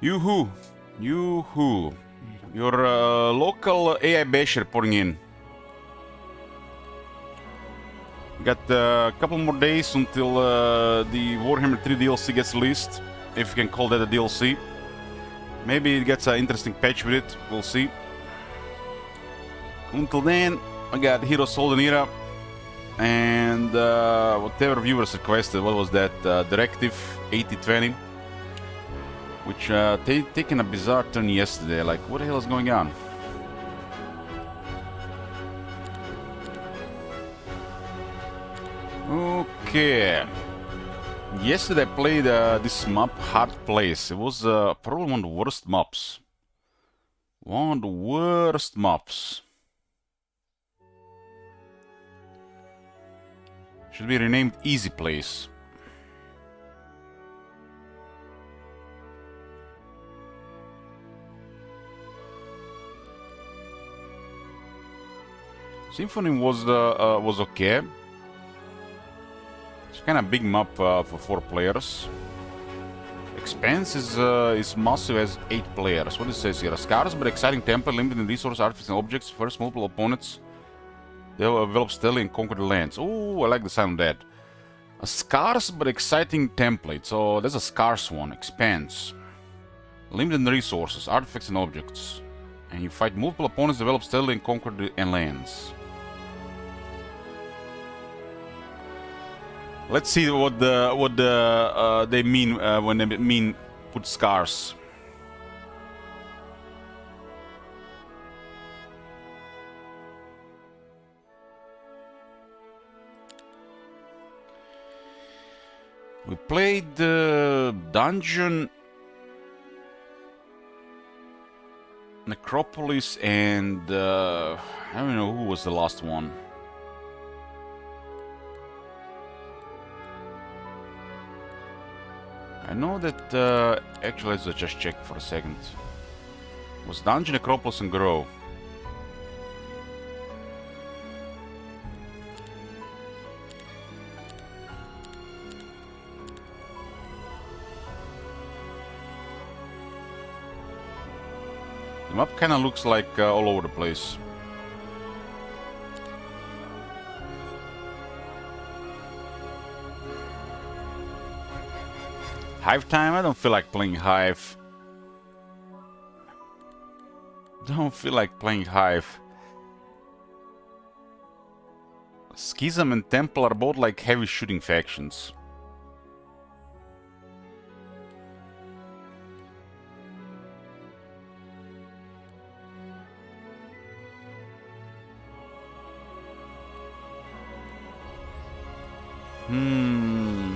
Yoo-hoo. Yoo-hoo. Your local AI base reporting in. Got a couple more days until the Warhammer 3 DLC gets released, if you can call that a DLC. Maybe it gets an interesting patch with it, we'll see. Until then, I got Hero Soldanira and whatever viewers requested. What was that? Directive 8020, which taken a bizarre turn yesterday. Like, what the hell is going on? Okay. Yesterday I played this map, Hard Place. It was probably one of the worst maps. One of the worst maps. Should be renamed Easy Place. Symphony was okay. It's kind of big map for 4 players. Expanse is massive as 8 players. What it says here? A scarce but exciting temple, limited in resource, artifacts, and objects. First, multiple opponents. They will develop steadily and conquer the lands. Oh, I like the sound of that. A scarce but exciting template. So there's a scarce one. Expanse. Limited in resources, artifacts, and objects. And you fight multiple opponents, develop steadily, and conquer the lands. Let's see what they mean when they mean put scarce. We played Dungeon, Necropolis, and I don't know who was the last one. I know that, actually let's just check for a second. It was Dungeon, Necropolis, and Grow. The map kinda looks like all over the place. Hive time? I don't feel like playing Hive. Don't feel like playing Hive. Schism and Temple are both like heavy shooting factions.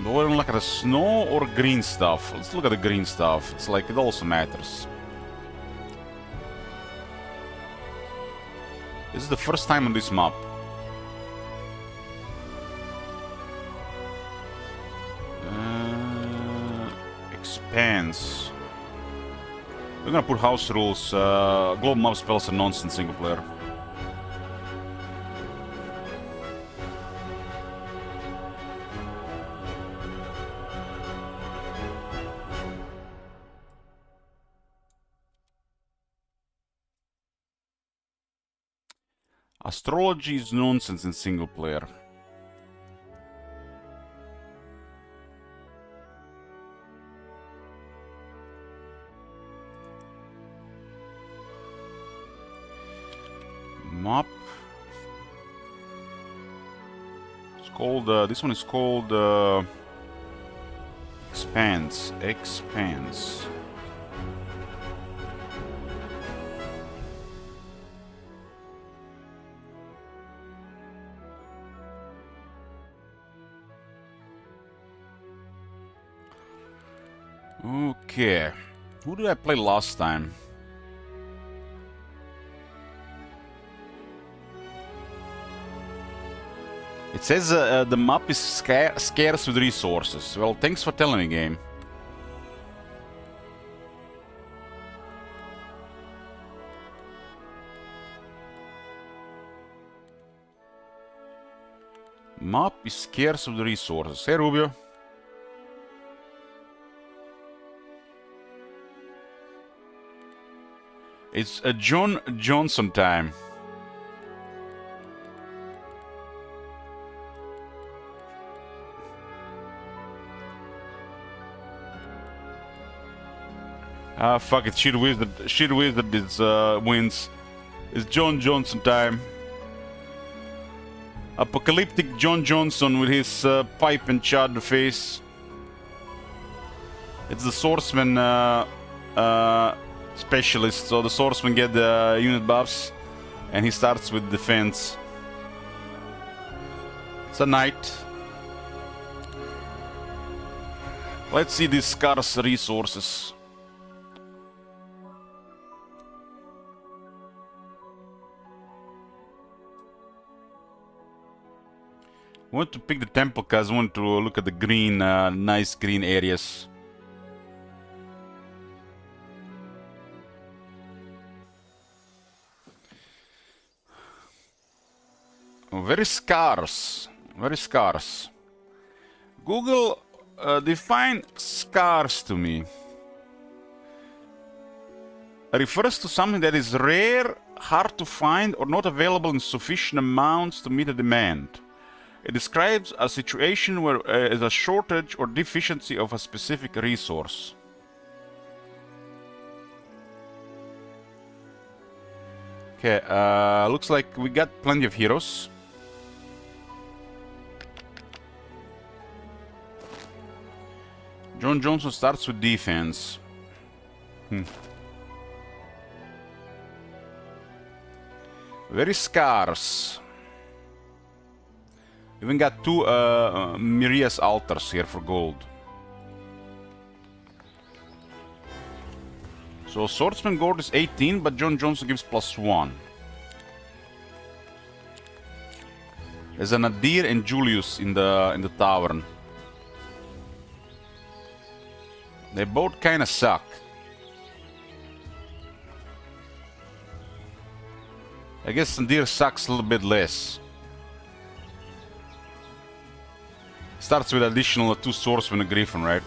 Do I look at the snow or green stuff? Let's look at the green stuff. It's like it also matters. This is the first time on this map. Expanse. We're gonna put house rules. Global map spells are nonsense single player. Astrology is nonsense in single player. Map. It's called. This one is called Expanse. Expanse. Okay, who did I play last time? It says the map is scarce with resources. Well, thanks for telling me, game. Map is scarce with resources. Hey, Rubio. It's a John Johnson time. Ah, fuck it. Shit Wizard is, wins. It's John Johnson time. Apocalyptic John Johnson with his pipe and chad face. It's the swordsman specialist, so the swordsman get the unit buffs, and he starts with defense. It's a knight. Let's see these scarce resources. I want to pick the temple because I want to look at the green, nice green areas. Oh, very scarce. Very scarce. Google, define scarce to me. Refers to something that is rare, hard to find, or not available in sufficient amounts to meet a demand. It describes a situation where there is a shortage or deficiency of a specific resource. Okay, looks like we got plenty of heroes. John Johnson starts with defense. Very scarce. Even got two Mirias altars here for gold. So Swordsman Gold is 18, but John Johnson gives +1. There's a Nadir and Julius in the tavern. They both kinda suck. I guess Nadir sucks a little bit less. Starts with additional 2 swordsmen and a griffin, right?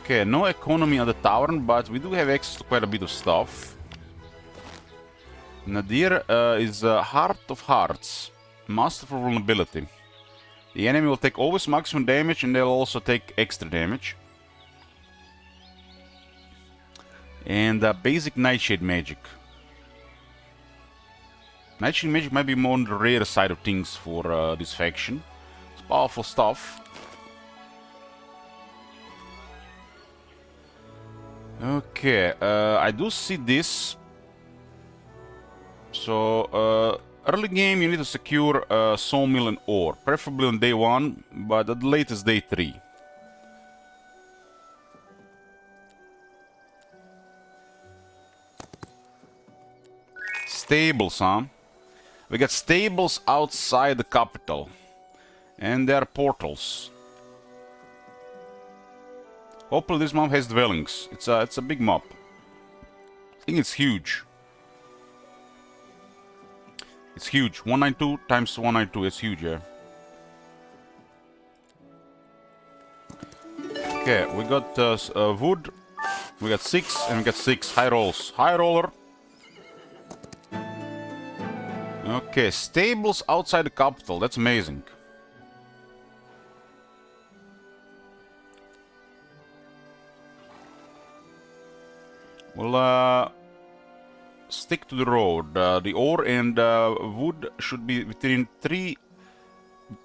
Okay, no economy on the tavern, but we do have access to quite a bit of stuff. Nadir is Heart of Hearts, Master for Vulnerability. The enemy will take always maximum damage, and they'll also take extra damage. And basic Nightshade magic. Nightshade magic might be more on the rare side of things for this faction. It's powerful stuff. Okay, I do see this. So, early game you need to secure sawmill and ore, preferably on day 1, but at the latest day 3. Stables, huh? We got stables outside the capital, and there are portals. Hopefully this mob has dwellings. It's a big mob. I think it's huge. It's huge. 192 times 192 is huge, yeah. Okay, we got wood. We got 6 and we got 6 high rolls. High roller. Okay, stables outside the capital. That's amazing. We'll stick to the road. The ore and wood should be within 3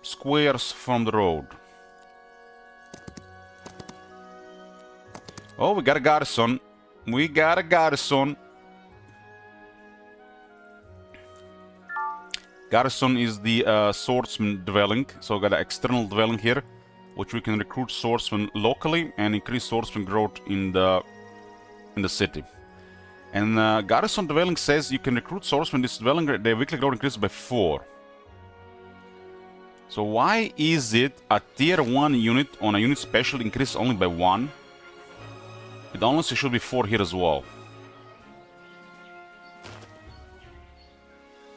squares from the road. Oh, we got a garrison. We got a garrison. Garrison is the swordsman dwelling, so we got an external dwelling here, which we can recruit swordsmen locally and increase swordsman growth in the city. And garrison dwelling says you can recruit swordsmen. This dwelling, their weekly growth increases by 4. So why is it a tier 1 unit on a unit special increases only by 1? It honestly should be 4 here as well.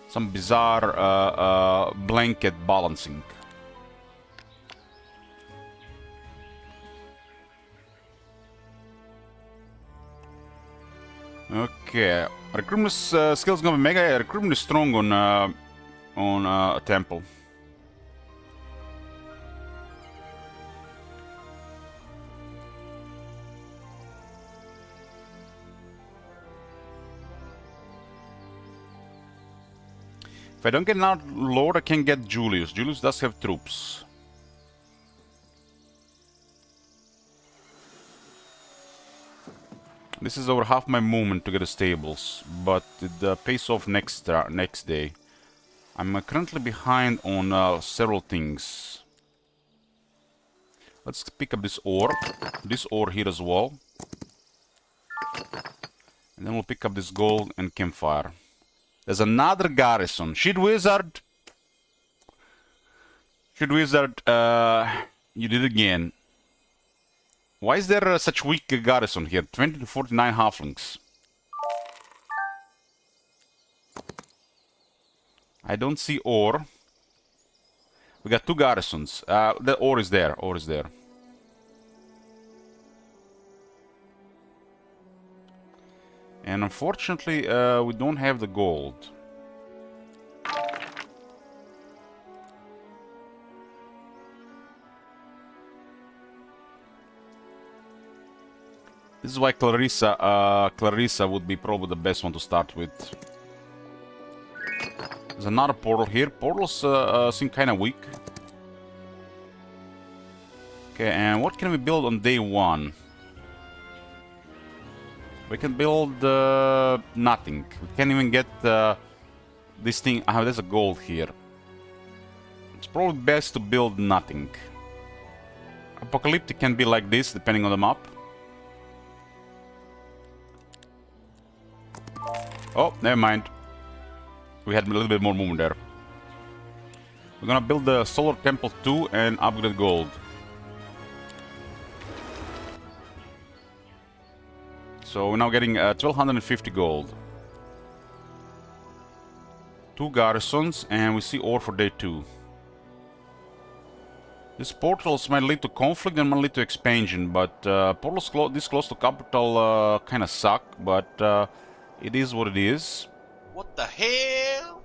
Some bizarre blanket balancing. Okay, recruitment skills gonna be mega. Yeah, recruitment is strong on a temple. If I don't get another lord, I can get Julius. Julius does have troops. This is over half my movement to get the stables, but it pays off next day. I'm currently behind on several things. Let's pick up this ore here as well. And then we'll pick up this gold and campfire. There's another garrison. Shit wizard! Shit wizard, you did it again. Why is there such weak garrison here? 20 to 49 halflings. I don't see ore. We got 2 garrisons. The ore is there. Ore is there. And unfortunately, we don't have the gold. This is why Clarissa would be probably the best one to start with. There's another portal here. Portals seem kind of weak. Okay, and what can we build on day 1? We can build nothing. We can't even get this thing. There's a gold here. It's probably best to build nothing. Apocalyptic can be like this, depending on the map. Oh, never mind. We had a little bit more movement there. We're gonna build the Solar Temple 2 and upgrade gold. So we're now getting 1250 gold. 2 garrisons, and we see ore for day 2. These portals might lead to conflict and might lead to expansion, but portals this close to capital kind of suck, but it is what it is. What the hell?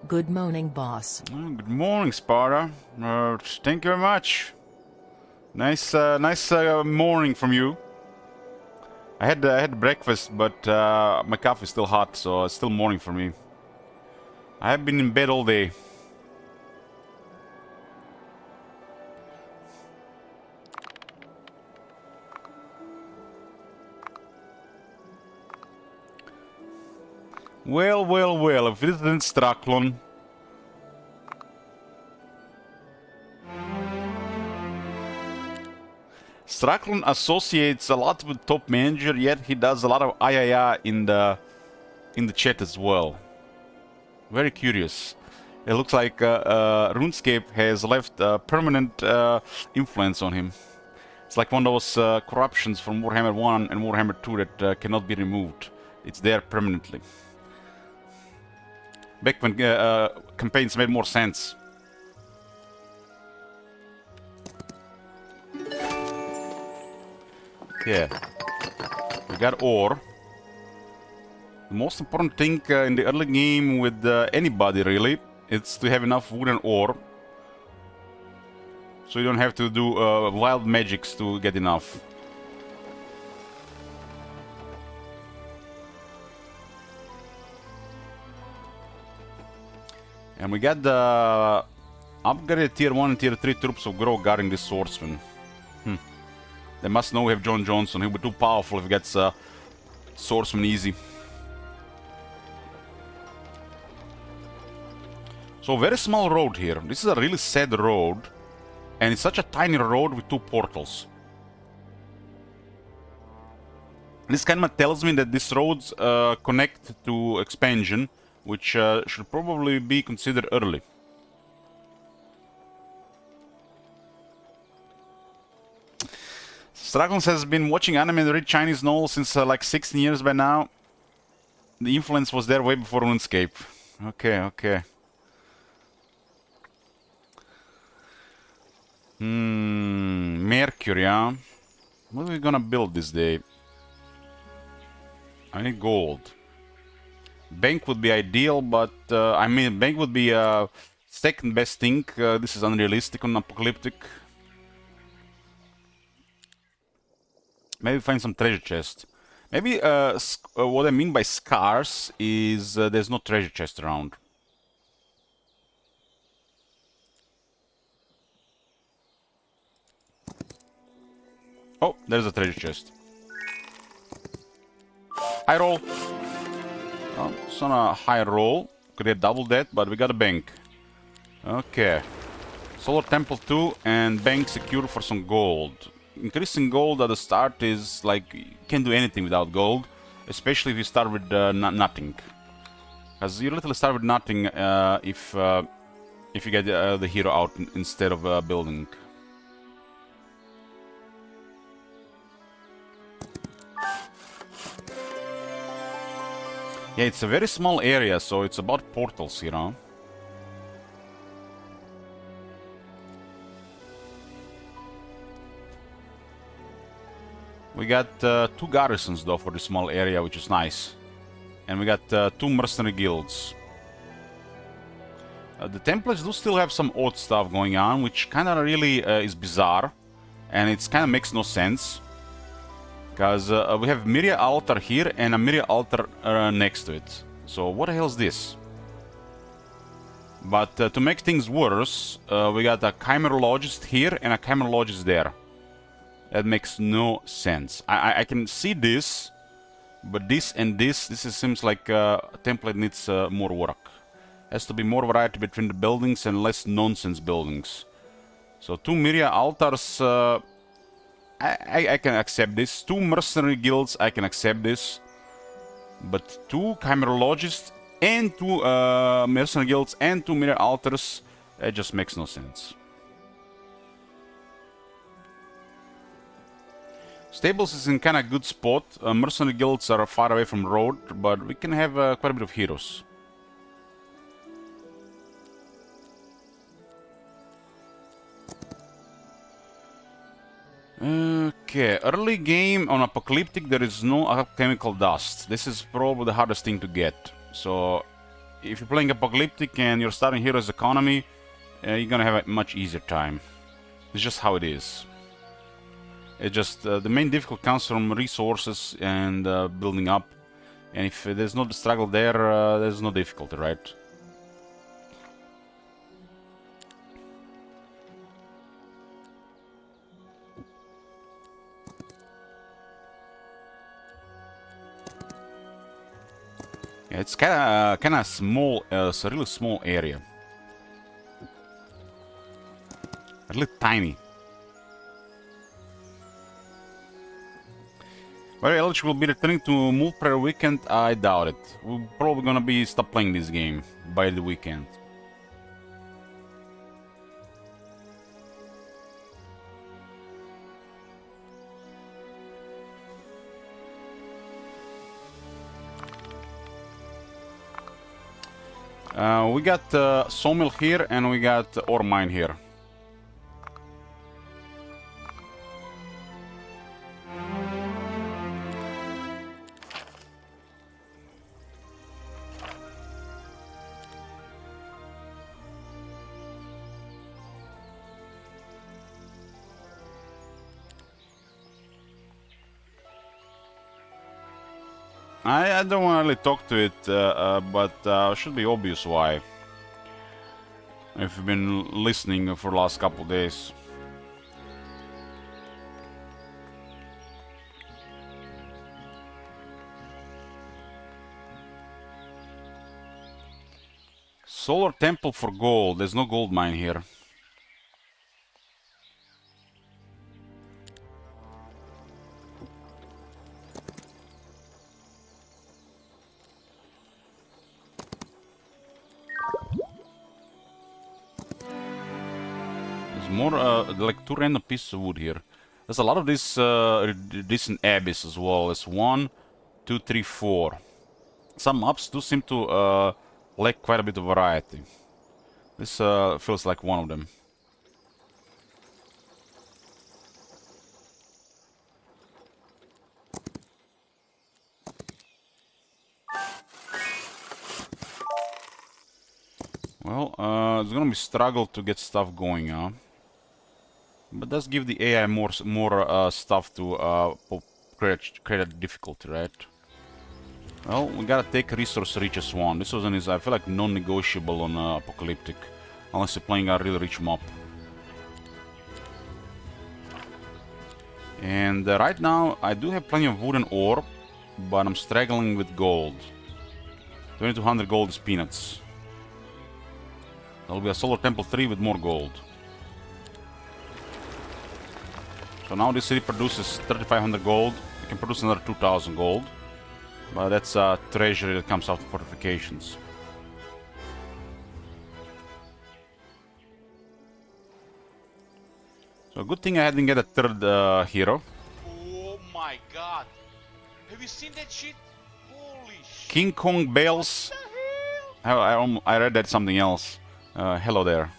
Good morning, boss. Good morning, Sparta. Thank you very much. Nice morning from you. I had breakfast, but my coffee is still hot, so it's still morning for me. I have been in bed all day. Well, if it isn't Straklon. Straklon associates a lot with top manager, yet he does a lot of ayaya in the chat as well. Very curious. It looks like RuneScape has left a permanent influence on him. It's like one of those corruptions from Warhammer 1 and Warhammer 2 that cannot be removed. It's there permanently. Back when campaigns made more sense. Yeah. We got ore. The most important thing in the early game with anybody really, is to have enough wood and ore. So you don't have to do wild magics to get enough. And we got the upgraded tier 1 and tier 3 troops of Grow guarding this swordsman. They must know we have John Johnson. He'll be too powerful if he gets swordsman easy. So very small road here. This is a really sad road. And it's such a tiny road with 2 portals. This kind of tells me that these roads connect to expansion, which should probably be considered early. Stragons has been watching anime and read Chinese novels since like 16 years by now. The influence was there way before RuneScape. Okay. Mercury, huh? What are we gonna build this day? I need gold. Bank would be ideal, but I mean, bank would be second best thing. This is unrealistic on Apocalyptic. Maybe find some treasure chest. Maybe what I mean by scarce is there's no treasure chest around. Oh, there's a treasure chest. High roll. Oh, it's on a high roll. Could get double that, but we got a bank. Okay. Solar Temple 2 and bank secure for some gold. Increasing gold at the start is like, you can't do anything without gold. Especially if you start with nothing. Because you literally start with nothing if you get the hero out instead of building. Yeah, it's a very small area, so it's about portals, you know. We got 2 garrisons though for this small area, which is nice. And we got 2 mercenary guilds. The templates do still have some odd stuff going on, which kinda really is bizarre. And it kinda makes no sense. Because we have Myria altar here and a Myria altar next to it. So what the hell is this? But to make things worse, we got a Chimerologist here and a Chimerologist there. That makes no sense. I can see this, but this and this seems like a template needs more work. Has to be more variety between the buildings and less nonsense buildings. So 2 Myria altars, I can accept this. 2 mercenary guilds, I can accept this. But 2 Chimerologists and 2 mercenary guilds and 2 Myria altars, it just makes no sense. Stables is in kinda good spot. Mercenary guilds are far away from road, but we can have quite a bit of heroes. Okay, early game on Apocalyptic there is no alchemical dust. This is probably the hardest thing to get. So if you're playing Apocalyptic and you're starting Heroes Economy, you're gonna have a much easier time. It's just how it is. It's just the main difficulty comes from resources and building up. And if there's no struggle there, there's no difficulty, right? Yeah, it's kinda small. It's a really small area. Really tiny. Very eligible will be returning to multiplayer weekend. I doubt it. We're probably gonna be stop playing this game by the weekend. We got sawmill here and we got ore mine here. I don't want to really talk to it, but should be obvious why. If you've been listening for the last couple days. Solar Temple for gold. There's no gold mine here. More like 2 random pieces of wood here. There's a lot of this decent abyss as well. There's 1, 2, 3, 4. Some maps do seem to lack quite a bit of variety. This feels like one of them. gonna be struggle to get stuff going, huh? But does give the AI more stuff to create a difficulty, right? Well, we gotta take resource riches one. This one is, I feel like, non-negotiable on Apocalyptic, unless you're playing a really rich map. And right now, I do have plenty of wood and ore, but I'm struggling with gold. 2200 gold is peanuts. There'll be a solar temple 3 with more gold. So now this city produces 3500 gold. It can produce another 2000 gold. But that's a treasury that comes out of fortifications. So good thing I didn't get a third hero. Oh my god. Have you seen that shit? Holy shit. King Kong Bales. I read that something else. Hello there.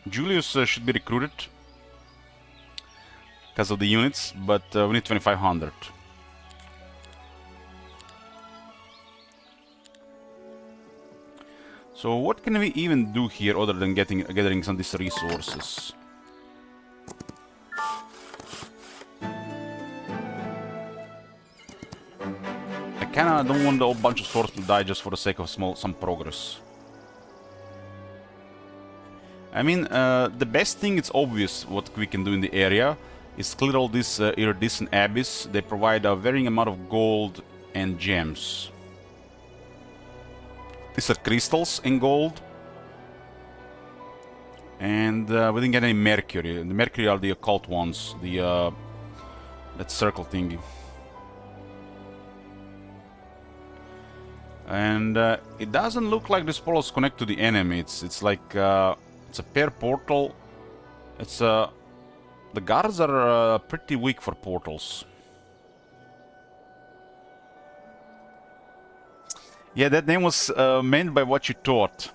Julius should be recruited because of the units, but we need 2500. So what can we even do here other than gathering some of these resources? I kinda don't want a whole bunch of swords to die just for the sake of some progress. I mean, the best thing, it's obvious what we can do in the area is clear all this iridescent abyss. They provide a varying amount of gold and gems. These are crystals in gold. And we didn't get any mercury. The mercury are the occult ones. The that circle thingy. And it doesn't look like this portal is connected to the enemy. It's like it's a pair portal. It's the guards are pretty weak for portals. Yeah, that name was meant by what you thought.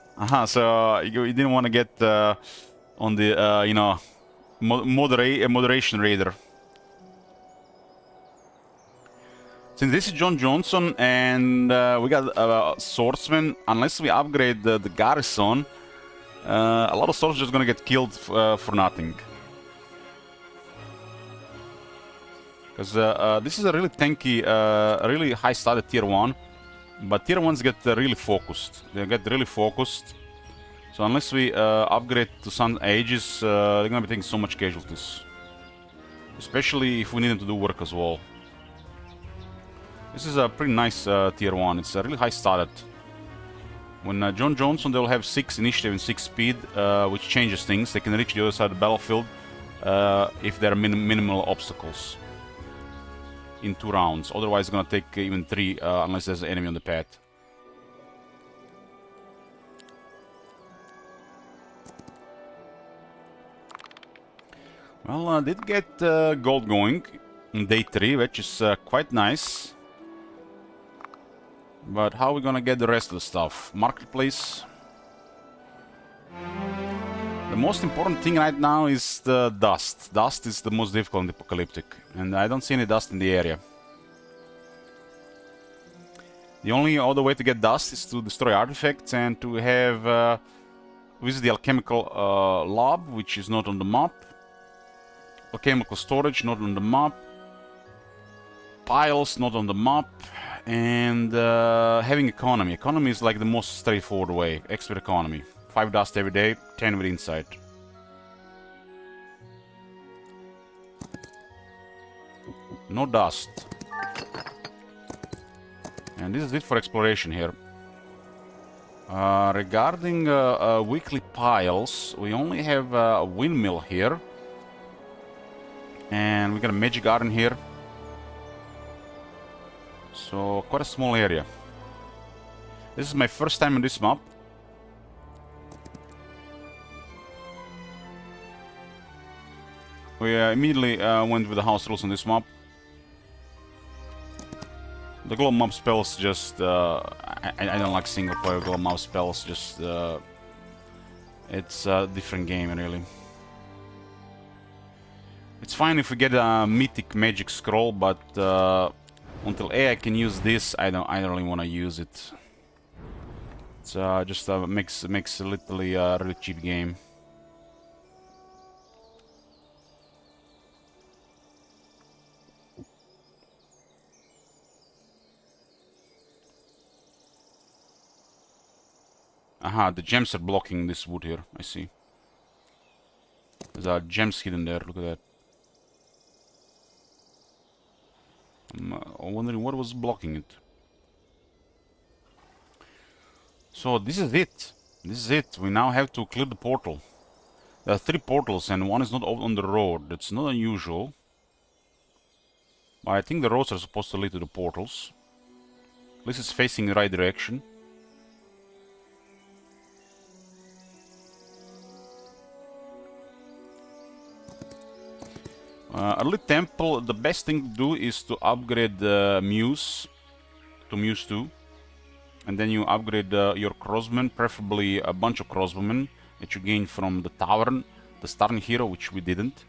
So you didn't want to get on the you know, moderation raider. Since this is John Johnson and we got swordsmen, unless we upgrade the garrison, a lot of swords are just gonna get killed for nothing. Because this is a really tanky, really high started tier 1, but tier 1s get really focused. They get really focused. So unless we upgrade to some ages, they're gonna be taking so much casualties. Especially if we need them to do work as well. This is a pretty nice tier 1. It's a really high started. When John Johnson, they'll have 6 initiative and 6 speed, which changes things. They can reach the other side of the battlefield if there are minimal obstacles in 2 rounds. Otherwise, it's gonna take even 3 unless there's an enemy on the path. Well, I did get gold going in day 3, which is quite nice. But how are we gonna get the rest of the stuff? Marketplace. The most important thing right now is the dust. Dust is the most difficult in the Apocalyptic, and I don't see any dust in the area. The only other way to get dust is to destroy artifacts and to have visit the alchemical lab, which is not on the map. Alchemical storage, not on the map. Piles, not on the map. And having economy. Economy is like the most straightforward way. Expert economy. 5 dust every day, 10 with insight. No dust. And this is it for exploration here. Regarding weekly piles, we only have a windmill here. And we got a magic garden here. So, quite a small area. This is my first time on this map. We immediately went with the house rules on this map. The global map spells just... I don't like single player global map spells, just... it's a different game, really. It's fine if we get a mythic magic scroll, but... until AI can use this, I don't really want to use it. It's just makes a literally really cheap game. Aha, the gems are blocking this wood here. I see. There's gems hidden there. Look at that. I'm wondering what was blocking it. So this is it. This is it. We now have to clear the portal. There are 3 portals and one is not on the road. That's not unusual. But I think the roads are supposed to lead to the portals. At least it's facing the right direction. Early Temple, the best thing to do is to upgrade the Muse to Muse 2. And then you upgrade your crossmen, preferably a bunch of crossbowmen that you gain from the Tavern, the starting hero, which we didn't.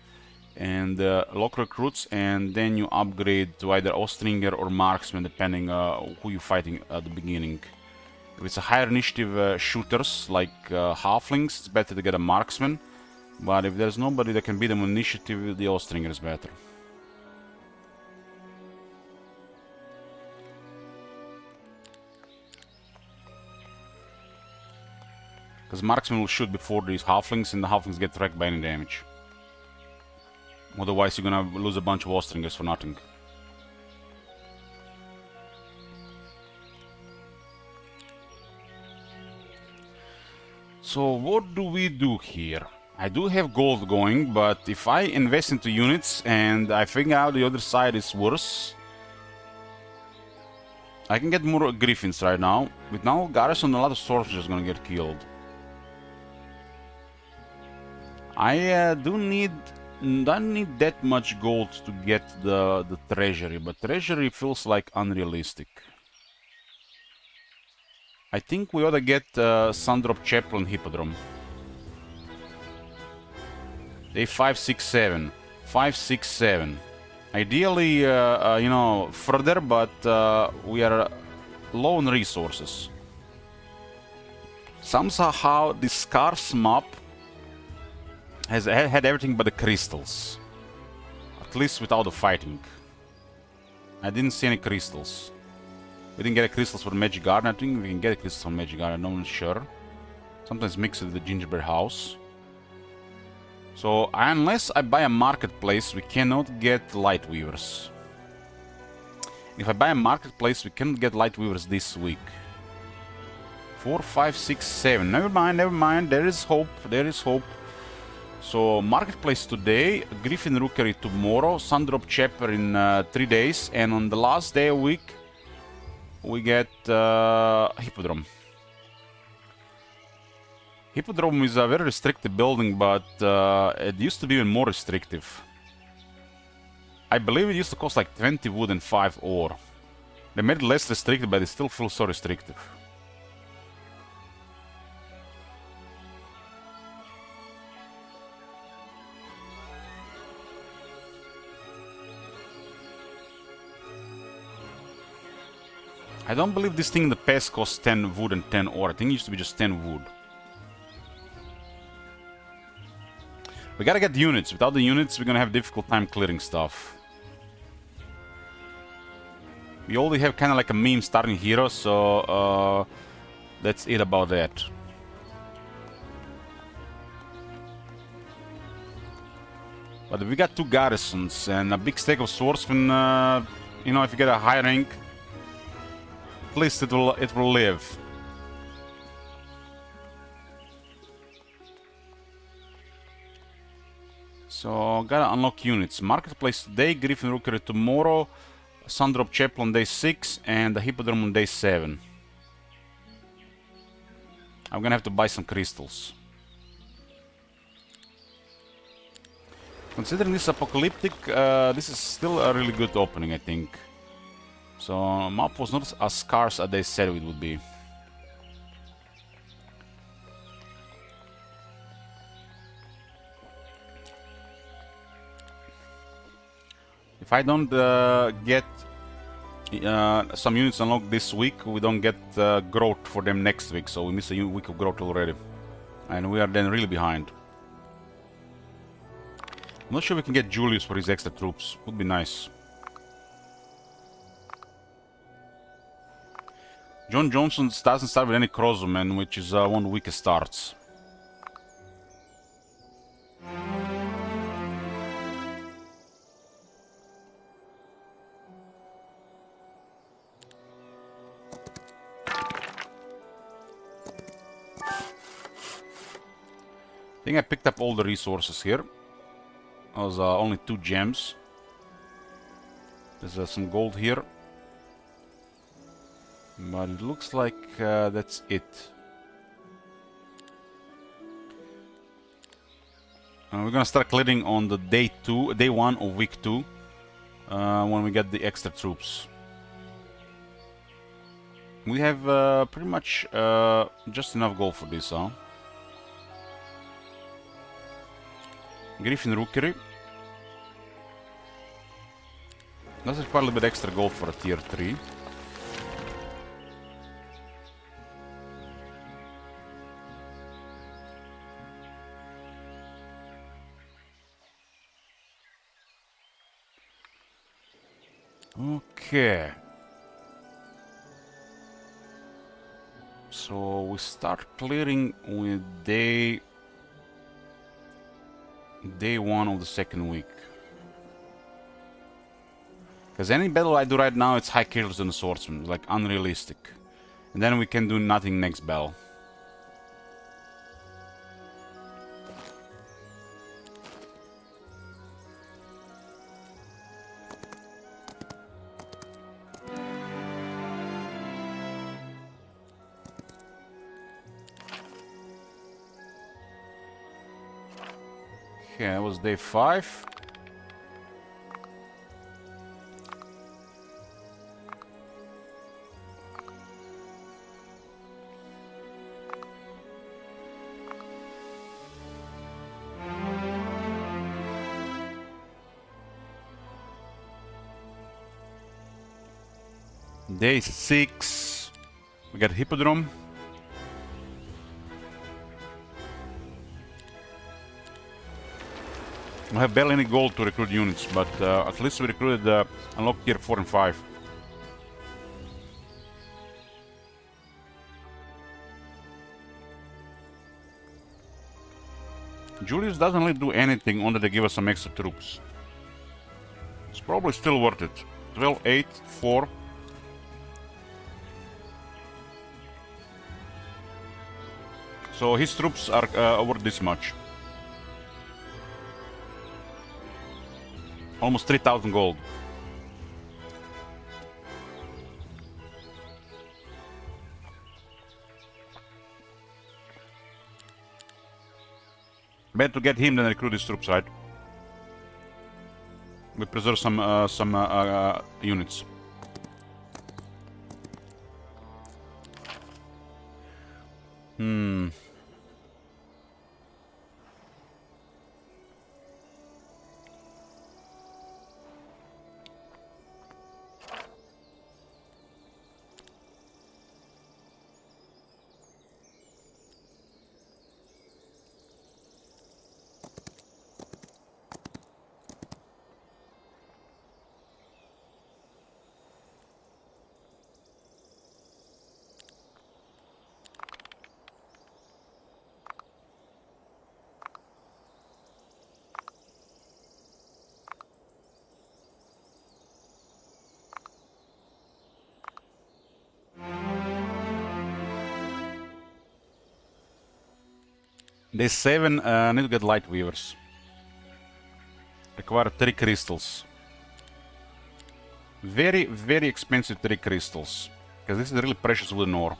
And local recruits, and then you upgrade to either Ostringer or Marksman, depending who you're fighting at the beginning. If it's a higher initiative shooters, like Halflings, it's better to get a Marksman. But if there's nobody that can beat them on initiative, the Ostringer is better. Because Marksman will shoot before these Halflings, and the Halflings get wrecked by any damage. Otherwise, you're gonna lose a bunch of Ostringers for nothing. So, what do we do here? I do have gold going, but if I invest into units and I figure out the other side is worse, I can get more Griffins right now. With now Garrison, a lot of Sorcerers are gonna get killed. I don't need that much gold to get the treasury, but treasury feels like unrealistic. I think we ought to get Sundrop Chapel and Hippodrome. Day 5, 6, 7. 5, 6, 7. Ideally, you know, further, but we are low on resources. Somehow, this scarce map has had everything but the crystals. At least without the fighting. I didn't see any crystals. We didn't get crystals for Magic Garden. I think we can get crystals from Magic Garden, I'm not sure. Sometimes mix it with the Gingerbread House. So, unless I buy a marketplace, we cannot get Light Weavers. If I buy a marketplace, we cannot get Light Weavers this week. 4, 5, 6, 7. Never mind, never mind. There is hope. There is hope. So, marketplace today, Griffin Rookery tomorrow, Sundrop Chapter in 3 days, and on the last day of the week, we get Hippodrome. Hippodrome is a very restrictive building, but it used to be even more restrictive. I believe it used to cost like 20 wood and 5 ore. They made it less restrictive, but it still feels so restrictive. I don't believe this thing in the past cost 10 wood and 10 ore. I think it used to be just 10 wood. We gotta get units. Without the units, we're gonna have a difficult time clearing stuff. We already have kind of like a meme starting hero, so that's it about that. But we got 2 garrisons and a big stack of swordsmen. You know, if you get a high rank, at least it will live. So, gotta unlock units. Marketplace today, Griffin Rookery tomorrow, Sundrop Chapel on day 6, and the Hippodrome on day 7. I'm gonna have to buy some crystals. Considering this Apocalyptic, this is still a really good opening, I think. So, map was not as scarce as they said it would be. If I don't get some units unlocked this week, we don't get growth for them next week, so we miss a week of growth already. And we are then really behind. I'm not sure we can get Julius for his extra troops. Would be nice. John Johnson doesn't start with any Crossomen, which is one of the weakest starts. I think I picked up all the resources here. There's only 2 gems. There's some gold here. But it looks like that's it. We're gonna start clearing on the day 1 of week 2. When we get the extra troops. We have pretty much just enough gold for this, huh? Griffin Rookery. Does require a little bit extra gold for a tier 3. Okay. So we start clearing with day 1 of the 2nd week. Because any battle I do right now, it's high casualties and swordsman, like unrealistic. And then we can do nothing next battle. Okay, that was day 5. Day 6, we got Hippodrome. We have barely any gold to recruit units, but at least we recruited unlocked tier 4 and 5. Julius doesn't really do anything only to give us some extra troops. It's probably still worth it. 12, 8, 4. So his troops are worth this much. Almost 3,000 gold. Better to get him than recruit his troops, right? We preserve some units. Day 7, need to get light weavers. Require 3 crystals. Very, very expensive 3 crystals. Because this is really precious wooden ore.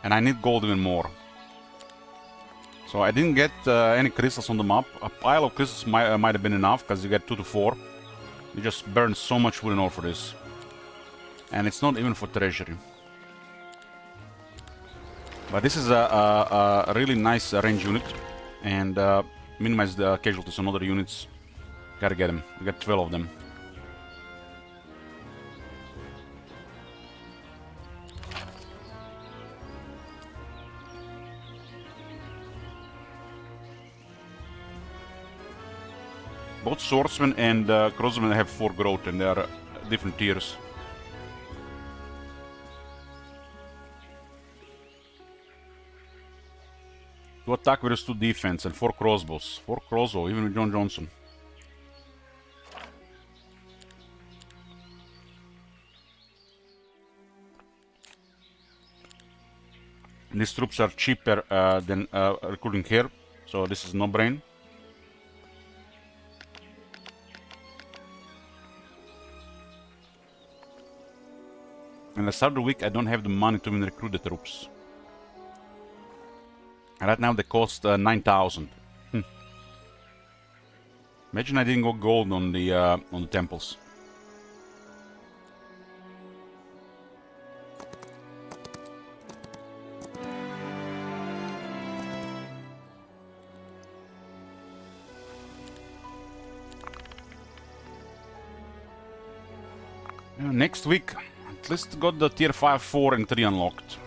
And I need gold even more. So I didn't get any crystals on the map. A pile of crystals might have been enough, because you get 2 to 4. You just burn so much wooden ore for this. And it's not even for treasury. But this is a really nice range unit, and minimize the casualties on other units. Gotta get them. We got 12 of them. Both swordsmen and crossmen have 4 growth, and they are different tiers. Two attack versus 2 defense and 4 crossbows. 4 crossbow, even with John Johnson. And these troops are cheaper than recruiting here, so this is no brain. And the start of the week, I don't have the money to even recruit the troops. Right now they cost 9,000. Imagine I didn't go gold on the temples. Next week, at least got the tier 5, 4 and 3 unlocked.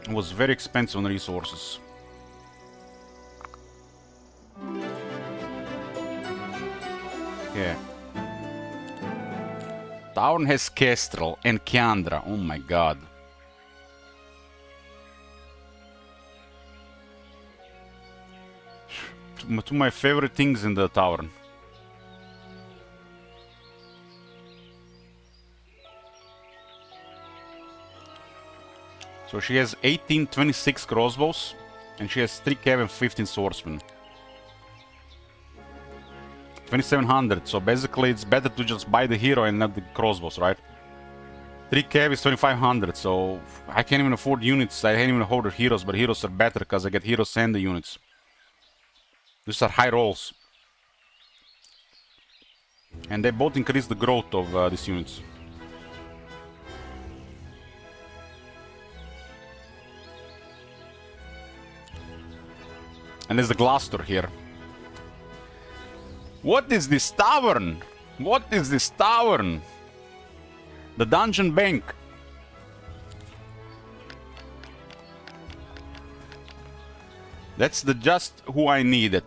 It was very expensive on resources. Yeah. Town has Kestrel and Kiandra. Oh my god. Two of my favorite things in the tower. So she has 1826 crossbows, and she has 3 cav and 15 swordsmen. 2700, so basically it's better to just buy the hero and not the crossbows, right? 3 cav is 2500, so I can't even afford units, I can't even afford the heroes, but heroes are better because I get heroes and the units. These are high rolls. And they both increase the growth of these units. And there's the glass door here. What is this tavern? What is this tavern? The dungeon bank. That's the just who I needed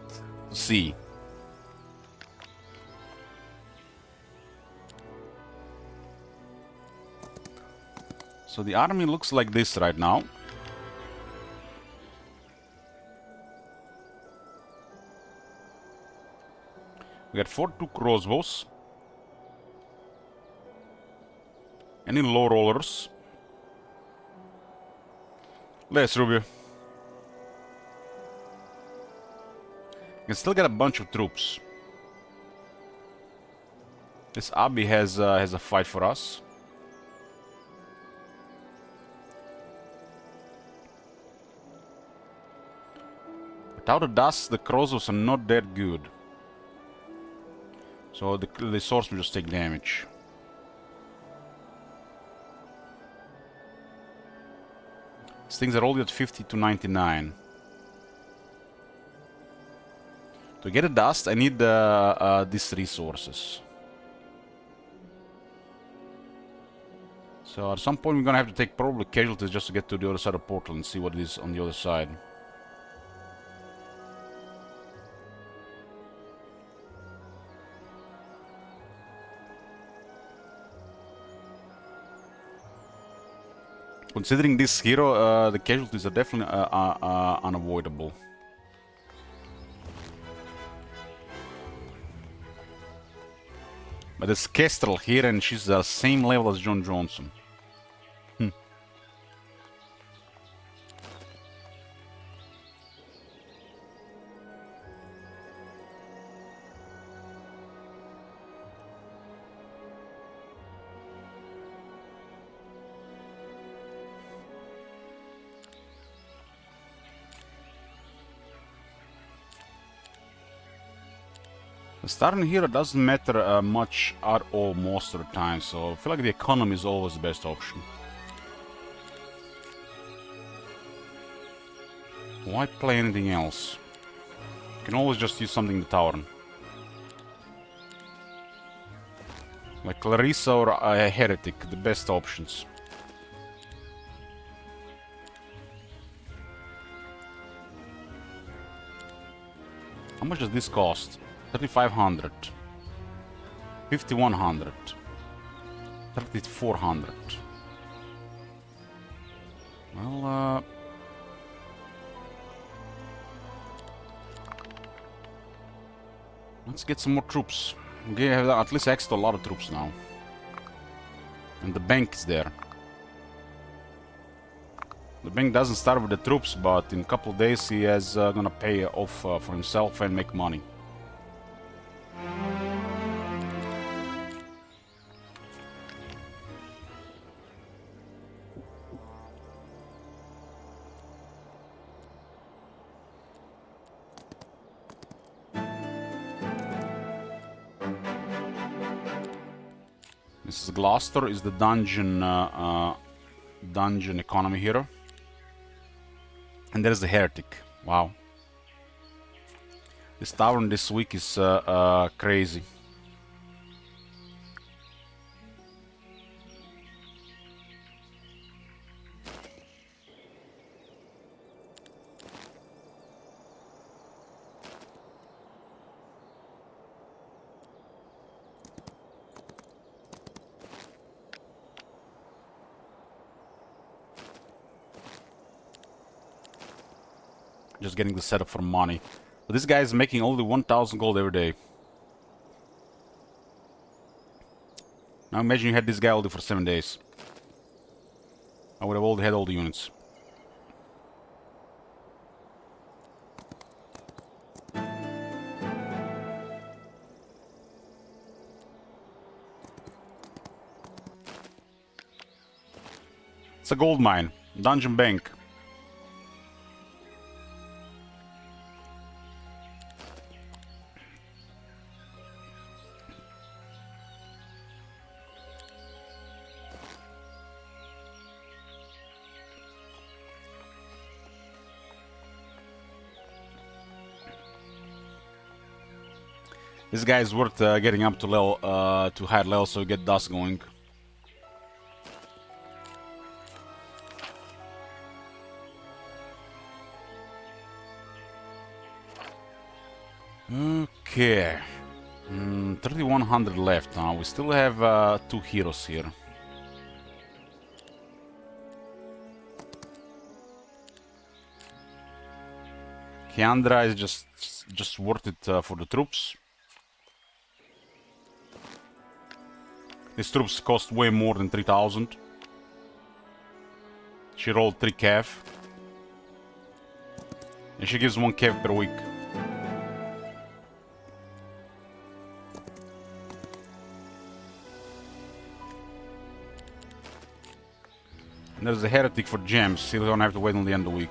to see. So the army looks like this right now. We got 42 crossbows. Any low rollers? Less Ruby. You can still get a bunch of troops. This Abbey has a fight for us. Without the dust, the crossbows are not that good. So the swordsmen just take damage. These things are all at 50 to 99. To get a dust, I need these resources. So at some point we're gonna have to take probably casualties just to get to the other side of the portal and see what it is on the other side. Considering this hero, the casualties are definitely unavoidable. But there's Kestrel here and she's the same level as John Johnson. The starting hero doesn't matter much at all most of the time, so I feel like the economy is always the best option. Why play anything else? You can always just use something in the tower. Like Clarissa or a Heretic, the best options. How much does this cost? 3,500. 5,100. 3,400. Well, let's get some more troops. We have at least extra a lot of troops now. And the bank is there. The bank doesn't start with the troops, but in a couple of days he is gonna pay off for himself and make money. This is Gloucester, is the dungeon dungeon economy hero. And there's the heretic. Wow. This tavern this week is crazy. Just getting the setup for money. But this guy is making only 1,000 gold every day. Now imagine you had this guy only for 7 days. I would have already had all the units. It's a gold mine. Dungeon bank. This guy is worth getting up to level, to higher level, so we get dust going. Okay, 3,100 left now. We still have 2 heroes here. Kiandra is just worth it for the troops. These troops cost way more than 3,000. She rolled 3 cav. And she gives 1 cav per week. And there's a heretic for gems. Still don't have to wait until the end of the week.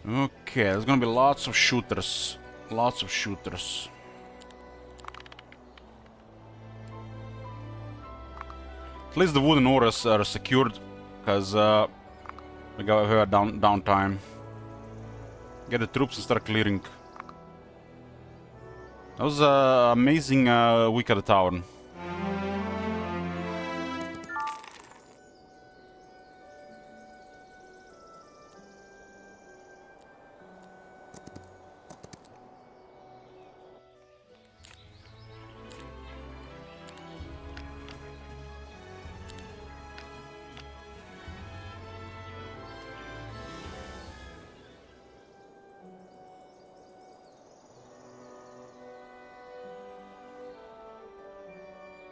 Okay, there's gonna be lots of shooters. Lots of shooters. At least the wooden auras are secured, because we got her downtime. Get the troops and start clearing. That was an amazing week at the tower.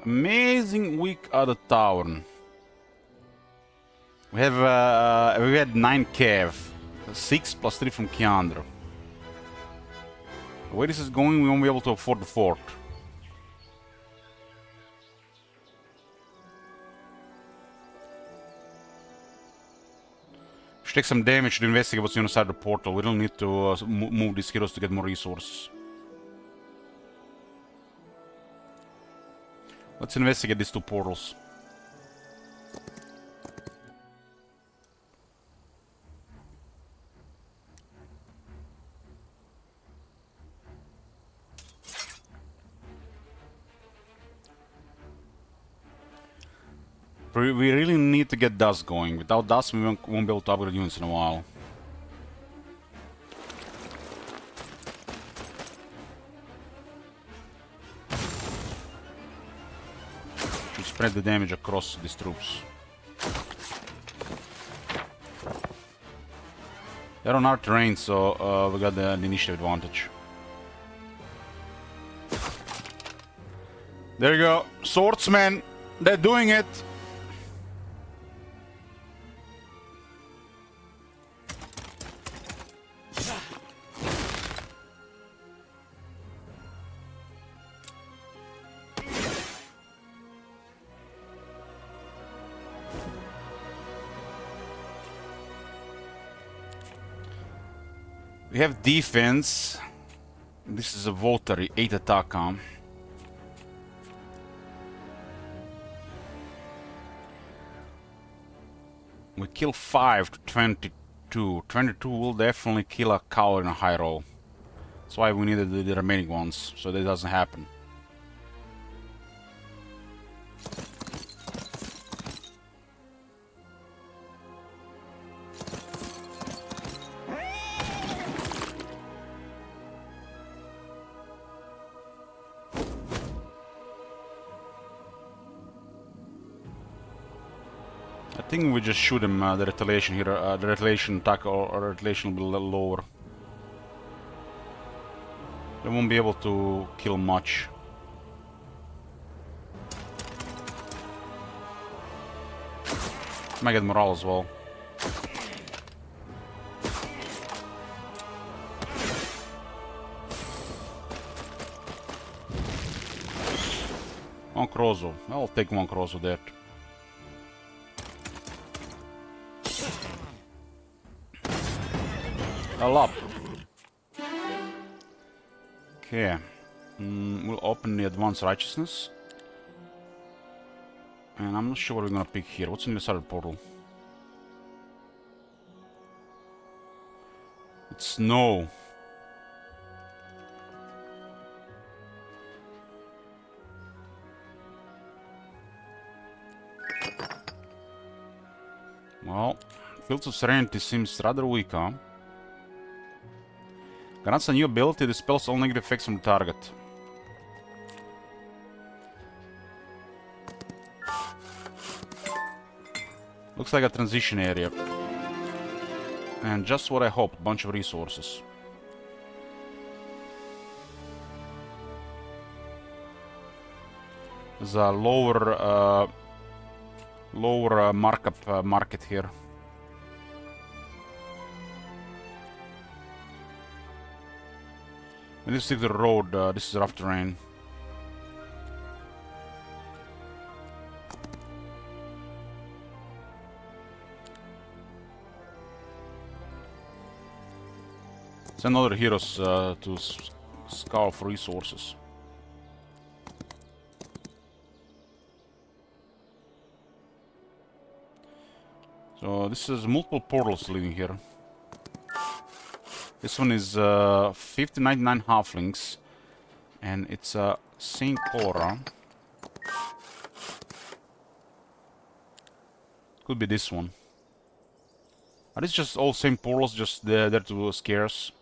Amazing week at the tower. We had 9 cav, 6 plus 3 from Kiandra. The way this is going, we won't be able to afford the fort. Should take some damage to investigate what's inside the portal. We don't need to move these heroes to get more resources. Let's investigate these 2 portals. We really need to get dust going. Without dust, we won't be able to upgrade units in a while. Should spread the damage across these troops. They're on our terrain, so we got the initiative advantage. There you go. Swordsmen! They're doing it! We have defense. This is a Votary 8 attack. We kill 5 to 22. 22 will definitely kill a cow in a high roll. That's why we needed the remaining ones, so that doesn't happen. I think we just shoot him, the retaliation here, the retaliation attack or retaliation will be a little lower. They won't be able to kill much. Might get morale as well. One Crozo. I'll take one Crozo there. All up. Okay. We'll open the Advanced Righteousness. And I'm not sure what we're gonna pick here. What's in the other portal? It's snow. Well, Fields of Serenity seems rather weak, huh? Grants a new ability, dispels all negative effects from the target. Looks like a transition area. And just what I hoped, a bunch of resources. There's a lower markup market here. We need to stick to the road, this is rough terrain. Send other heroes to scour for resources. So this is multiple portals leading here. This one is 5099 halflings, and it's a Saint Cora. Could be this one. Are these just all same portals, just there to scare us?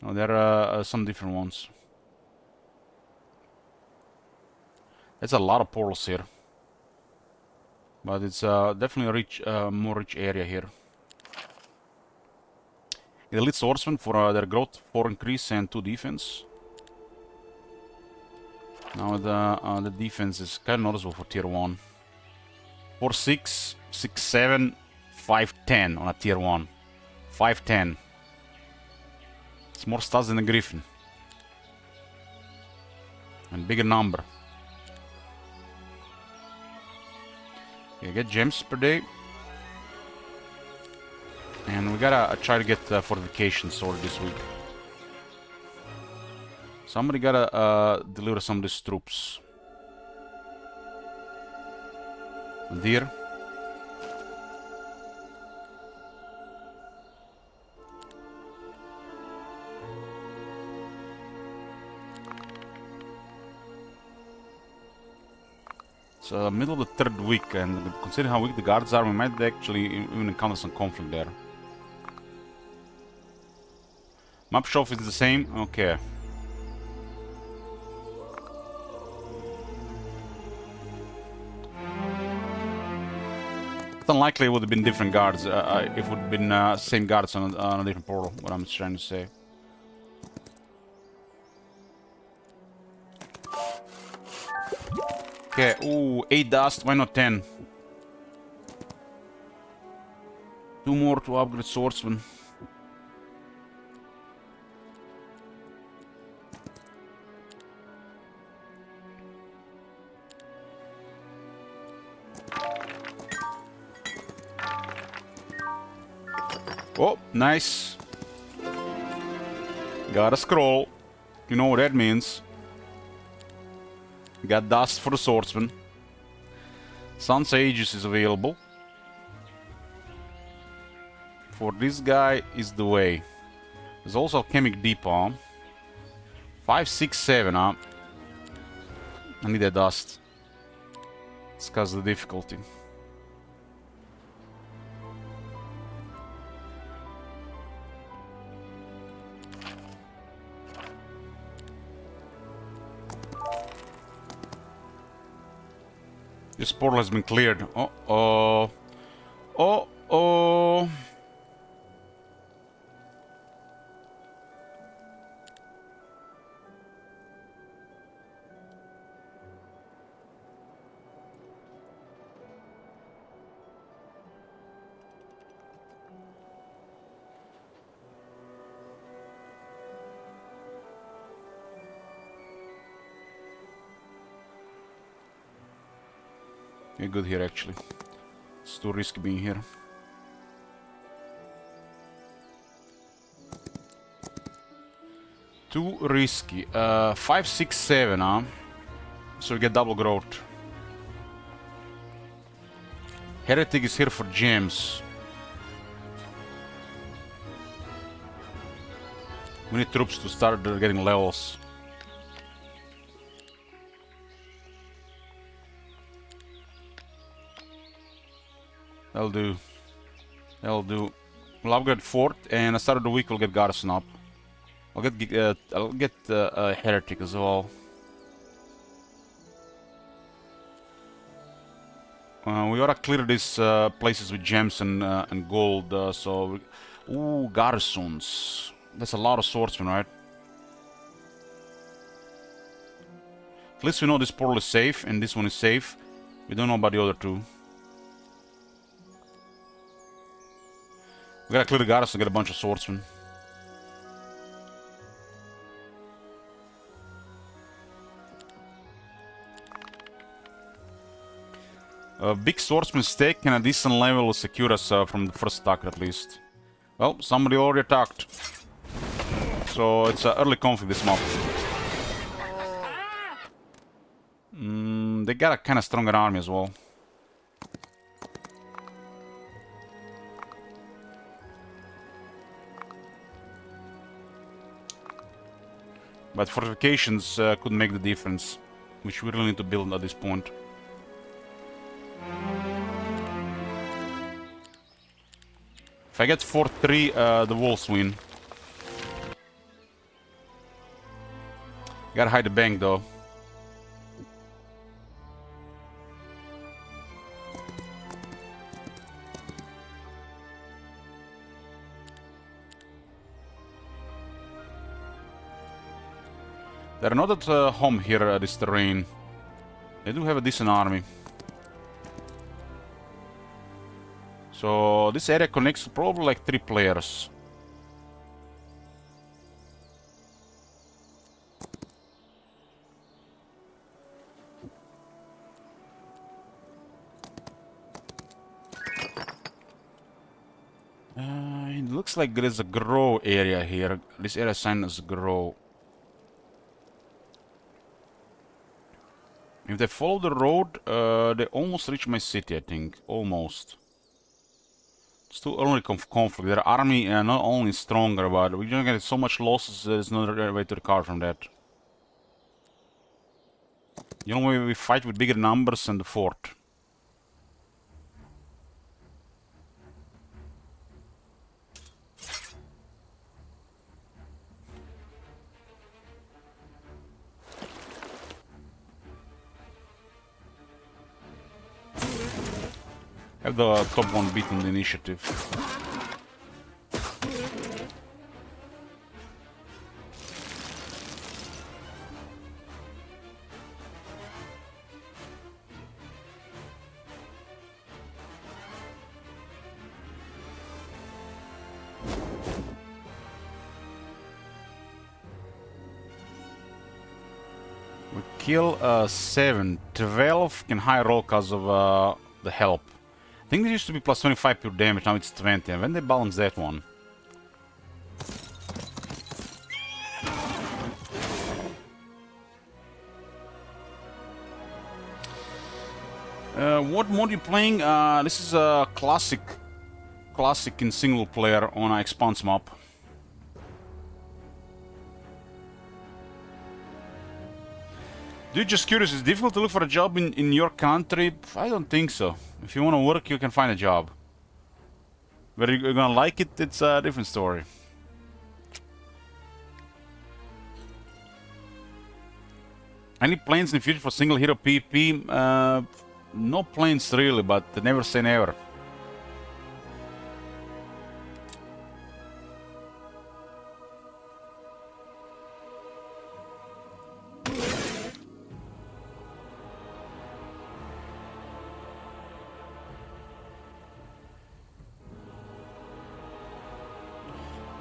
No, there are some different ones. There's a lot of portals here. But it's definitely a rich, more rich area here. Elite swordsmen for their growth 4 increase and 2 defense. Now the defense is kind of noticeable for tier 1. 4, 6, 6, 7, 5, 10 on a tier 1. 5, 10. It's more stats than a griffin. And bigger number. Okay, get gems per day. And we gotta try to get fortifications sorted this week. Somebody gotta deliver some of these troops. A deer. It's middle of the third week, and considering how weak the guards are, we might actually even encounter some conflict there. Map shelf is the same? Okay. It's unlikely it would have been different guards if it would have been same guards on a different portal, what I'm trying to say. Okay, ooh, 8 dust, why not 10? 2 more to upgrade swordsman. Oh, nice. Got a scroll. You know what that means. Got dust for the swordsman. Sun's Aegis is available. For this guy is the way. There's also Alchemic Depot. 5, 6, 7, huh? I need that dust. It's because of the difficulty. This portal has been cleared. Uh-oh. Uh-oh. You're good here, actually. It's too risky being here. Too risky. 5, 6, 7, huh? So we get double growth. Heretic is here for gems. We need troops to start getting levels. That'll do. That'll do. We'll upgrade fort, and at the start of the week we'll get garrison up. I'll get heretic as well. We gotta clear these places with gems and gold. Ooh, garrisons. That's a lot of swordsmen, right? At least we know this portal is safe and this one is safe. We don't know about the other two. We gotta clear the garrison and get a bunch of swordsmen. A big swordsman stake and a decent level will secure us from the first attack at least. Well, somebody already attacked. So it's early conflict this mob. They got a kind of stronger army as well. But fortifications could make the difference, which we really need to build at this point. If I get 4-3, the wolves win. Gotta hide the bank though. They're not at home here, this terrain. They do have a decent army. So this area connects to probably like 3 players. It looks like there is a grow area here. This area assigned as grow. If they follow the road, they almost reach my city, I think. Almost. It's too early conflict. Their army not only stronger, but we're gonna get so much losses, there's no way to recover from that. The only way we fight with bigger numbers and the fort. Have the top one beaten the initiative. We kill 7. 12 can high roll because of the help. I think this used to be plus 25 pure damage, now it's 20. And when they balance that one? What mode are you playing? This is a classic in single player on an Expanse map. Dude, just curious, is it difficult to look for a job in your country? I don't think so. If you want to work, you can find a job. Whether you're gonna like it, it's a different story. Any plans in the future for single hero PvP? No plans really, but never say never.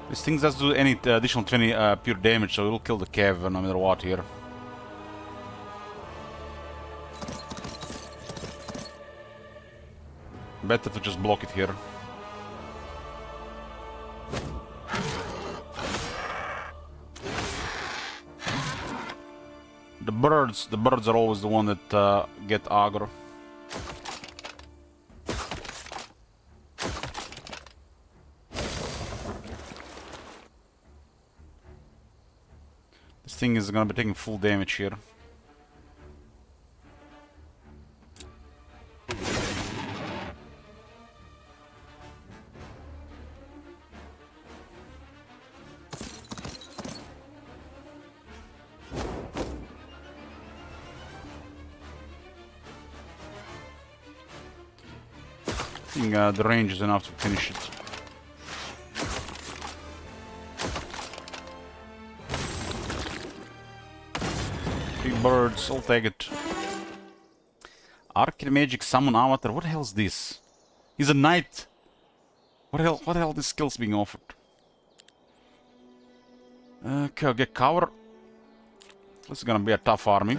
This thing doesn't do any additional 20 pure damage, so it'll kill the Cav no matter what here. Better to just block it here. The birds are always the one that get aggro. This thing is gonna be taking full damage here. I think the range is enough to finish it. Big birds, I'll take it. Arcade Magic Summon Avatar, what the hell is this? He's a knight! What the hell are these skills being offered? Okay, I'll get cover. This is gonna be a tough army.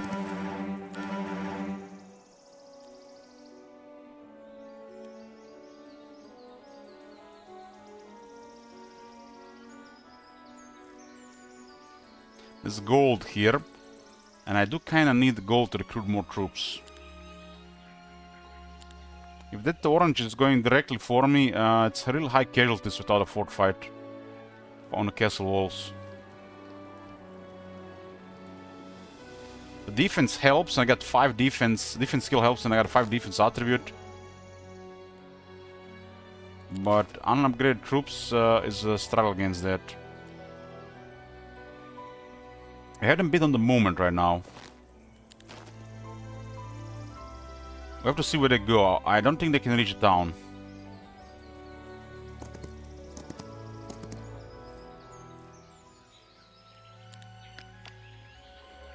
There's gold here, and I do kinda need gold to recruit more troops. If that orange is going directly for me, it's real high casualties without a fort fight on the castle walls. The defense helps, and I got 5 defense skill helps, and I got a 5 defense attribute. But unupgraded troops is a struggle against that. I have them beat on the movement right now. We have to see where they go. I don't think they can reach down.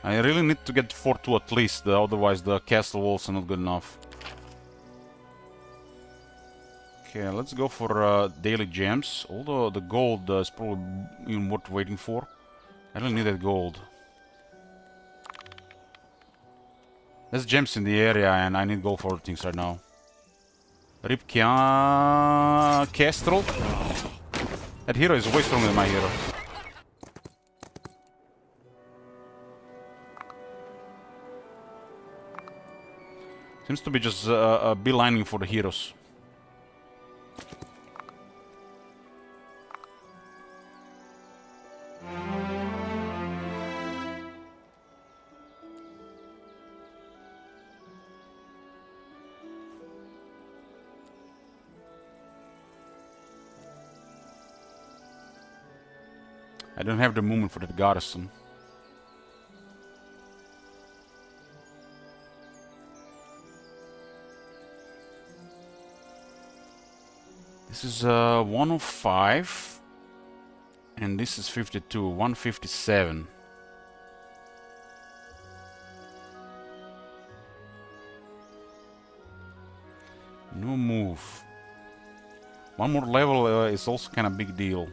I really need to get Fort 2 at least, otherwise the castle walls are not good enough. Okay, let's go for daily gems. Although the gold is probably even worth waiting for. I don't need that gold. There's gems in the area and I need gold for things right now. Rip Kestrel. That hero is way stronger than my hero. Seems to be just beelining for the heroes. I don't have the movement for that garrison. This is 105. And this is 52. 157. No move. One more level is also kind of big deal.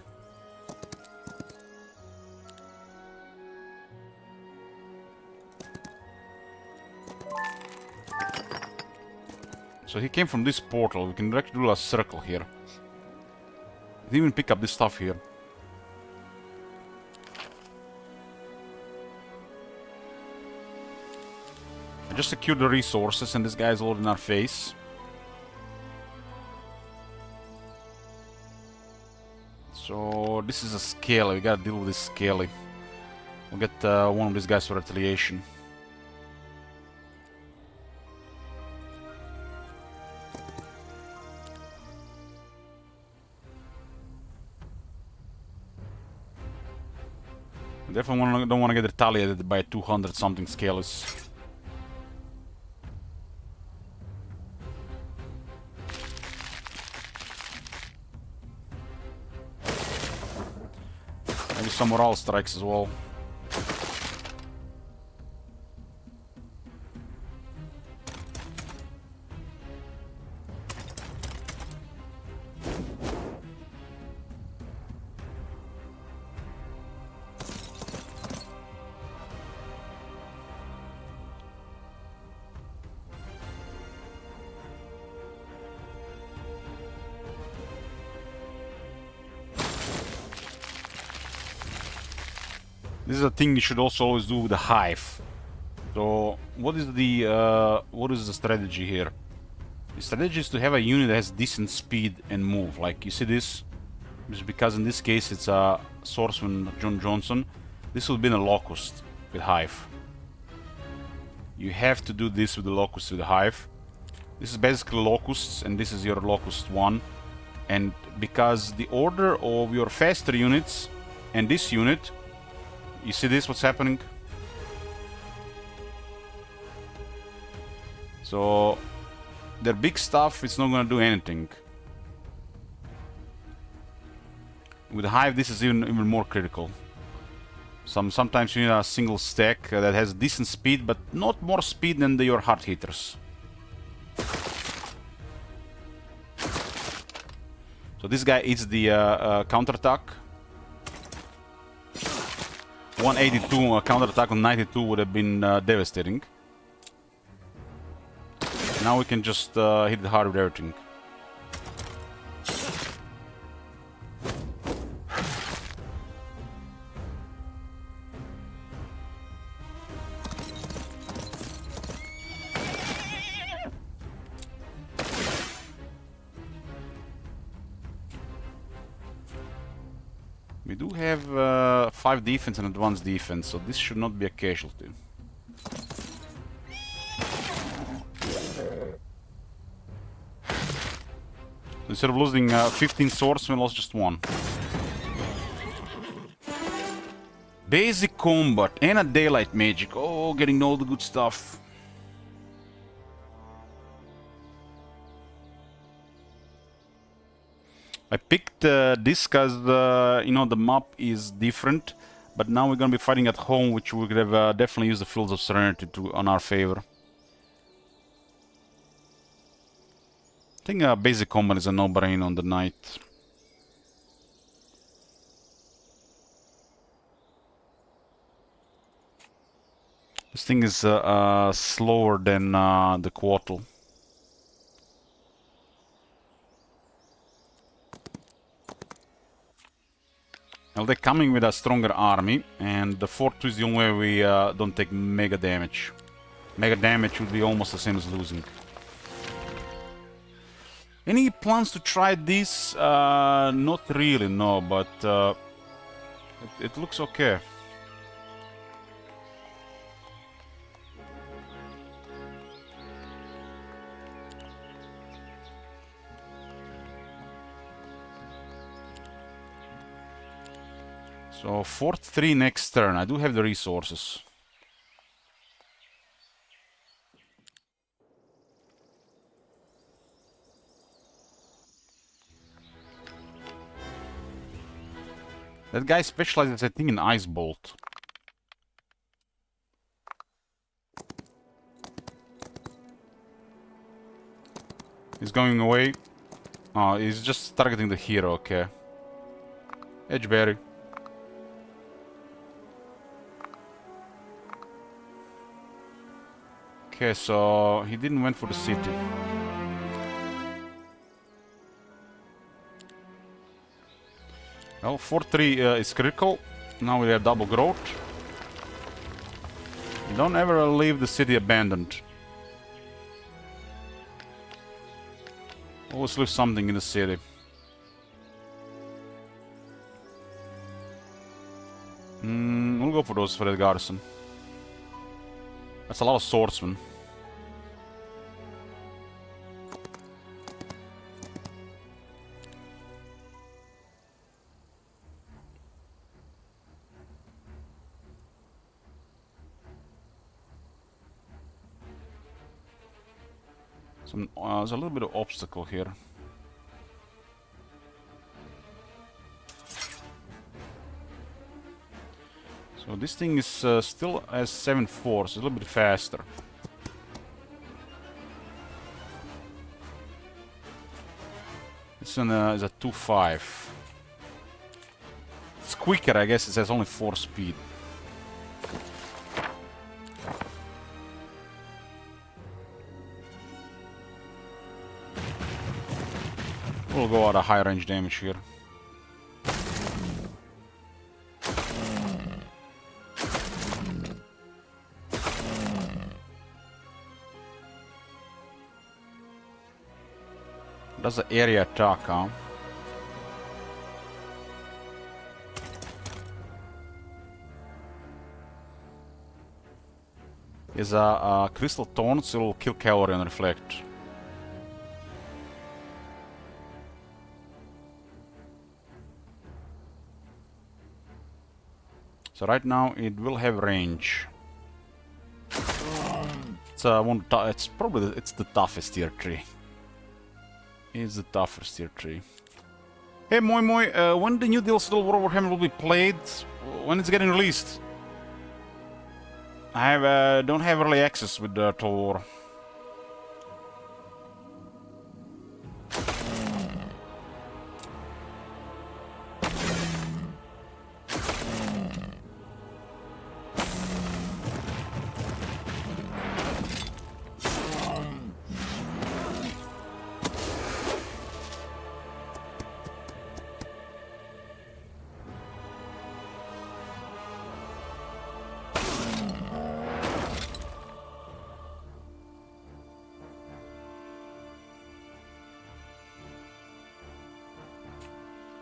So he came from this portal. We can directly do a circle here. We can even pick up this stuff here. I just secured the resources and this guy is all in our face. So this is a Scaly. We gotta deal with this Scaly. We'll get one of these guys for retaliation. I definitely don't want to get retaliated by 200 something Scalys. Maybe some morale strikes as well. This is a thing you should also always do with the hive. So, what is the strategy here? The strategy is to have a unit that has decent speed and move. Like you see this, just because in this case it's a swordsman John Johnson. This will be a locust with hive. You have to do this with the locust with the hive. This is basically locusts, and this is your locust one. And because the order of your faster units and this unit. You see this, what's happening? So, their big stuff, it's not gonna do anything. With the hive, this is even more critical. Sometimes you need a single stack that has decent speed, but not more speed than your hard hitters. So this guy eats the counterattack. 182 counterattack on 92 would have been devastating. Now we can just hit it hard with everything. We do have 5 defense and advanced defense, so this should not be a casualty. Instead of losing 15 swords, we lost just 1. Basic combat and a daylight magic. Oh, getting all the good stuff. I picked this because, you know, the map is different. But now we're going to be fighting at home, which we could have definitely used the Fields of Serenity on our favor. I think basic combat is a no-brainer on the knight. This thing is slower than the Quattle. Well, they're coming with a stronger army, and the fort is the only way we don't take mega damage. Mega damage would be almost the same as losing. Any plans to try this? Not really, no, but it looks okay. So fort 3 next turn. I do have the resources. That guy specializes, I think, in Ice Bolt. He's going away. Oh, he's just targeting the hero, okay. Edgeberry. Okay, so he didn't went for the city. Well, fort 3 is critical. Now we have double growth. Don't ever leave the city abandoned. Always leave something in the city. We'll go for those for that garrison. That's a lot of swordsmen. There's a little bit of obstacle here. So this thing is still has 7-4, so it's a little bit faster. This one is a 2-5. It's quicker, I guess. It has only 4 speed. We'll go at a high range damage here. That's the area attack, huh? Is a crystal taunt, so it will kill cavalry and reflect. So right now it will have range. It's probably it's the toughest tier 3. It's the toughest tier 3. Hey Moi Moi, when the new DLC Total War Warhammer will be played? When it's getting released? I don't have early access with the Total War.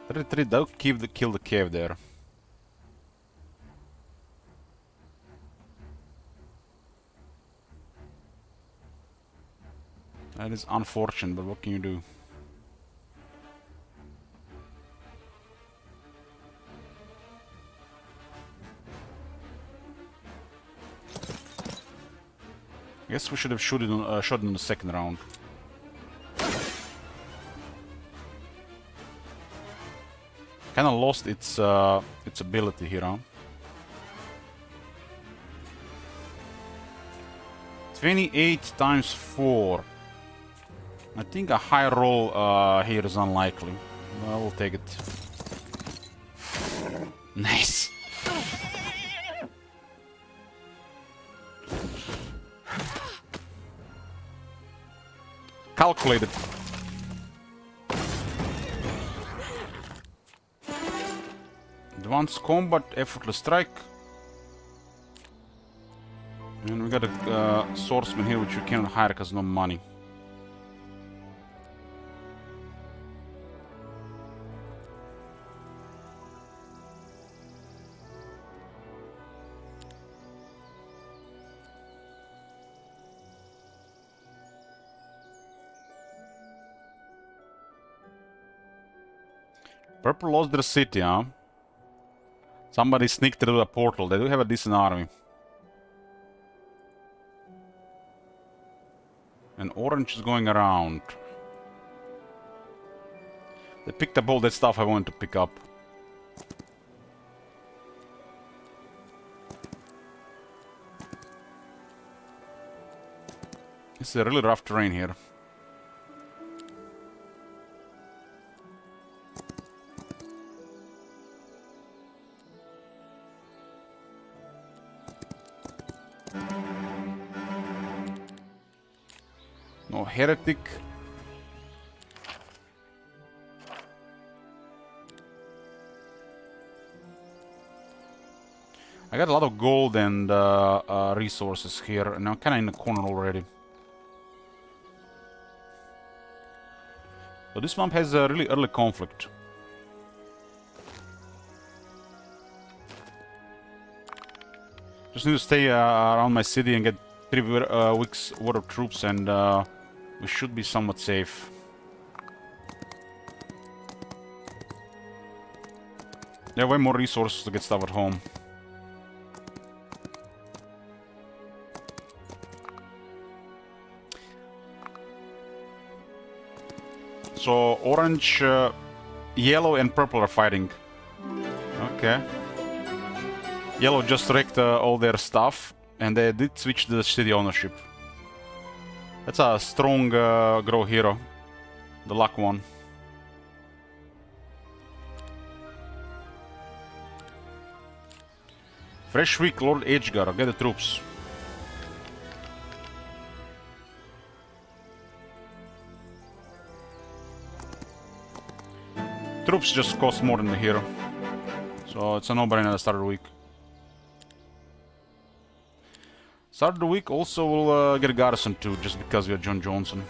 Retreat, they'll kill the cave there. That is unfortunate, but what can you do? I guess we should have shot it in the second round. Kinda lost its ability here, huh? 28 times 4. I think a high roll here is unlikely. Well, we'll take it. Nice. Calculated. Advanced combat, effortless strike. And we got a swordsman here which we cannot hire because no money. Purple lost their city, huh? Somebody sneaked through the portal. They do have a decent army. And orange is going around. They picked up all that stuff I wanted to pick up. This is a really rough terrain here. No heretic. I got a lot of gold and resources here, and I'm kind of in the corner already. So this map has a really early conflict. Just need to stay around my city and get 3 weeks worth of troops, and we should be somewhat safe. There are way more resources to get stuff at home. So orange, yellow and purple are fighting. Okay. Yellow just wrecked all their stuff, and they did switch the city ownership. That's a strong grow hero. The luck one. Fresh week, Lord Edgegar. Get the troops. Troops just cost more than the hero. So it's a no-brainer to start the week. Start of the week also will get a garrison too, just because we are John Johnson.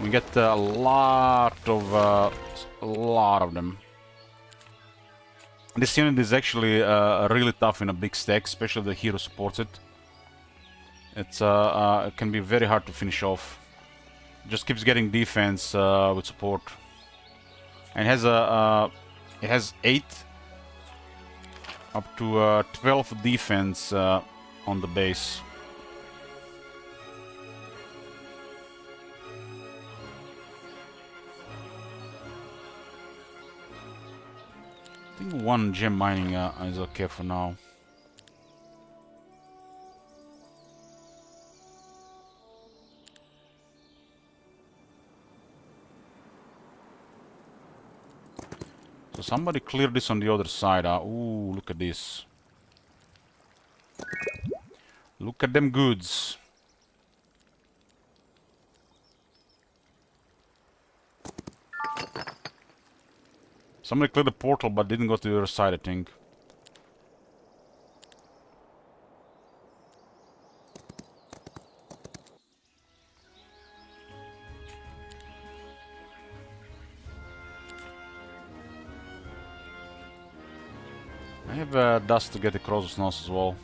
We get a lot of them. This unit is actually really tough in a big stack, especially if the hero supports it. It's it can be very hard to finish off. It just keeps getting defense with support, and it has 8 up to 12 defense on the base. I think 1 gem mining is okay for now. So somebody cleared this on the other side. Ooh, look at this. Look at them goods. Somebody cleared the portal but didn't go to the other side, I think. I have dust to get across the snows as well.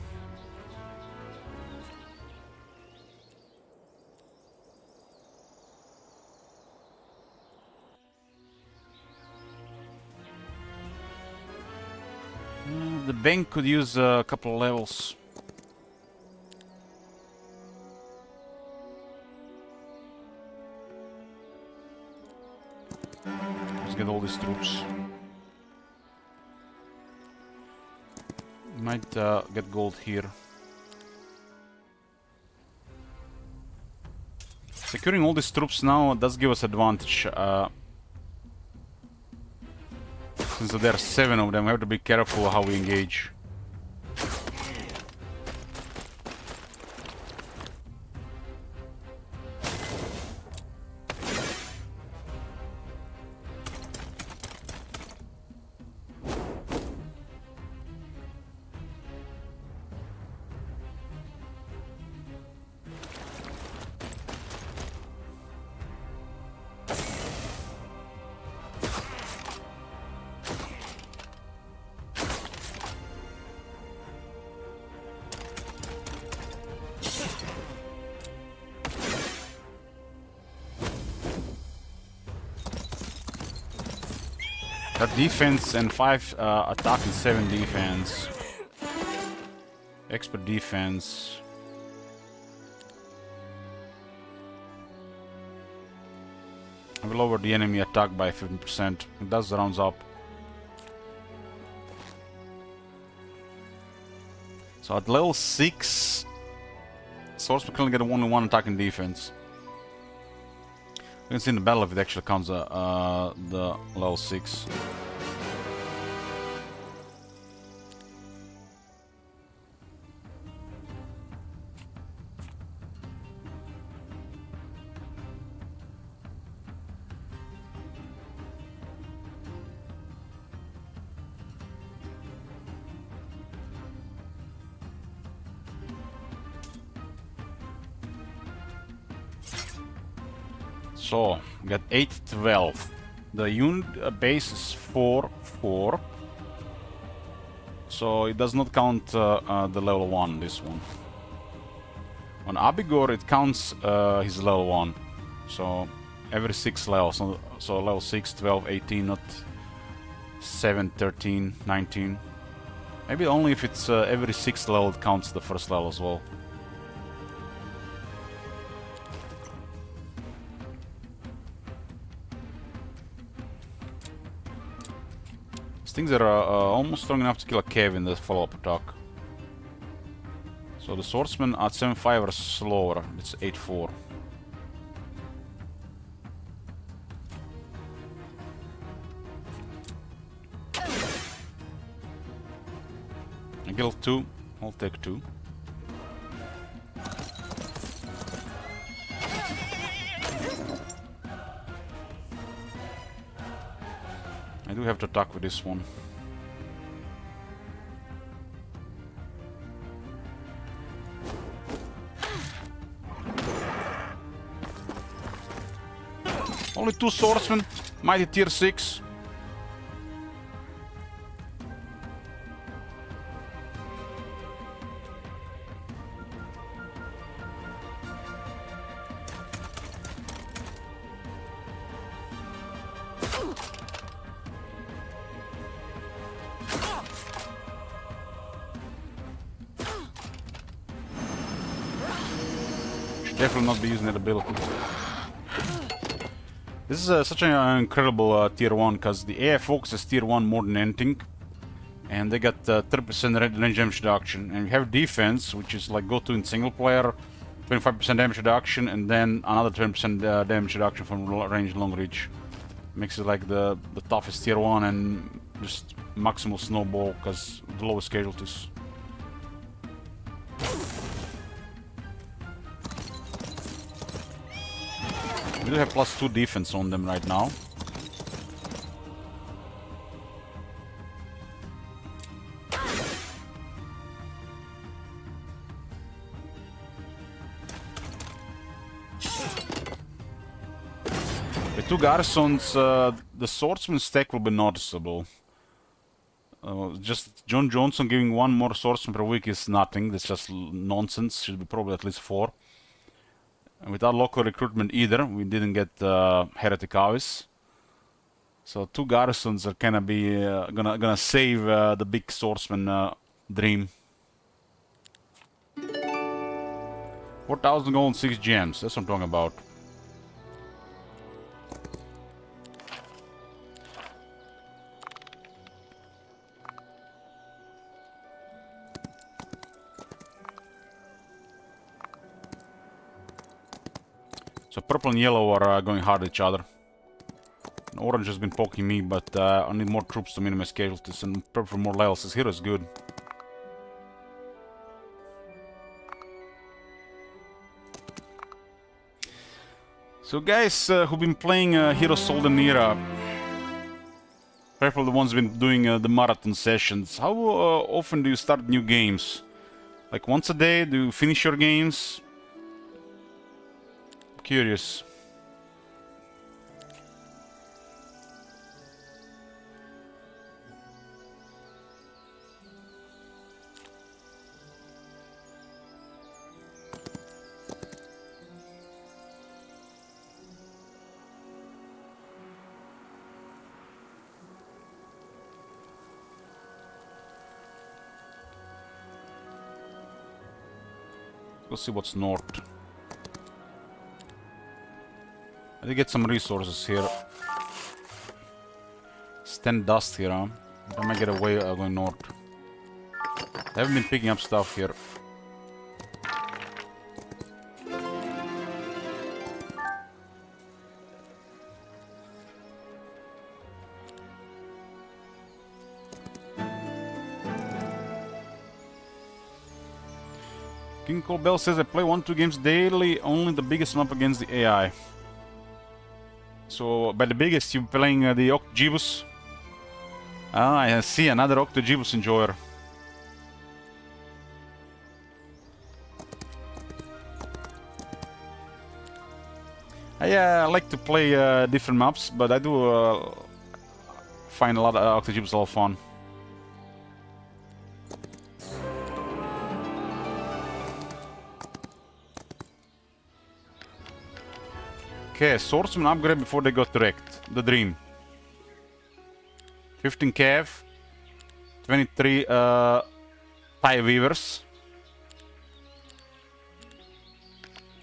The bank could use a couple of levels. Let's get all these troops. Might get gold here. Securing all these troops now does give us advantage. Since there are 7 of them, we have to be careful how we engage. Got defense and 5 attack and 7 defense. Expert defense. I will lower the enemy attack by 15%. It does rounds up. So at level 6, Swordsman can only get only 1 attack and defense. You can see in the battle if it actually counts the level 6. So, we got 8, 12. The unit base is 4, 4. So it does not count the level 1, this one. On Abigor it counts his level 1. So every 6 levels. So level 6, 12, 18, not 7, 13, 19. Maybe only if it's every 6th level it counts the first level as well. Things that are almost strong enough to kill a cave in the follow-up attack. So the swordsmen at 7.5 are slower. It's 8.4. I killed 2. I'll take 2. I do have to attack with this one. Only 2 swordsmen, mighty tier 6. Definitely not be using that ability. This is such an incredible tier 1 because the AI focuses tier 1 more than anything. And they got 30% range damage reduction. And we have defense, which is like go to in single player, 25% damage reduction, and then another 10% damage reduction from range long reach. Makes it like the toughest tier 1 and just maximal snowball because the lowest casualties. We do have +2 defense on them right now. With 2 garrisons, the swordsman stack will be noticeable. Just John Johnson giving 1 more swordsman per week is nothing. That's just nonsense. Should be probably at least 4. And without local recruitment either, we didn't get Heretic Avis. So 2 garrisons are gonna be gonna save the big swordsman dream. 4,000 gold and 6 gems. That's what I'm talking about. So purple and yellow are going hard at each other. And orange has been poking me, but I need more troops to minimize casualties and prepare for more levels. This hero is good. So guys who've been playing Hero Solden Era, preferably the ones who've been doing the marathon sessions, how often do you start new games? Like once a day? Do you finish your games? Curious. Let's see what's north. I did get some resources here. It's 10 dust here, huh? I might get away going north. I haven't been picking up stuff here. King Colbell says I play 1-2 games daily, only the biggest map against the AI. So, by the biggest, you're playing the Octogibus. Ah, I see, another Octogibus enjoyer. I like to play different maps, but I do find a lot of Octogibus a lot of fun. Okay, swordsman upgrade before they got wrecked. The dream. 15 cav. 23 tie weavers.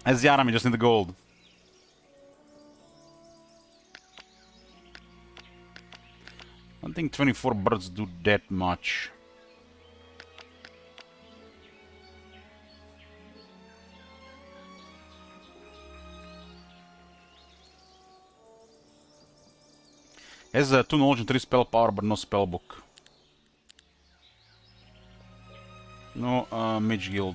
As the army, just need the gold. I don't think 24 birds do that much. Has 2 knowledge and 3 spell power, but no spell book. No mage guild.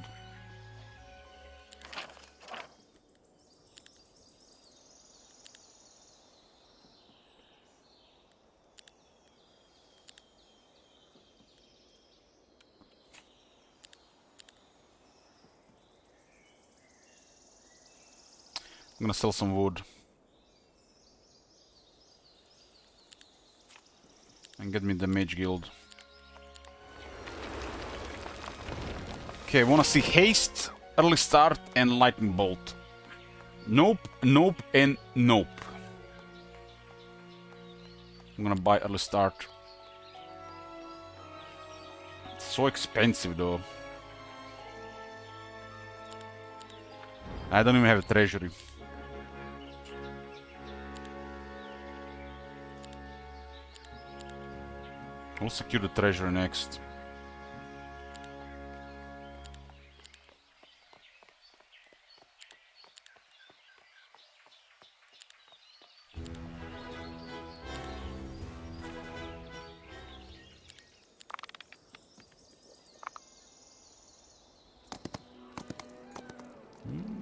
I'm gonna sell some wood. And get me the mage guild. Okay, I wanna see haste, early start, and lightning bolt. Nope, nope, and nope. I'm gonna buy early start. It's so expensive though. I don't even have a treasury. We'll secure the treasury next.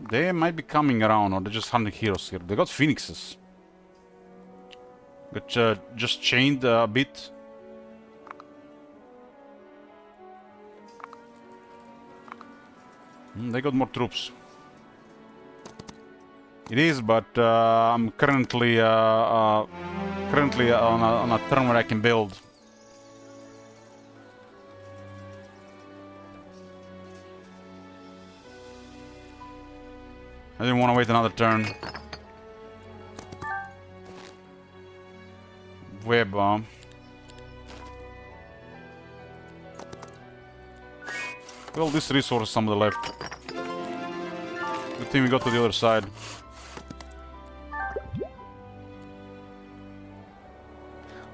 They might be coming around, or they're just hunting heroes here. They got phoenixes. Got just chained a bit. They got more troops. It is, but I'm currently on a turn where I can build. I didn't want to wait another turn. Web bomb. Well, this resource is on the left. Good thing we got to the other side.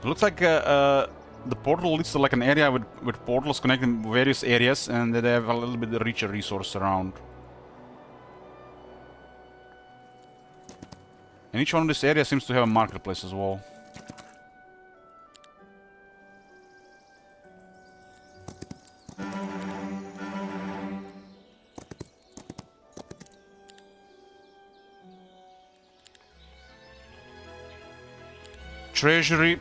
It looks like the portal leads to like an area with portals connecting various areas, and they have a little bit richer resource around. And each one of these areas seems to have a marketplace as well. Treasury.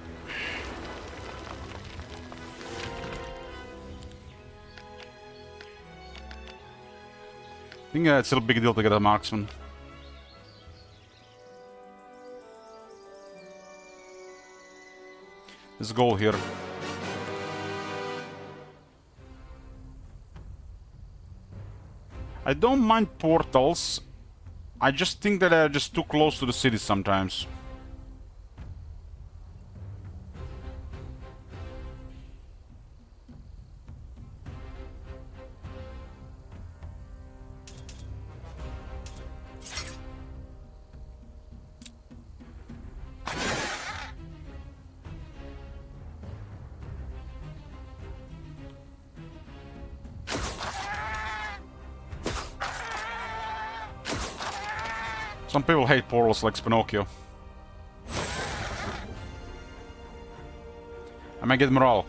I think it's still a big deal to get a marksman. There's a goal here. I don't mind portals. I just think that they're just too close to the city sometimes. Some people hate portals like Pinocchio. I might get morale.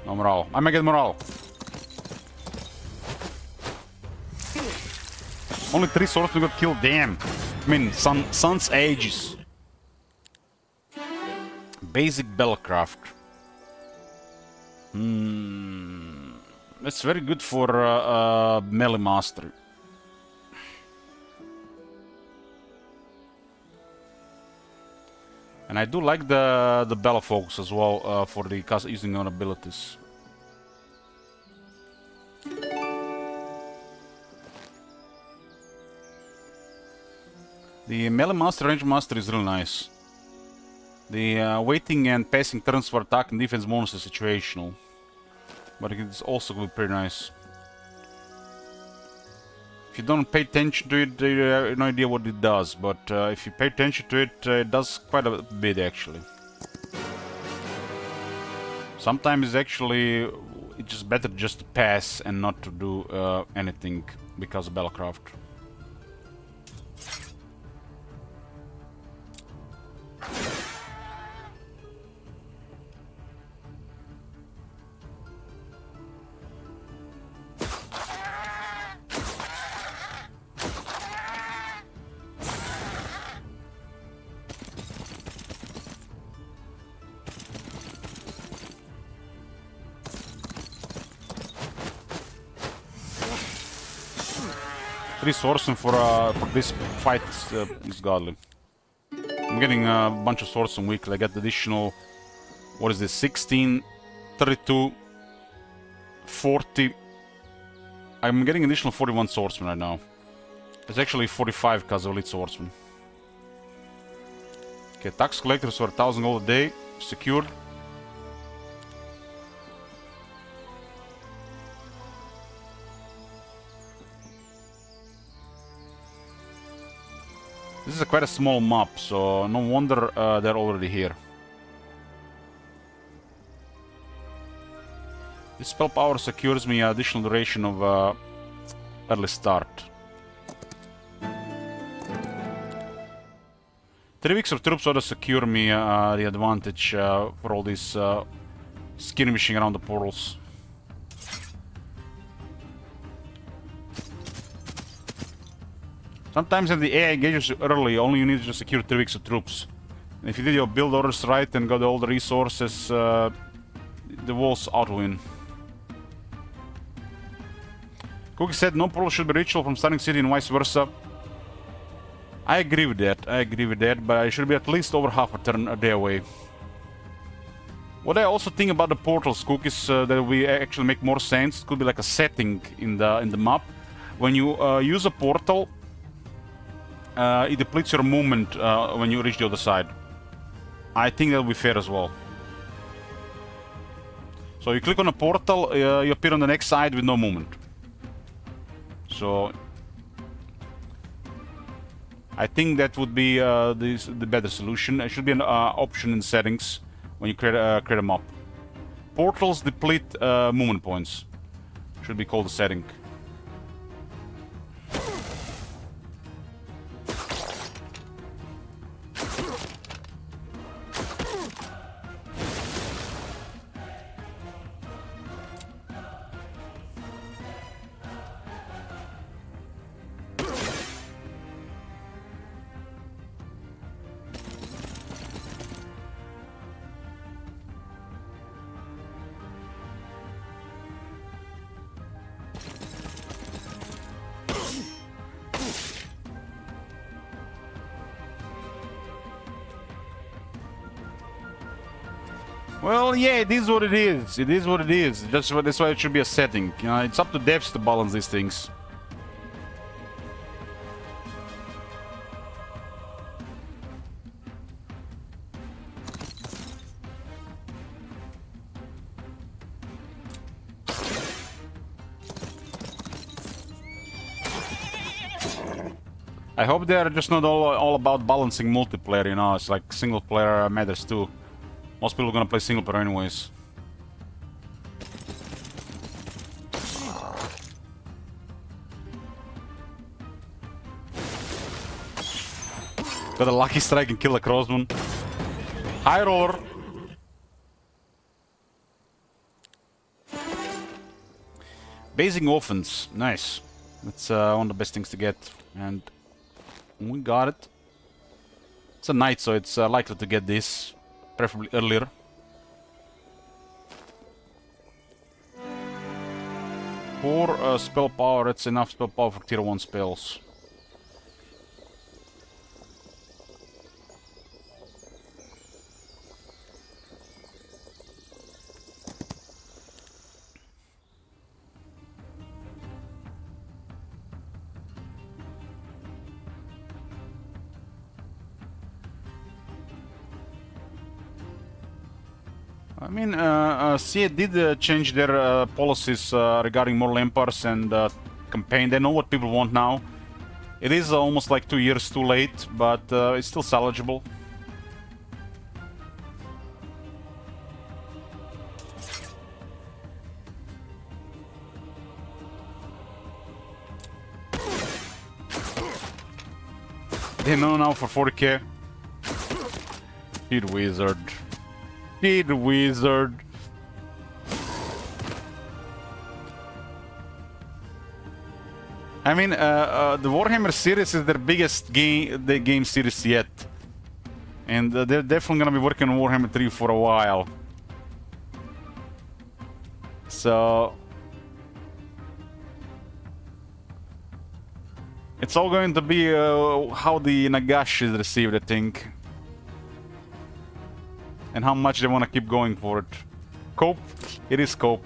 No morale. I might get morale. Only 3 swordsmen got killed, damn. I mean, Sun's Aegis. Basic Bellcraft. That's very good for melee mastery. And I do like the Bella focus as well for the using on abilities. The melee master, range master is really nice. The waiting and passing turns for attack and defense bonus is situational, but it's also going to be pretty nice. If you don't pay attention to it, you have no idea what it does, but if you pay attention to it, it does quite a bit actually. Sometimes actually it's just better just to pass and not to do anything because of Battlecraft. Swordsmen for this fight is godly. I'm getting a bunch of swordsmen weekly. I get additional, what is this, 16, 32, 40. I'm getting additional 41 swordsmen right now. It's actually 45 because of elite swordsmen. Okay, tax collectors for 1,000 gold a day, secured. This is quite a small map, so no wonder they're already here. This spell power secures me additional duration of early start. 3 weeks of troops ought to secure me the advantage for all this skirmishing around the portals. Sometimes if the AI engages you early, only you need to secure 3 weeks of troops. And if you did your build orders right and got all the resources, the walls outwin. Cookie said no portal should be ritual from starting city and vice versa. I agree with that, but I should be at least over half a turn a day away. What I also think about the portals, Cook, is that we actually make more sense. It could be like a setting in the map. When you use a portal, it depletes your movement when you reach the other side. I think that'll be fair as well. So you click on a portal, you appear on the next side with no movement. So I think that would be the better solution. It should be an option in settings when you create a map. Portals deplete movement points. Should be called a setting. Well, yeah, it is what it is. It is what it is. That's why it should be a setting. You know, it's up to devs to balance these things. I hope they're just not all about balancing multiplayer, you know, it's like single player matters too. Most people are gonna play single player anyways. Got a lucky strike and kill a crossbow. High roller. Basing offense. Nice. That's one of the best things to get. And we got it. It's a knight, so it's likely to get this. Preferably earlier. For spell power, that's enough spell power for tier 1 spells. I mean, CA did change their policies regarding more Lamparts and campaign. They know what people want now. It is almost like 2 years too late, but it's still salvageable. They know now for 40k. Speed wizard. Speed wizard. I mean, the Warhammer series is their biggest game series yet. And they're definitely gonna be working on Warhammer 3 for a while. So... it's all going to be how the Nagash is received, I think. And how much they want to keep going for it. Cope? It is cope.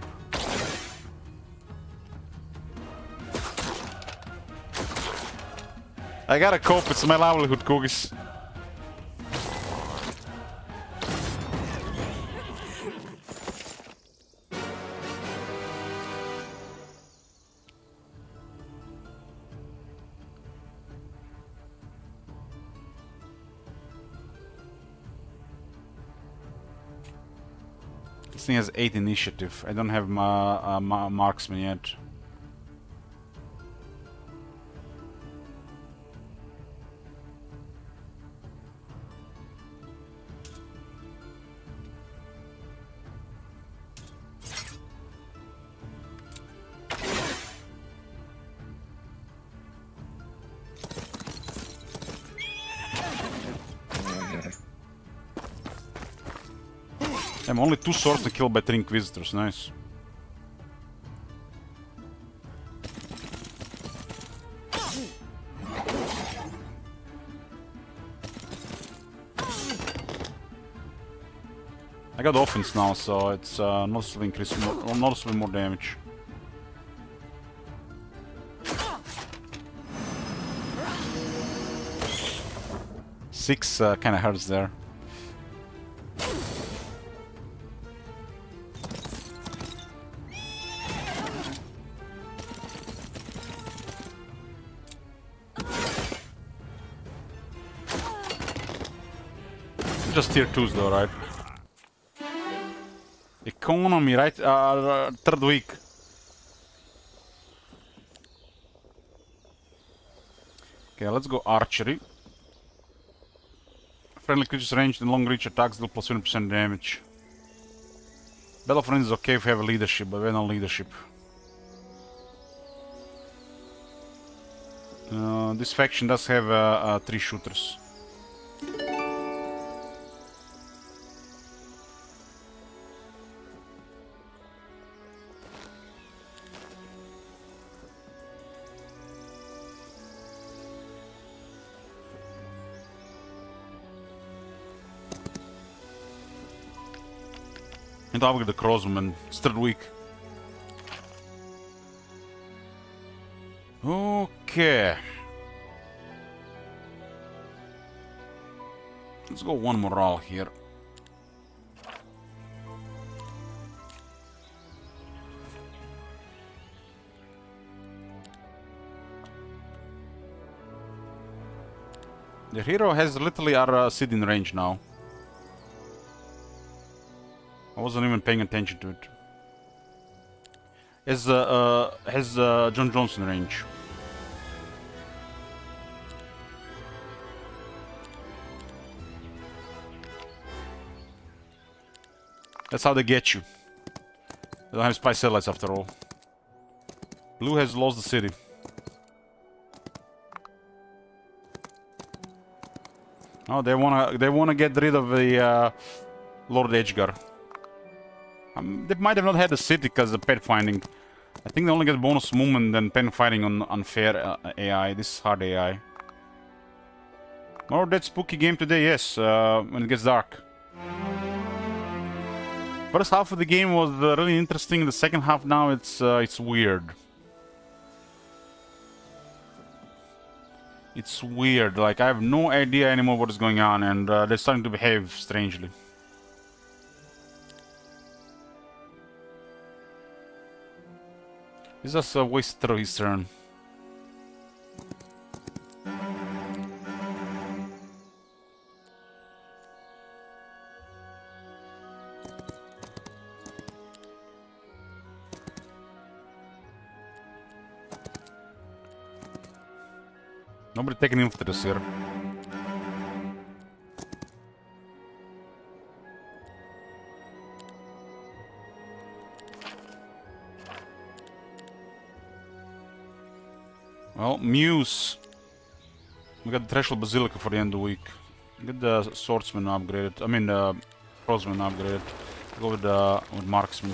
I gotta cope, it's my livelihood, cookies. This thing has 8 initiative. I don't have my marksman yet. I'm only 2 swords to kill by 3 Inquisitors, nice. I got offense now, so it's noticeably more damage. Six kind of hurts there. Just tier 2s though, right? Economy, right? Third week. Okay, let's go archery. Friendly creatures ranged and long reach attacks deal plus 20% damage. Battle Friends is okay if you have a leadership, but we have no leadership. This faction does have 3 shooters. And I'll get the crossman. It's third week. Okay. Let's go 1 morale here. The hero has literally our Sid in range now. I wasn't even paying attention to it. Has John Johnson range. That's how they get you. They don't have spy satellites after all. Blue has lost the city. Oh, they wanna get rid of the Lord Edgar. They might have not had the city because of pet finding. I think they only get bonus movement and pen fighting on unfair AI. This is hard AI. More that spooky game today, yes, when it gets dark. First half of the game was really interesting. The second half now it's weird. It's weird. Like I have no idea anymore what is going on, and they're starting to behave strangely. He's just wasted his turn. Nobody taking interest here. Well, Muse. We got the Threshold Basilica for the end of the week. Get the Swordsman upgraded. I mean, the Crossman upgraded. Go with Marksman.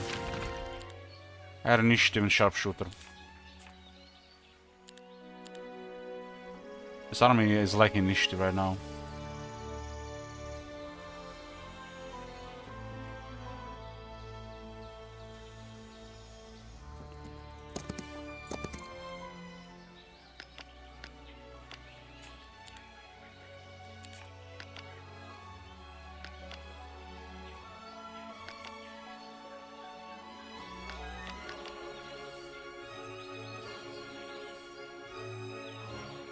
Add Initiative and Sharpshooter. This army is lacking initiative right now.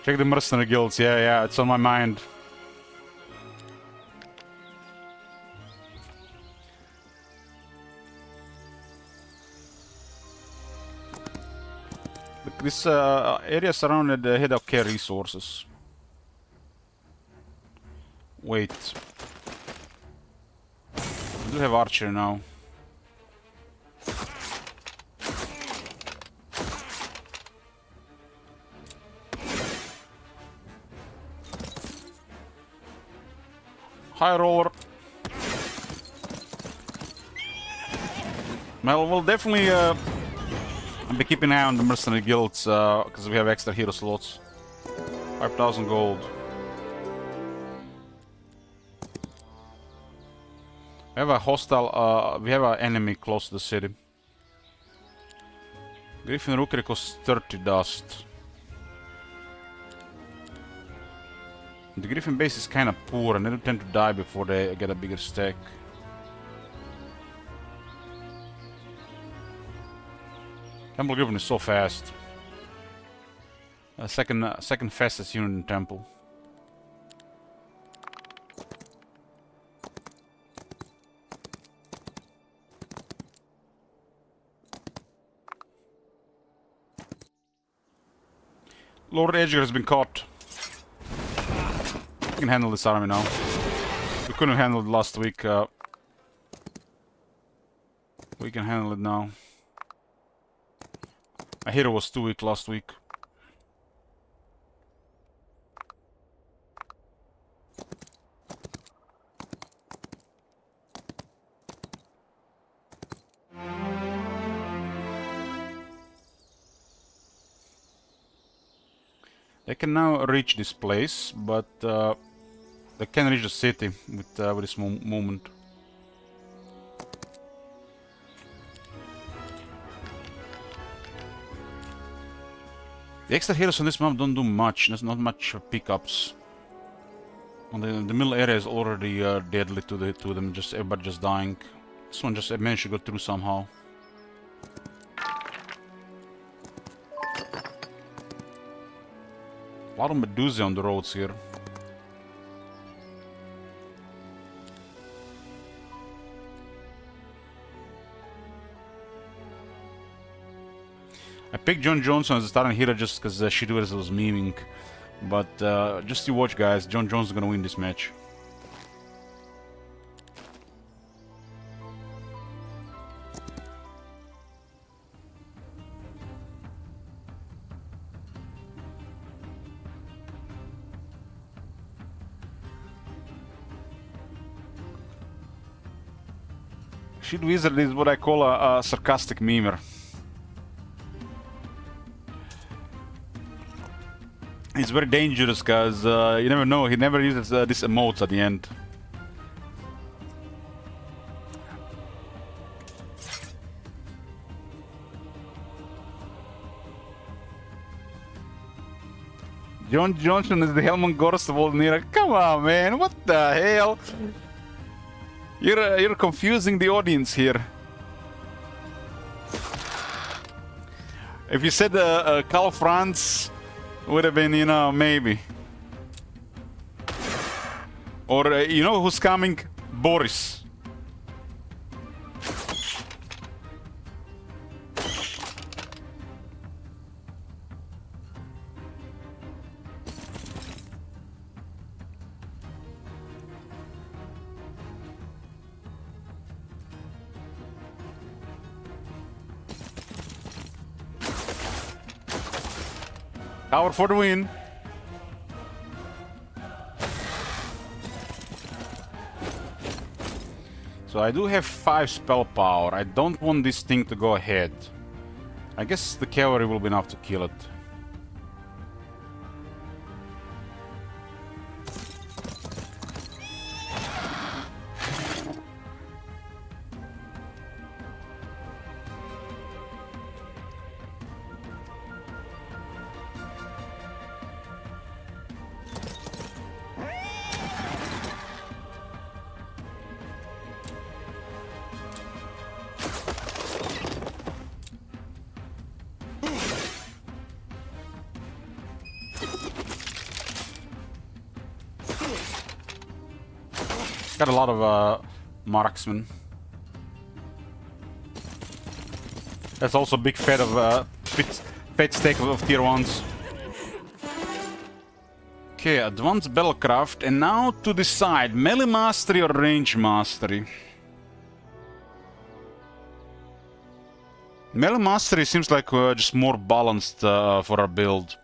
Check the mercenary guilds. Yeah, it's on my mind. Look, this area surrounded the head of care resources. Wait. We do have archer now. High roller. Well, we'll definitely be keeping an eye on the mercenary guilds because we have extra hero slots. 5,000 gold. We have a hostile. We have an enemy close to the city. Griffin Rookery costs 30 dust. The Griffin base is kind of poor and they tend to die before they get a bigger stack. Temple Griffin is so fast. Second fastest unit in Temple. Lord Edgar has been caught. We can handle this army now. We couldn't handle it last week. We can handle it now. My hero was too weak last week. They can now reach this place, but they can reach the city with this movement. The extra heroes on this map don't do much. There's not much pickups. The middle area is already deadly to them. Just everybody just dying. This one just managed to go through somehow. A lot of Medusa on the roads here. I picked John Johnson as a starting hero just because she was memeing. But just you watch, guys. John Johnson is gonna win this match. Shield Wizard is what I call a sarcastic memer. He's very dangerous, cause you never know, he never uses these emotes at the end. John Johnson is the Helmut Gorst of Nira. Come on, man, what the hell? You're confusing the audience here. If you said Karl Franz, would have been, you know, maybe. Or, you know who's coming? Boris. Power for the win. So I do have 5 spell power. I don't want this thing to go ahead. I guess the cavalry will be enough to kill it. Got a lot of marksmen. That's also a big fat of fat stack of tier 1s. Okay, advanced battlecraft, and now to decide melee mastery or range mastery. Melee mastery seems like just more balanced for our build.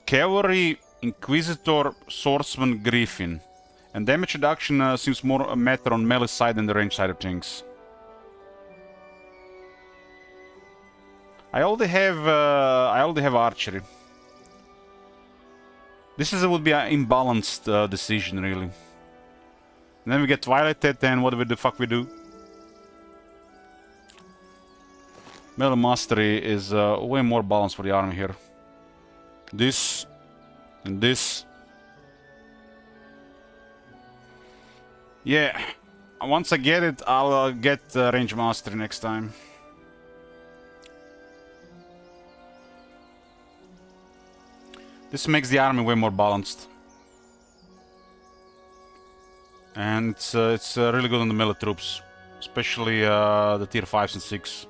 Cavalry, Inquisitor, Swordsman, Griffin. And damage reduction seems more a matter on melee side than the range side of things. I already have archery. This would be an imbalanced decision, really. And then we get Twilighted, and what the fuck we do? Melee mastery is way more balanced for the army here. This and this. Yeah, once I get it, I'll get range mastery next time. This makes the army way more balanced. And it's really good on the melee troops, especially the tier 5s and 6.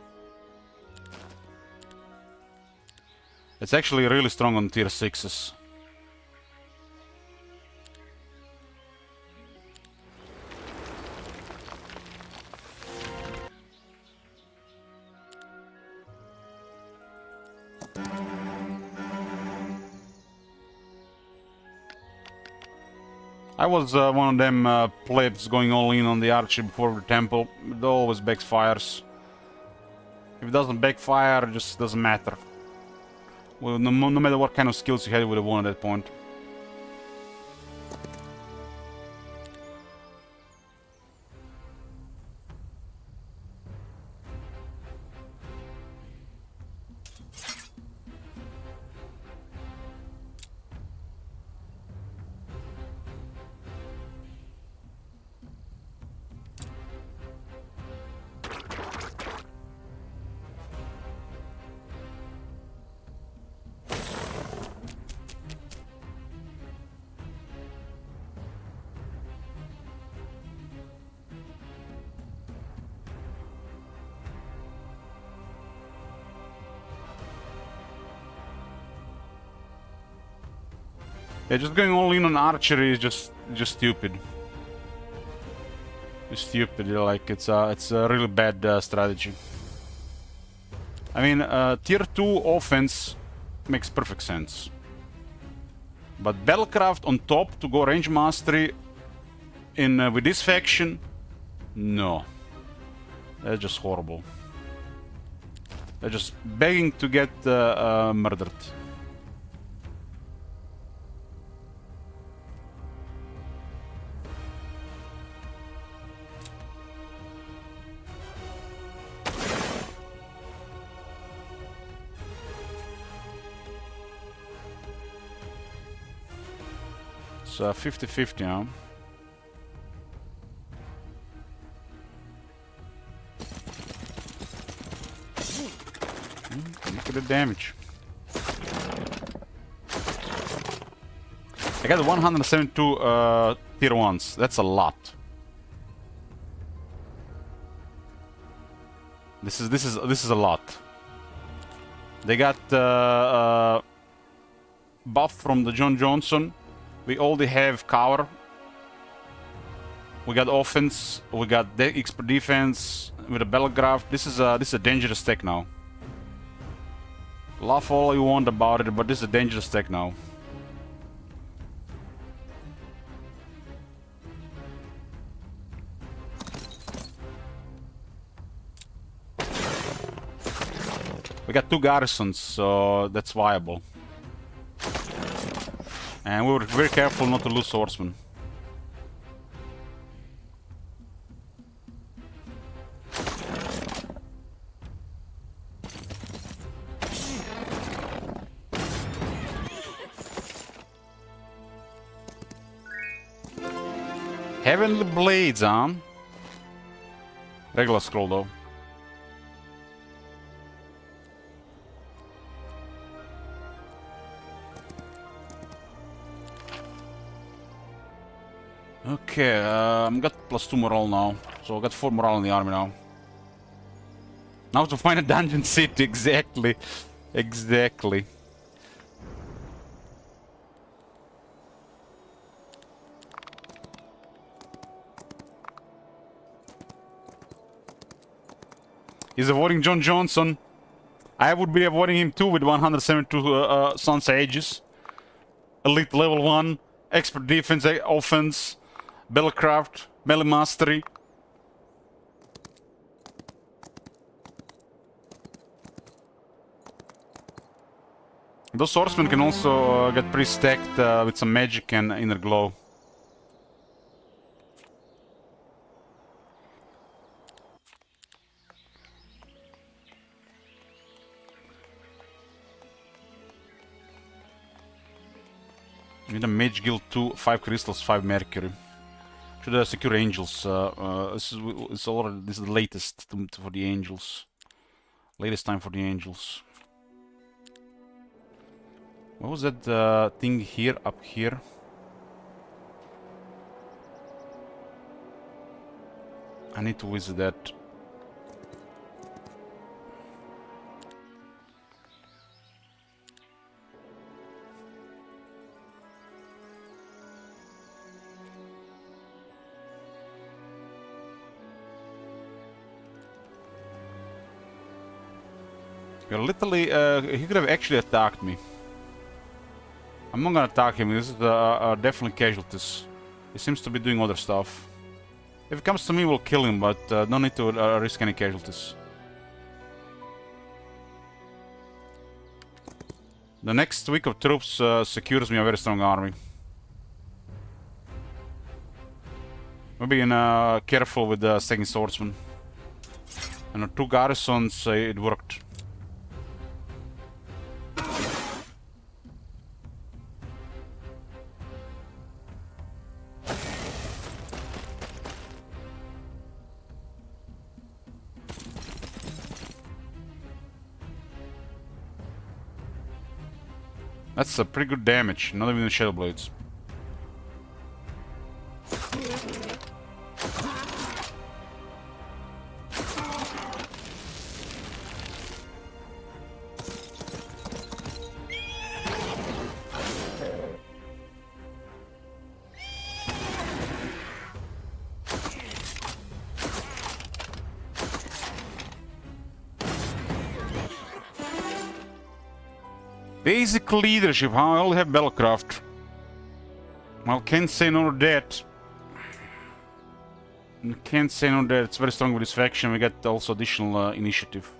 It's actually really strong on tier 6s. I was one of them plebs going all in on the archer before the temple. It always backfires. If it doesn't backfire, it just doesn't matter. Well, no matter what kind of skills you had, you would have won at that point. Yeah, just going all in on archery is just stupid. It's stupid. Like it's a really bad strategy. I mean, tier 2 offense makes perfect sense. But Battlecraft on top to go range mastery in with this faction? No. That's just horrible. They're just begging to get murdered. It's 50-50 now. Look at the damage. I got 172 tier 1s. That's a lot. This is a lot. They got buff from the John Johnson. We already have cover. We got offense. We got expert defense with a Battlecraft. This is a dangerous tech now. Laugh all you want about it, but this is a dangerous tech now. We got 2 garrisons, so that's viable. And we were very careful not to lose swordsmen. Heavenly Blades, huh? Regular scroll though. Okay, got +2 morale now. So I got 4 morale in the army now. Now to find a dungeon city, exactly. Exactly. He's avoiding John Johnson. I would be avoiding him too with 172 Sun's Aegis. Elite level 1, expert defense, offense, Battlecraft, melee mastery. Those swordsmen can also get pre-stacked with some magic and inner glow. With a Mage Guild 2, 5 crystals, 5 mercury. Should secure angels. This is the latest for the angels. Latest time for the angels. What was that thing here, up here? I need to visit that. You're literally, he could have actually attacked me. I'm not gonna attack him, this is definitely casualties. He seems to be doing other stuff. If it comes to me, we'll kill him, but don't need to risk any casualties. The next week of troops secures me a very strong army. We're being careful with the second swordsman. And on 2 garrisons, it worked. That's a pretty good damage, not even the Shadow Blades. Basic leadership, huh? I only have Battlecraft. Well, can't say no to that. Can't say no to that. It's very strong with this faction. We got also additional initiative.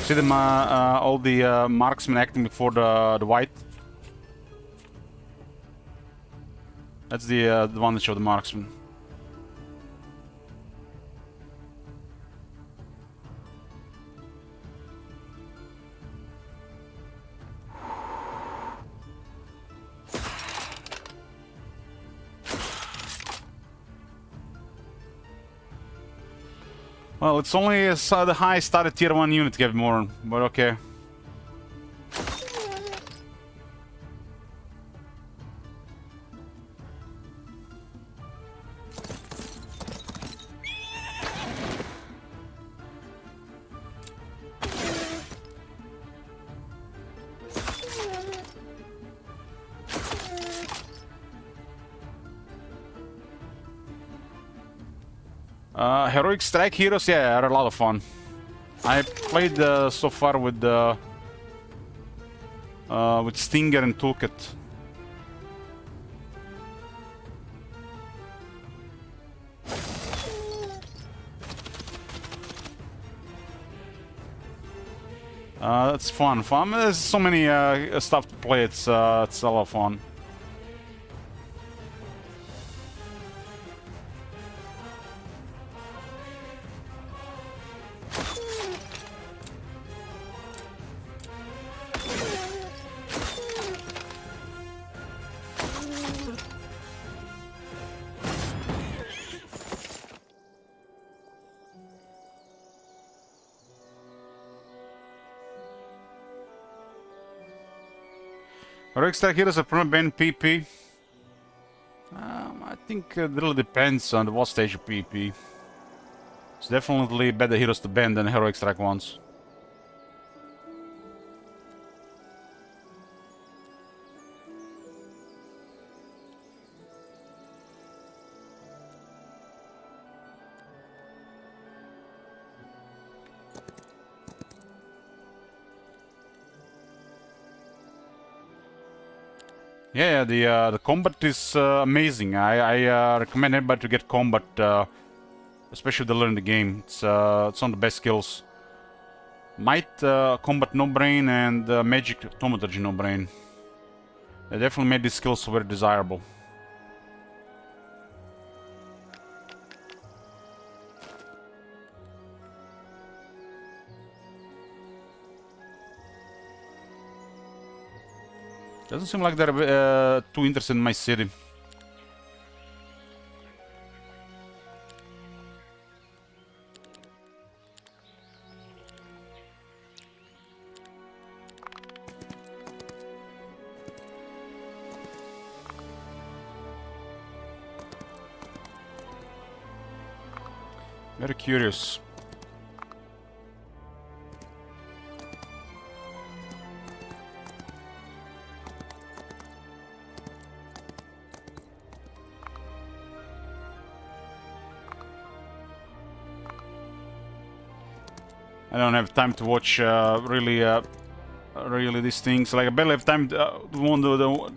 See them, all the marksmen acting before the white. That's the advantage of the marksman. Well, it's only the high started tier 1 unit gave more, but okay. Heroic Strike Heroes, yeah, are a lot of fun. I played so far with Stinger and Toolkit. That's fun. There's so many stuff to play. It's a lot of fun. Heroic Strike Heroes are permanent ban PP. I think it really depends on what stage of PP. It's definitely better heroes to ban than Heroic Strike ones. Yeah, the combat is amazing. I recommend everybody to get combat, especially if they learn the game. It's one of the best skills. Might, combat no brain, and magic thaumaturgy no brain. They definitely made these skills very desirable. Doesn't seem like they're too interested in my city. Very curious. I don't have time to watch really these things. Like I barely have time to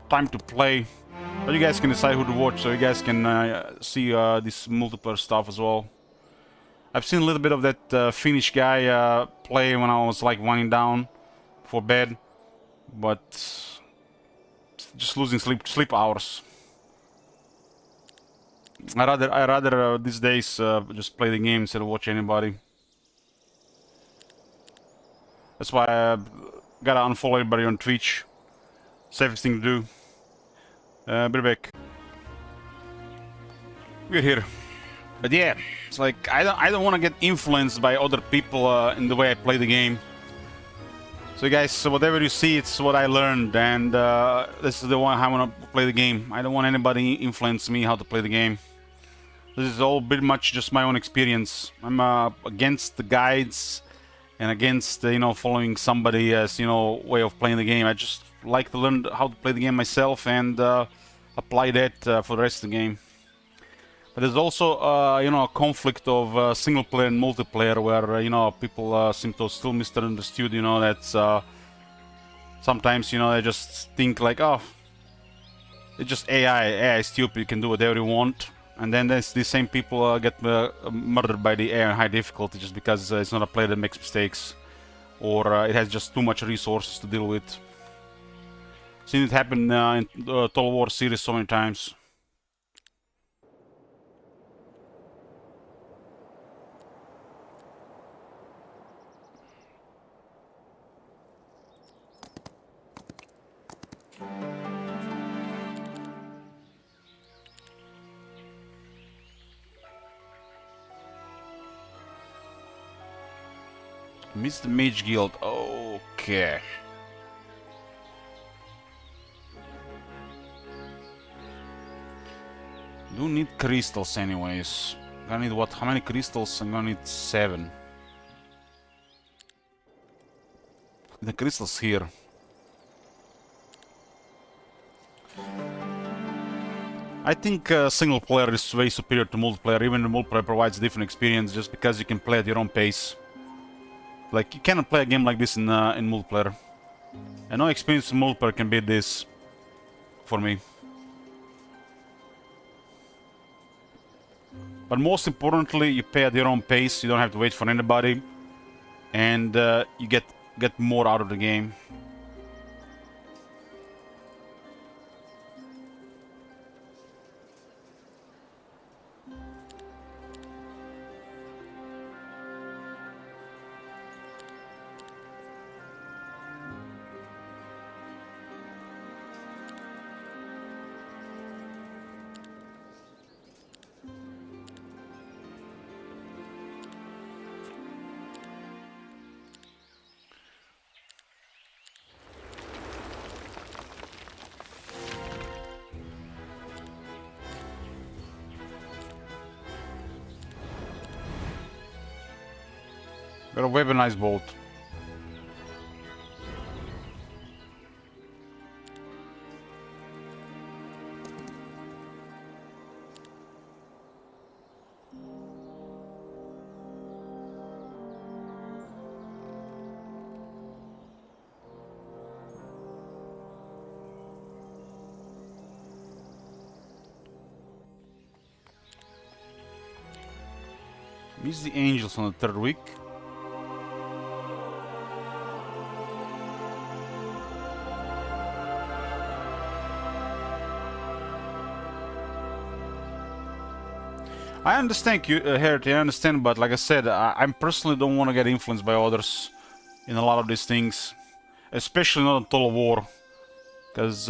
time to play. But you guys can decide who to watch, so you guys can see this multiplayer stuff as well. I've seen a little bit of that Finnish guy play when I was like winding down for bed, but just losing sleep hours. I rather these days just play the game instead of watch anybody. That's why I gotta unfollow everybody on Twitch. Safest thing to do. Be back. We're here. But yeah, it's like I don't want to get influenced by other people in the way I play the game. So guys, whatever you see, it's what I learned, and this is the one how I want to play the game. I don't want anybody influence me how to play the game. This is all pretty much just my own experience. I'm against the guides and against you know, following somebody as, you know, way of playing the game. I just like to learn how to play the game myself and apply that for the rest of the game. But there's also you know, a conflict of single player and multiplayer where you know, people seem to still misunderstood. You know, that sometimes, you know, they just think like, oh, it's just AI is stupid, you can do whatever you want. And then there's these same people get murdered by the AI in high difficulty just because it's not a player that makes mistakes, or it has just too much resources to deal with. Seen it happen in Total War series so many times. Miss the Mage Guild. Okay. Do need crystals anyways. Gonna need what? How many crystals? I'm gonna need 7. The crystals here. I think single player is way superior to multiplayer. Even the multiplayer provides different experience just because you can play at your own pace. Like, you cannot play a game like this in multiplayer. And no experience in multiplayer can beat this for me. But most importantly, you play at your own pace. You don't have to wait for anybody, and you get more out of the game. Got a weaponized bolt. Meets the angels on the 3rd week. I understand you, Harity, I understand, but like I said, I personally don't want to get influenced by others in a lot of these things, especially not in Total War, because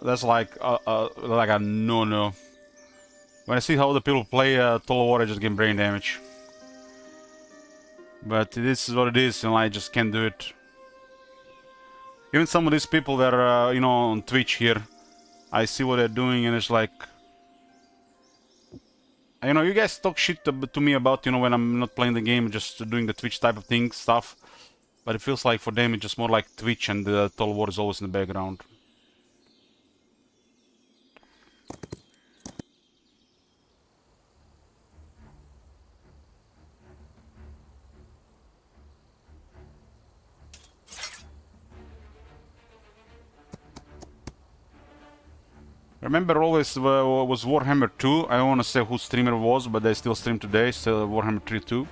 that's like a no-no. When I see how other people play Total War, I just get brain damage. But this is what it is, and I just can't do it. Even some of these people that are, you know, on Twitch here, I see what they're doing, and it's like, you know, you guys talk shit to me about, you know, when I'm not playing the game, just doing the Twitch type of thing, stuff. But it feels like for them it's just more like Twitch, and the Total War is always in the background. Remember, always was Warhammer 2. I don't want to say who streamer was, but they still stream today. Still Warhammer 3 2.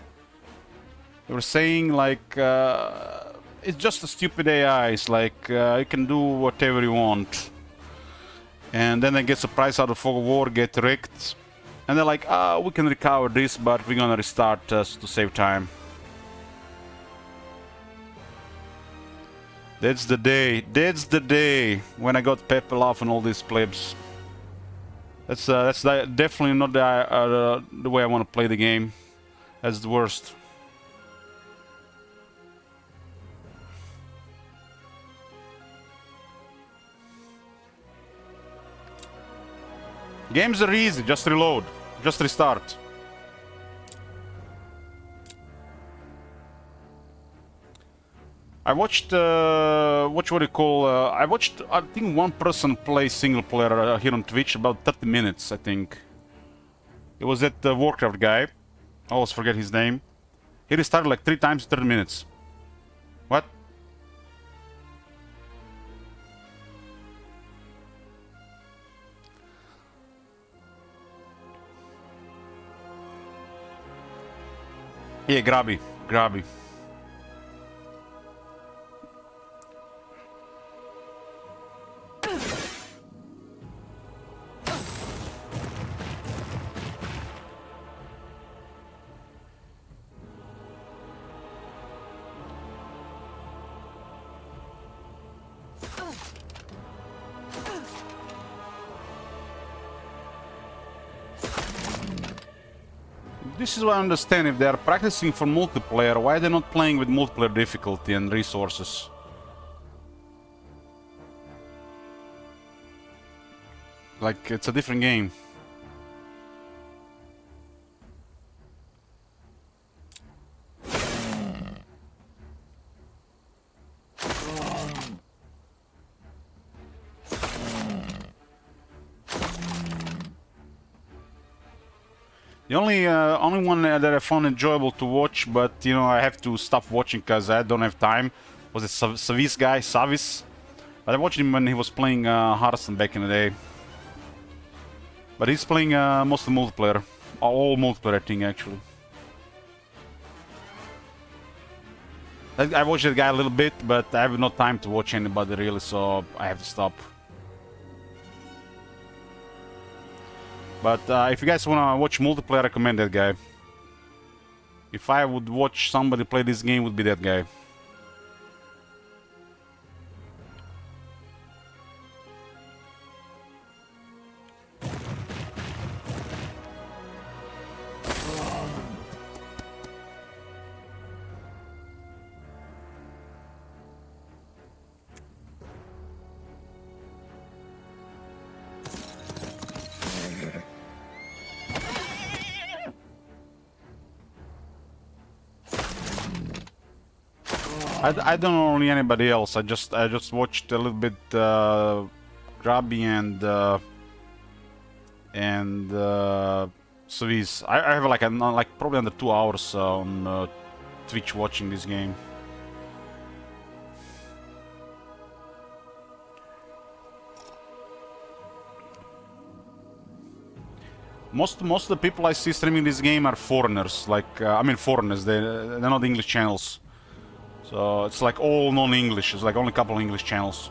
They were saying like it's just a stupid AI. It's like you can do whatever you want, and then they get surprised out of Fog of War, get wrecked, and they're like, ah, we can recover this, but we're gonna restart to save time. That's the day. That's the day when I got Pepper off and all these plebs. That's definitely not the way I want to play the game. That's the worst. Games are easy. Just reload. Just restart. I watched, what do you call, I watched, I think one person play single player here on Twitch, about 30 minutes, I think. It was that Warcraft guy. I always forget his name. He restarted like 3 times in 30 minutes. What? Yeah, Grabby. Grabby. This is what I understand. If they are practicing for multiplayer, why are they not playing with multiplayer difficulty and resources? Like, it's a different game. The only one that I found enjoyable to watch, but you know I have to stop watching because I don't have time, was the Savis guy, Savis. But I watched him when he was playing Hearthstone back in the day. But he's playing mostly multiplayer, all multiplayer I think actually. I watched that guy a little bit, but I have no time to watch anybody really, so I have to stop. But if you guys wanna watch multiplayer, I recommend that guy. If I would watch somebody play this game, would be that guy. I don't know really anybody else. I just watched a little bit Grabby and Suisse. I have like probably under 2 hours on Twitch watching this game. Most of the people I see streaming this game are foreigners. Like I mean foreigners. They're not English channels. So it's like all non-English. It's like only a couple of English channels.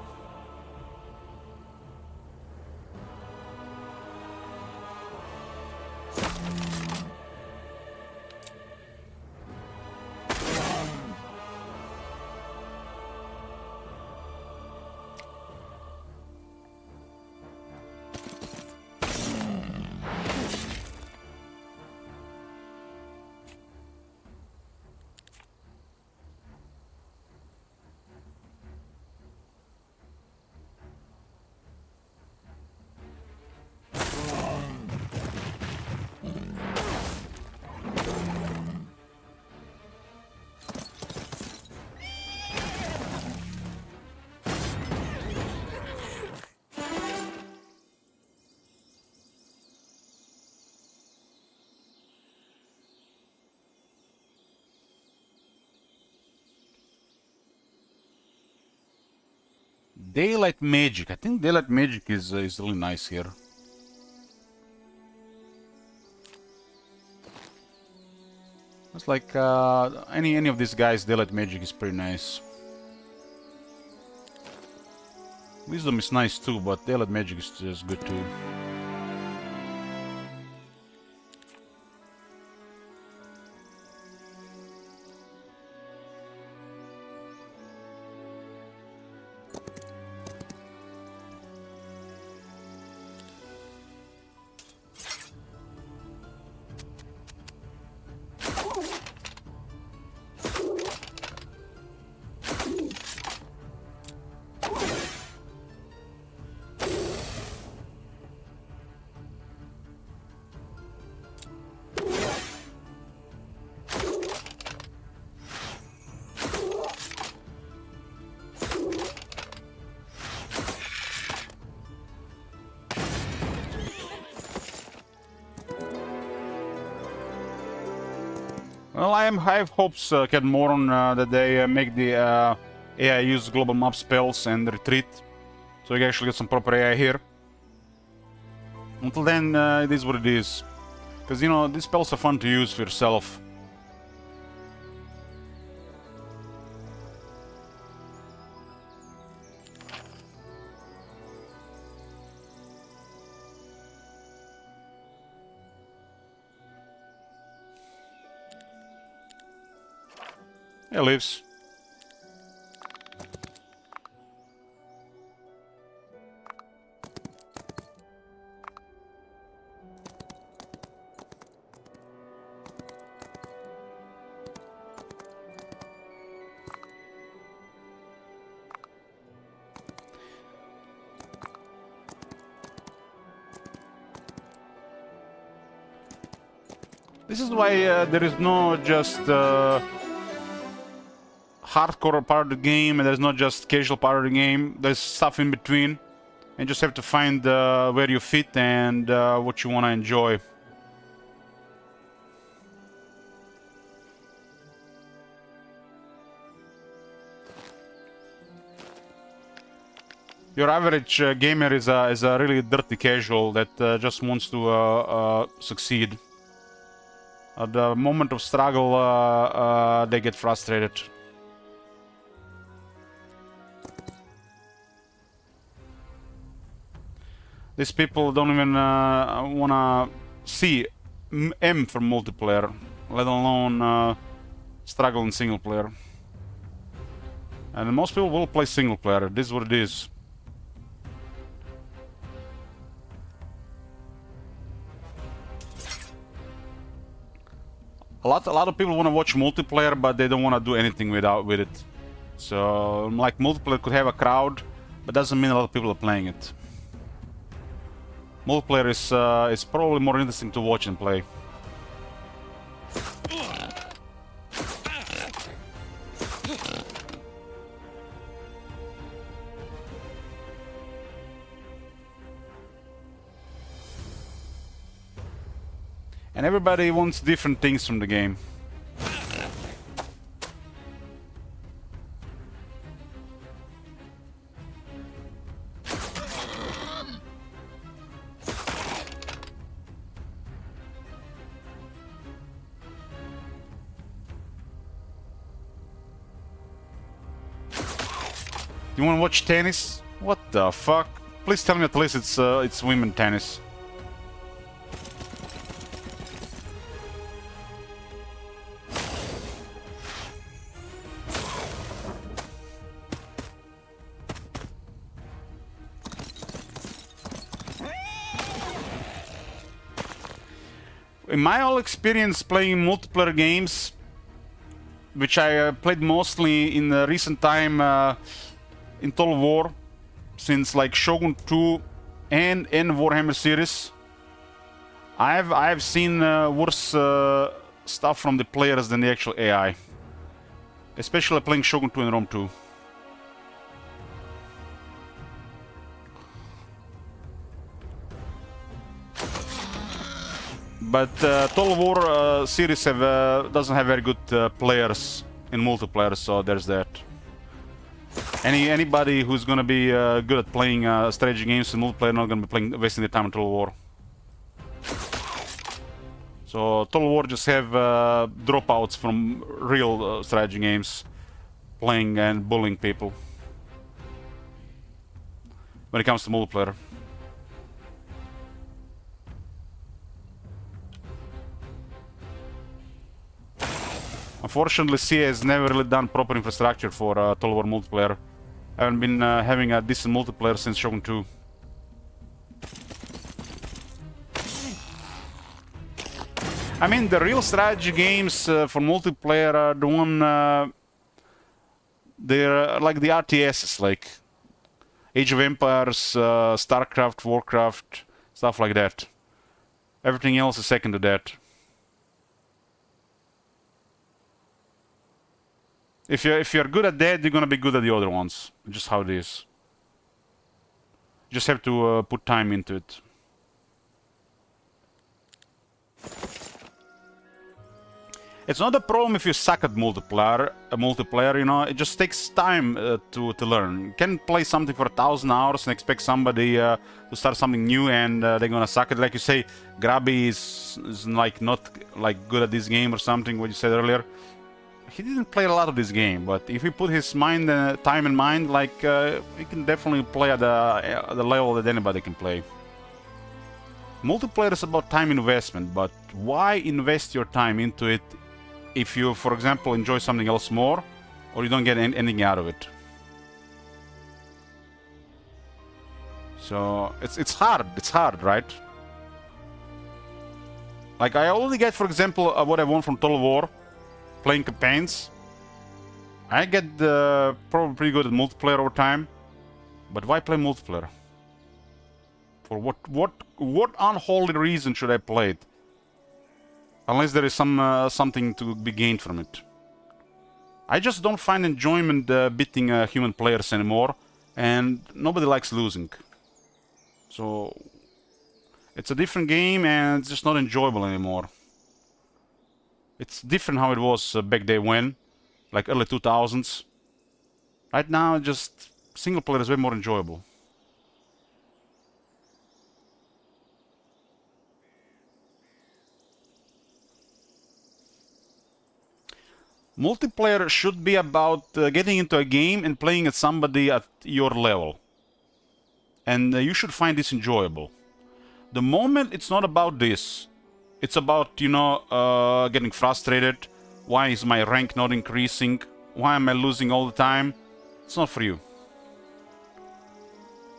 Daylight Magic. I think Daylight Magic is really nice here. It's like any of these guys, Daylight Magic is pretty nice. Wisdom is nice too, but Daylight Magic is good too. Well, I have hopes, Cat Moron, that they make the AI use global map spells and retreat, so you actually get some proper AI here. Until then, it is what it is. Because, you know, these spells are fun to use for yourself. It lives. This is why there is no just hardcore part of the game, and there's not just casual part of the game. There's stuff in between, and just have to find where you fit and what you want to enjoy. Your average gamer is a really dirty casual that just wants to succeed. At the moment of struggle, they get frustrated. These people don't even wanna see M for multiplayer, let alone struggle in single player. And most people will play single player. This is what it is. A lot of people want to watch multiplayer, but they don't want to do anything with it. So, like, multiplayer could have a crowd, but doesn't mean a lot of people are playing it. Multiplayer is probably more interesting to watch and play. And everybody wants different things from the game. You wanna watch tennis? What the fuck? Please tell me at least it's women tennis. In my whole experience playing multiplayer games, which I played mostly in the recent time in Total War, since like Shogun 2 and Warhammer series, I've seen worse stuff from the players than the actual AI. Especially playing Shogun 2 and Rome 2. But Total War series doesn't have very good players in multiplayer, so there's that. Anybody who's gonna be good at playing strategy games in multiplayer not gonna be wasting their time in Total War. So Total War just have dropouts from real strategy games, playing and bullying people when it comes to multiplayer. Unfortunately, CA has never really done proper infrastructure for Total War multiplayer. I haven't been having a decent multiplayer since Shogun 2. I mean, the real strategy games for multiplayer are the one... they're like the RTSs, like Age of Empires, StarCraft, Warcraft, stuff like that. Everything else is second to that. If you're good at that, you're gonna be good at the other ones. Just how it is. You just have to put time into it. It's not a problem if you suck at multiplayer, you know, it just takes time to learn. You can play something for 1,000 hours and expect somebody to start something new and they're gonna suck at. Like you say, Grabby is like not like good at this game or something, what you said earlier. He didn't play a lot of this game, but if he put his mind, time in mind, like he can definitely play at the level that anybody can play. Multiplayer is about time investment, but why invest your time into it if you, for example, enjoy something else more, or you don't get anything out of it? So it's hard, right? Like I only get, for example, what I want from Total War, playing campaigns. I get probably pretty good at multiplayer over time, but why play multiplayer? For what unholy reason should I play it? Unless there is something to be gained from it. I just don't find enjoyment beating human players anymore, and nobody likes losing. So it's a different game, and it's just not enjoyable anymore. It's different how it was back then when, like early 2000s. Right now, just single player is way more enjoyable. Multiplayer should be about getting into a game and playing at somebody at your level. And you should find this enjoyable. The moment it's not about this, it's about, you know, getting frustrated. Why is my rank not increasing? Why am I losing all the time? It's not for you.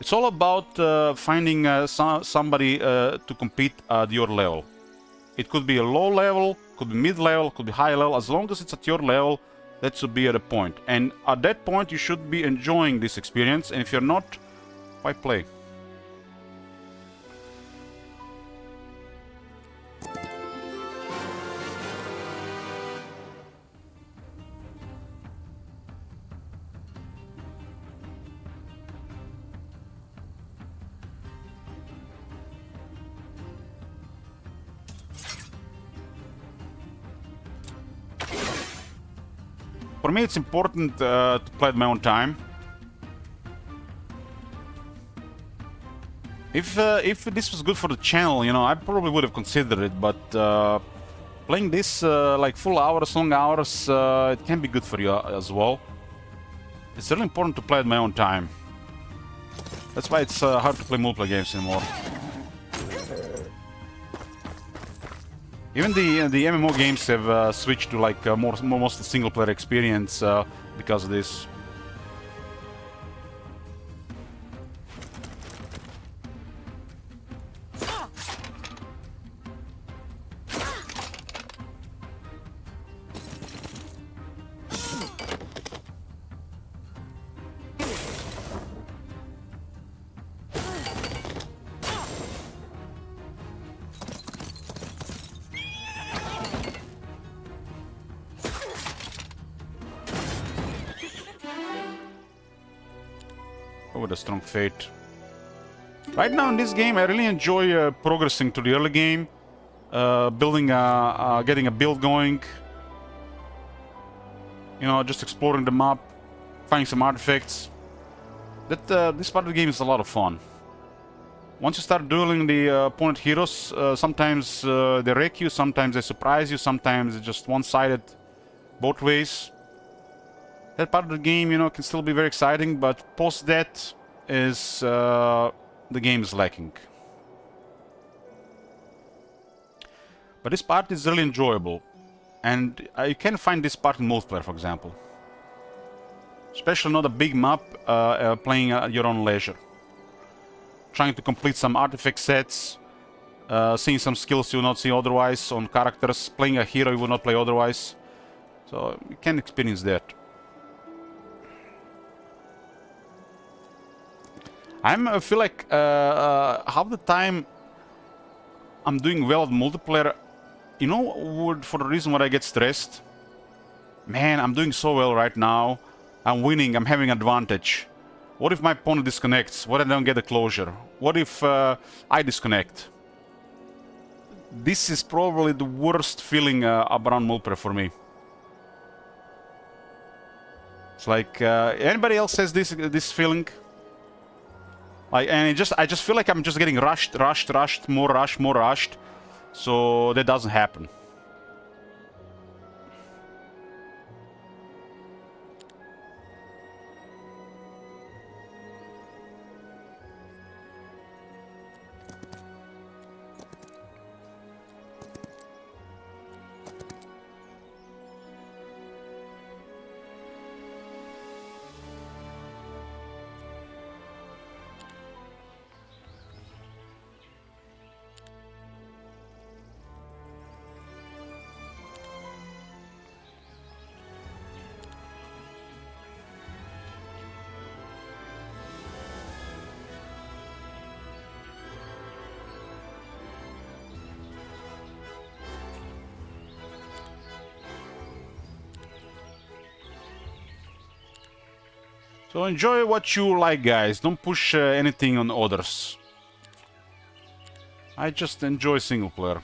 It's all about finding somebody to compete at your level. It could be a low level, could be mid-level, could be high level. As long as it's at your level, that should be at a point. And at that point, you should be enjoying this experience. And if you're not, why play? For me, it's important to play at my own time. If this was good for the channel, you know, I probably would have considered it, but playing this like full hours, long hours, it can be good for you as well. It's really important to play at my own time. That's why it's hard to play multiplayer games anymore. Even the MMO games have switched to like mostly single player experience because of this. With a strong fate. Right now in this game, I really enjoy progressing to the early game, building, getting a build going. You know, just exploring the map, finding some artifacts. This part of the game is a lot of fun. Once you start dueling the opponent heroes, sometimes they wreck you, sometimes they surprise you, sometimes it's just one-sided, both ways. That part of the game, you know, can still be very exciting, but post that is the game is lacking. But this part is really enjoyable, and you can find this part in multiplayer, for example. Especially not a big map, playing at your own leisure. Trying to complete some artifact sets, seeing some skills you will not see otherwise on characters, playing a hero you will not play otherwise. So you can experience that. I feel like half the time I'm doing well at multiplayer. You know, for the reason why I get stressed? Man, I'm doing so well right now. I'm winning, I'm having advantage. What if my opponent disconnects? What if I don't get the closure? What if I disconnect? This is probably the worst feeling around multiplayer for me. It's like anybody else has this feeling? Like, and I just feel like I'm just getting rushed, more rushed. So that doesn't happen. So enjoy what you like, guys. Don't push anything on others. I just enjoy single player.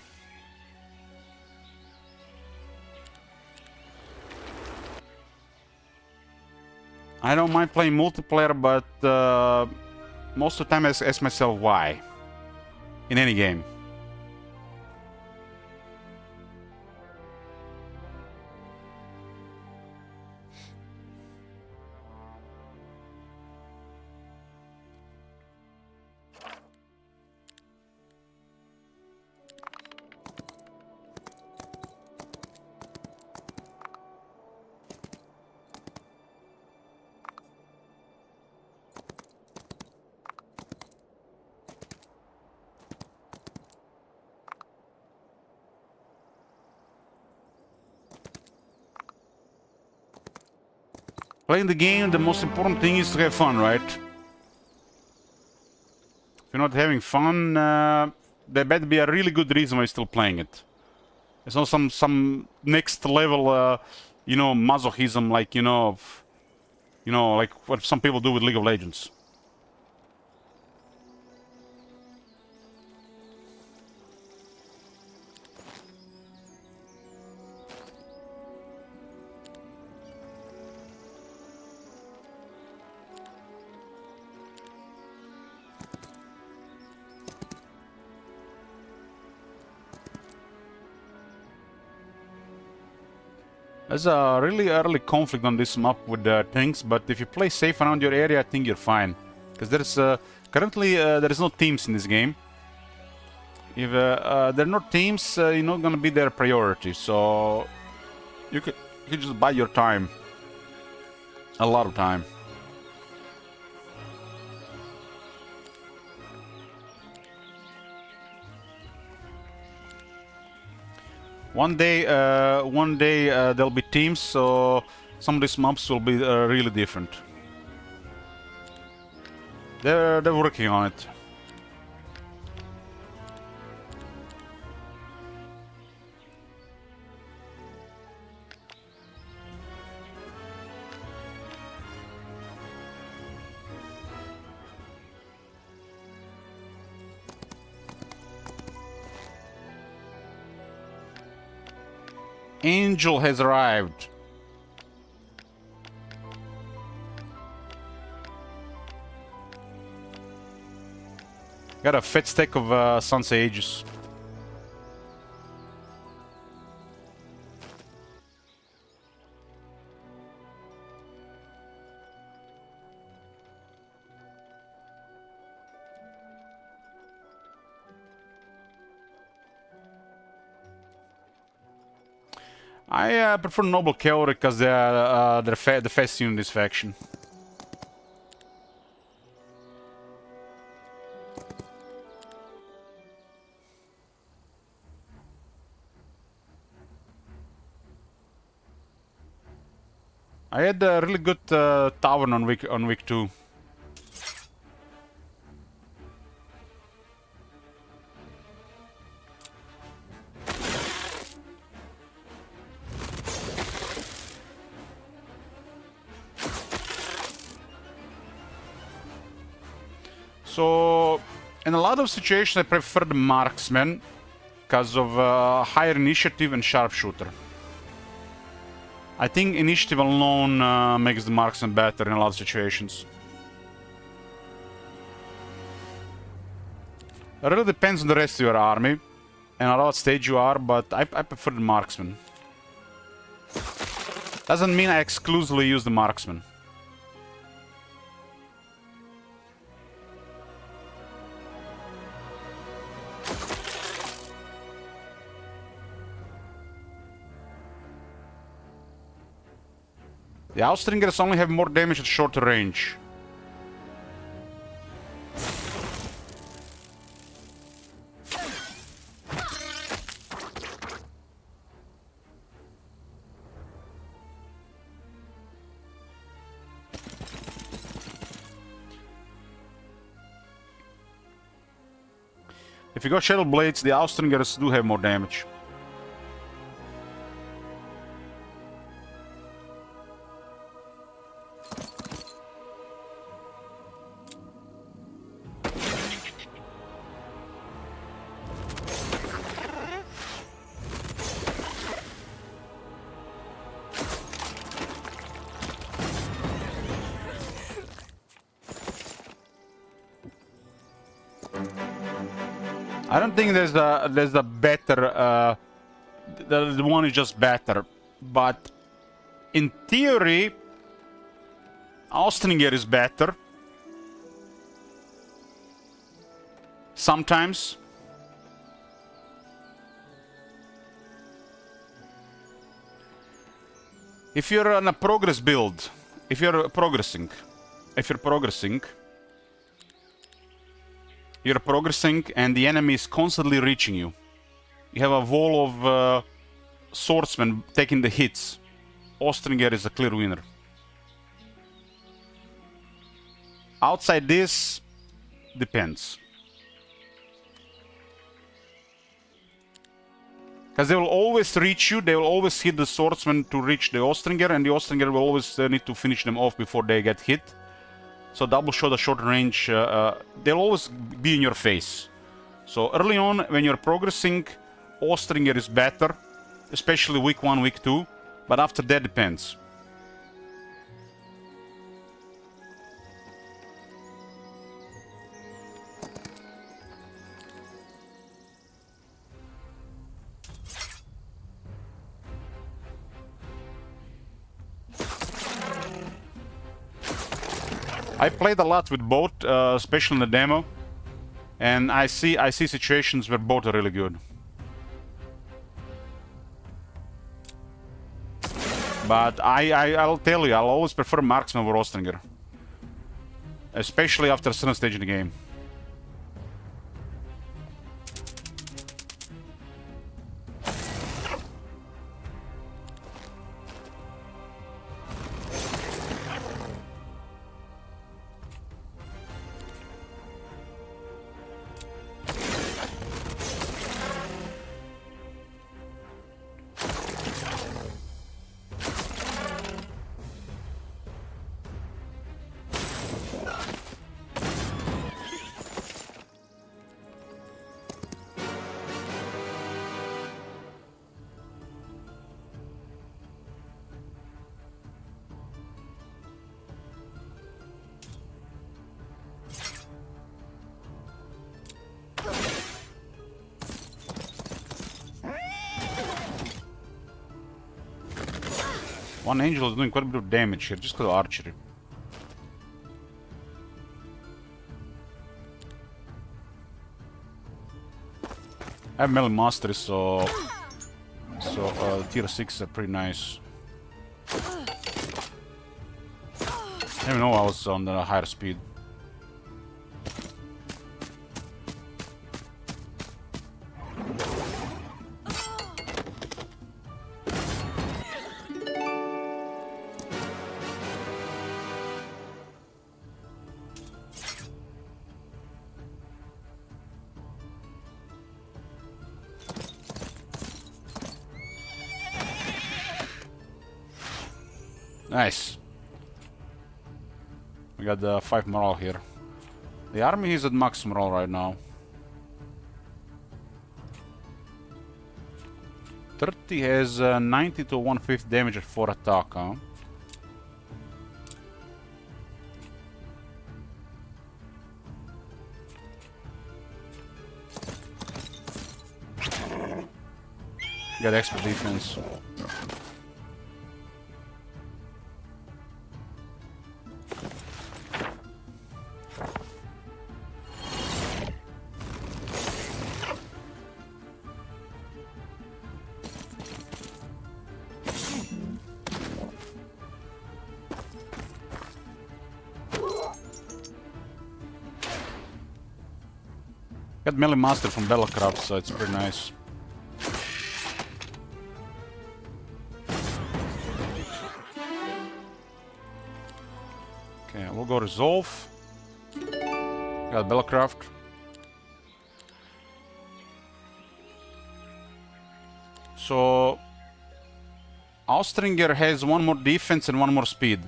I don't mind playing multiplayer, but most of the time I ask myself why. In any game. Playing the game, the most important thing is to have fun, right? If you're not having fun, there better be a really good reason why you're still playing it. It's not some next level, you know, masochism, like like what some people do with League of Legends. There's a really early conflict on this map with things, but if you play safe around your area, I think you're fine. Because there's currently there is no teams in this game. If there are no teams, you're not gonna be their priority. So you could just buy your time, a lot of time. One day there'll be teams, so some of these maps will be really different. They're working on it. Angel has arrived. Got a fat stack of Sunset Ages. I prefer Noble Cavalry because they're the fast unit in this faction. I had a really good tavern on week 2. So, in a lot of situations, I prefer the marksman. because of higher initiative and sharpshooter. I think initiative alone makes the marksman better in a lot of situations. It really depends on the rest of your army and at what stage you are, but I prefer the marksman. Doesn't mean I exclusively use the marksman. The Outstringers only have more damage at shorter range. If you go Shadow Blades, the Outstringers do have more damage. I don't think there's a better the one is just better, but in theory Austringer is better sometimes. If you're on a progress build, if you're progressing, you're progressing and the enemy is constantly reaching you. You have a wall of swordsmen taking the hits. Austringer is a clear winner. Outside this, depends. Because they will always reach you, they will always hit the swordsman to reach the Austringer, and the Austringer will always need to finish them off before they get hit. So double shot at short range, they'll always be in your face. So early on, when you're progressing, Austringer is better, especially week 1, week 2, but after that depends. I played a lot with both, especially in the demo, and I see situations where both are really good. But I'll tell you, I'll always prefer marksman over Austringer, especially after a certain stage in the game. One angel is doing quite a bit of damage here, just because of archery. I have melee mastery, so tier 6 are pretty nice. I didn't know I was on the higher speed. Nice. We got the 5 morale here. The army is at max morale right now. 30 has 90 to 1/5 damage at 4 attack, huh? Got extra defense. Got melee master from Battlecraft, so it's pretty nice. Okay, we'll go resolve. Got Battlecraft. So Austringer has 1 more defense and 1 more speed,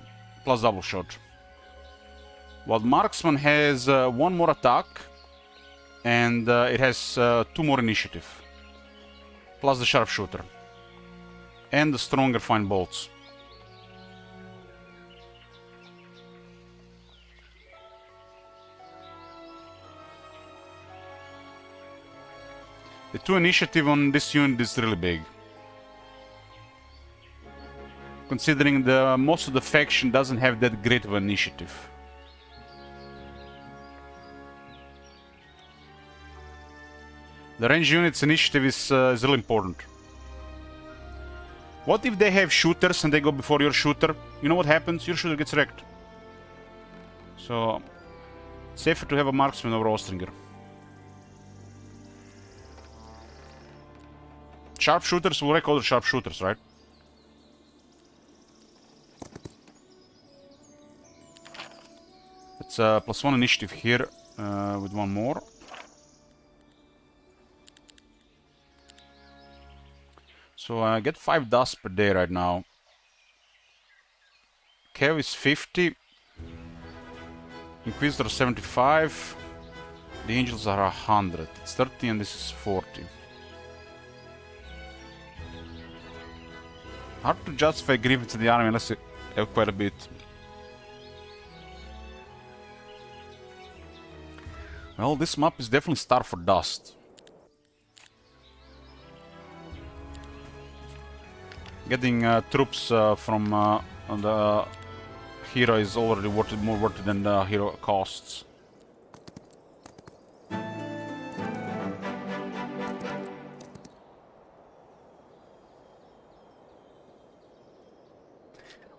plus double shot. While Marksman has 1 more attack, and it has 2 more initiative, plus the sharpshooter, and the stronger fine bolts. The 2 initiative on this unit is really big, considering the most of the faction doesn't have that great of initiative. The range unit's initiative is really important. What if they have shooters and they go before your shooter? You know what happens? Your shooter gets wrecked. So, it's safer to have a marksman over Austringer. Sharpshooters will wreck other sharpshooters, right? It's +1 initiative here with 1 more. So I get 5 dust per day right now. Cav is 50. Inquisitor 75. The Angels are 100. It's 30 and this is 40. Hard to justify Griffiths in the army unless you have quite a bit. Well, this map is definitely starved for dust. Getting troops from the hero is already more worth it than the hero costs.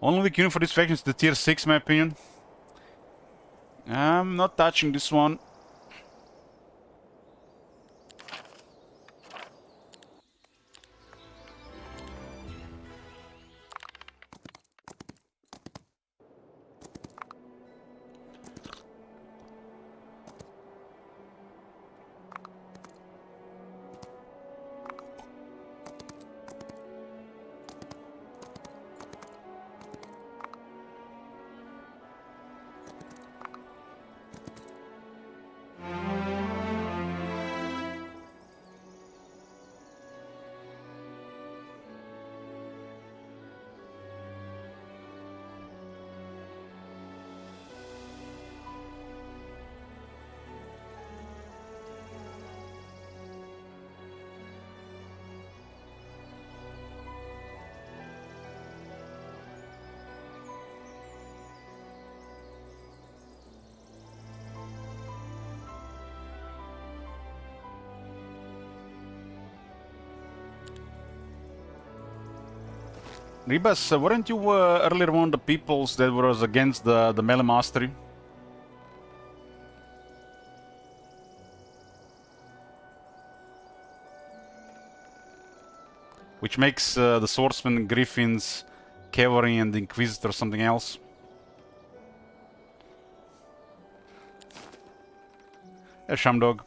Only weak unit for this faction is the tier 6, in my opinion. I'm not touching this one. Ribas, weren't you earlier one of the peoples that was against the melee mastery? Which makes the swordsmen, griffins, cavalry and the inquisitor something else? A shamdog.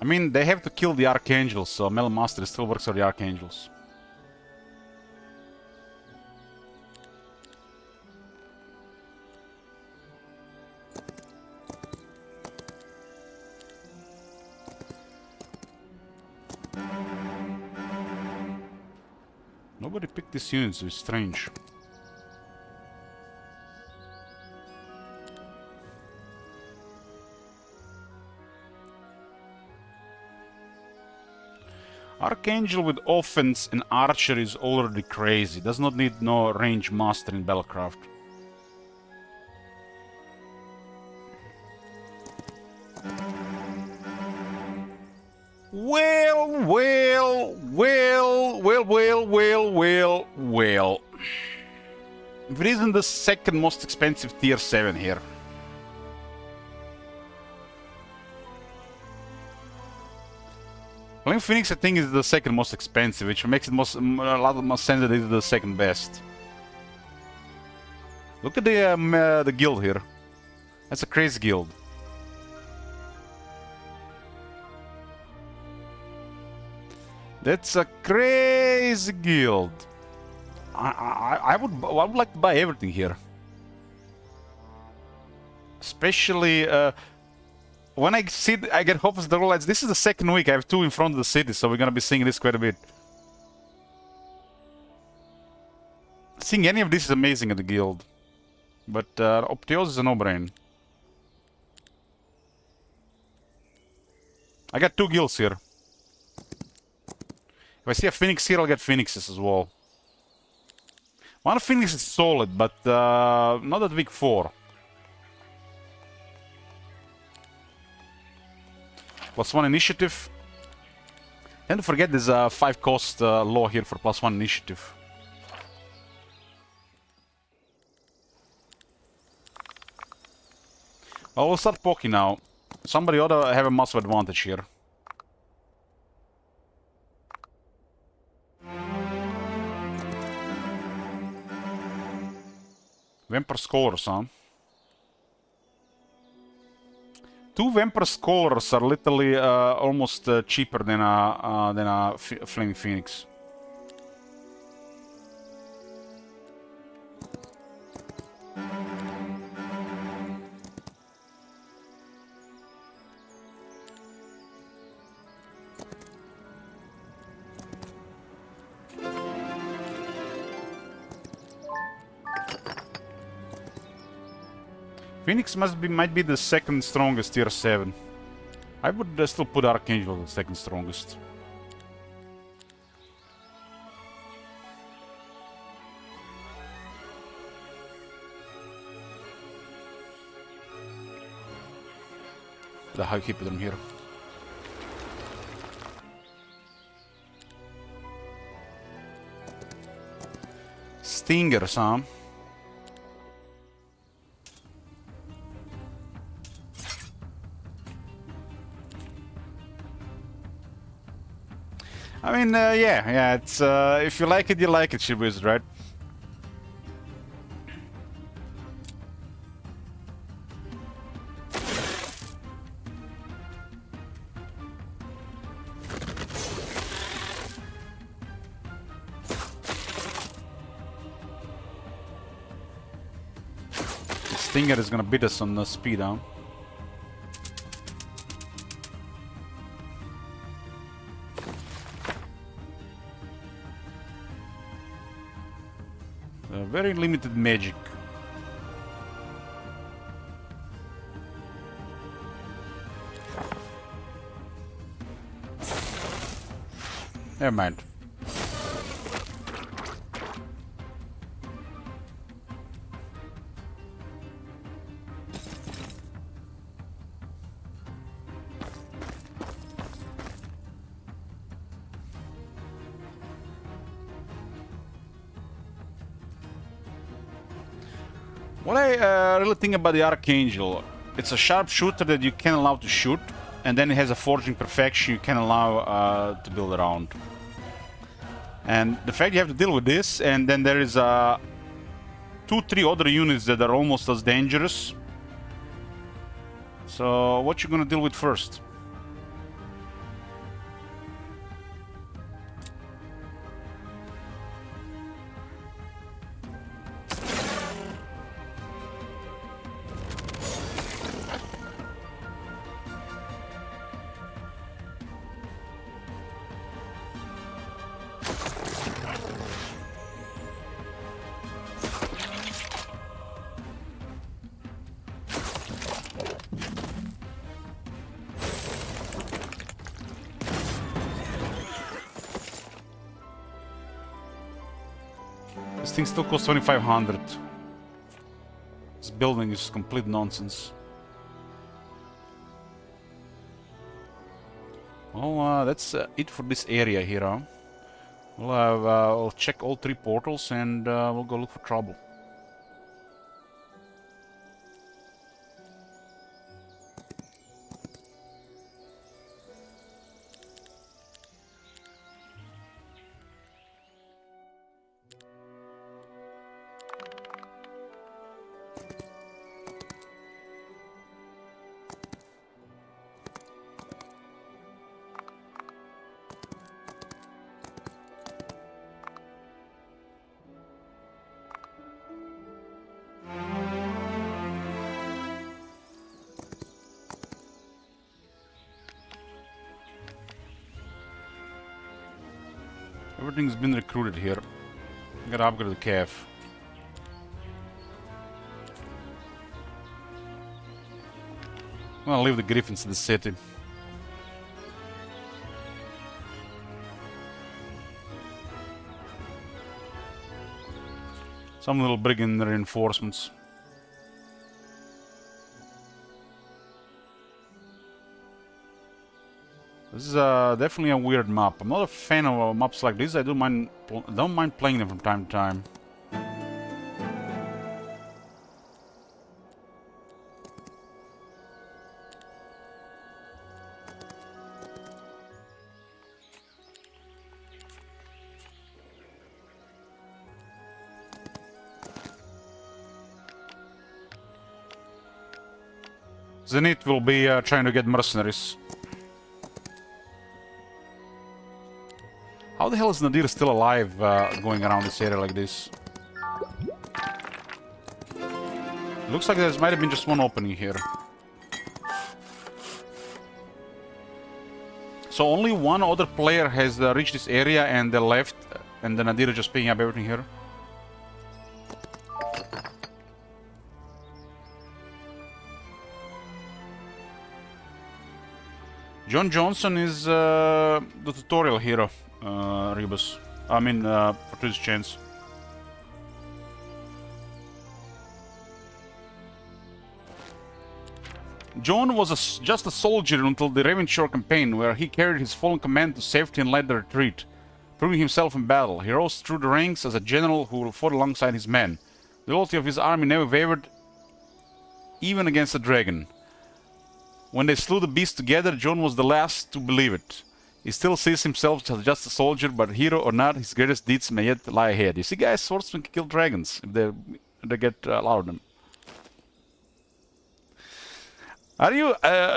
I mean, they have to kill the Archangels, so Melee Master still works for the Archangels. Nobody picked this unit, so it's strange. Archangel with offense and archer is already crazy. Does not need no range master in Battlecraft. Well. If it isn't the second most expensive tier 7 here. Flame Phoenix, I think, is the second most expensive, which makes it a lot more sense that it's the second best. Look at the guild here. That's a crazy guild. That's a crazy guild. I would like to buy everything here. Especially when I get Hoppers the Rollights. This is the second week. I have 2 in front of the city, so we're gonna be seeing this quite a bit. Seeing any of this is amazing at the guild. But Opteos is a no-brain. I got 2 guilds here. If I see a Phoenix here, I'll get Phoenixes as well. One Phoenix is solid, but not at week 4. +1 initiative. Tend to forget there's a 5 cost law here for +1 initiative. Well, we'll start poking now. Somebody ought to have a massive advantage here. Vampire Scholars, huh? 2 Vampire Scholars are literally almost cheaper than a Flaming Phoenix. Phoenix might be the second strongest tier 7. I would still put Archangel the second strongest. The high Hippodrome here. Stingers, huh? I mean, yeah, it's, if you like it, you like it, Shibuya, right? The Stinger is gonna beat us on the speed, huh? Very limited magic. Never mind. What I really think about the Archangel, it's a sharpshooter that you can allow to shoot, and then it has a forging perfection you can allow to build around. And the fact you have to deal with this, and then there is 2-3 other units that are almost as dangerous. So what you gonna deal with first? This thing still costs 2,500. This building is complete nonsense. Well, that's it for this area here, huh? We'll check all 3 portals and we'll go look for trouble. Everything's been recruited here. I gotta upgrade the calf. I'm gonna leave the griffins in the city. Some little brigand reinforcements. This is definitely a weird map. I'm not a fan of maps like this. I don't mind playing them from time to time. Zenith will be trying to get mercenaries. How the hell is Nadir still alive going around this area like this? Looks like there might have been just one opening here. So only one other player has reached this area and they left, and then Nadir is just picking up everything here. John Johnson is the tutorial hero, Rebus. I mean, for this chance. John was just a soldier until the Ravenshore campaign, where he carried his fallen command to safety and led the retreat, proving himself in battle. He rose through the ranks as a general who fought alongside his men. The loyalty of his army never wavered, even against the dragon. When they slew the beast together, John was the last to believe it. He still sees himself as just a soldier, but hero or not, his greatest deeds may yet lie ahead. You see, guys, swordsmen can kill dragons if they get a lot of them. Are you,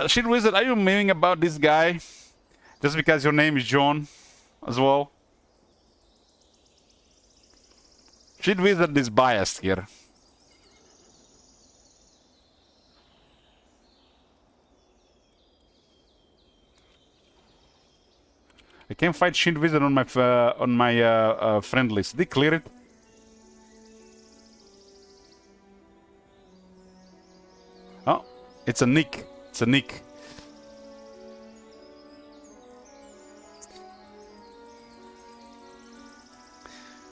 Shit Wizard, are you memeing about this guy? Just because your name is John as well? Shit Wizard is biased here. I can't fight Shield Wizard on my friend list. Did they clear it? Oh, it's a nick. It's a nick.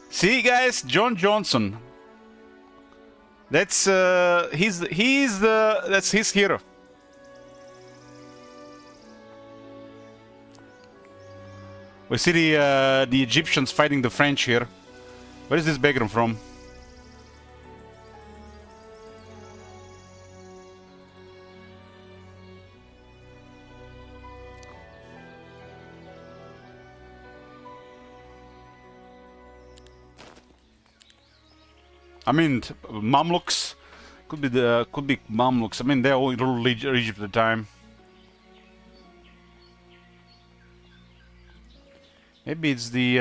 See, guys, John Johnson. That's that's his hero. We see the Egyptians fighting the French here. Where is this background from? I mean, Mamluks could be Mamluks. I mean, they all ruled Egypt at the time. Maybe it's the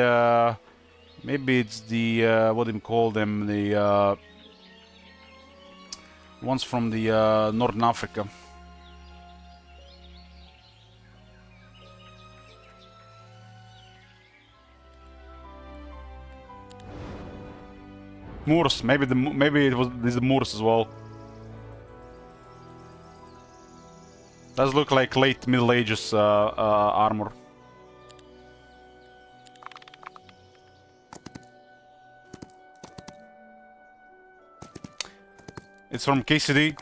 what do you call them, the ones from the Northern Africa. Moors, maybe it was the Moors as well. Does look like late Middle Ages armor. It's from KCD.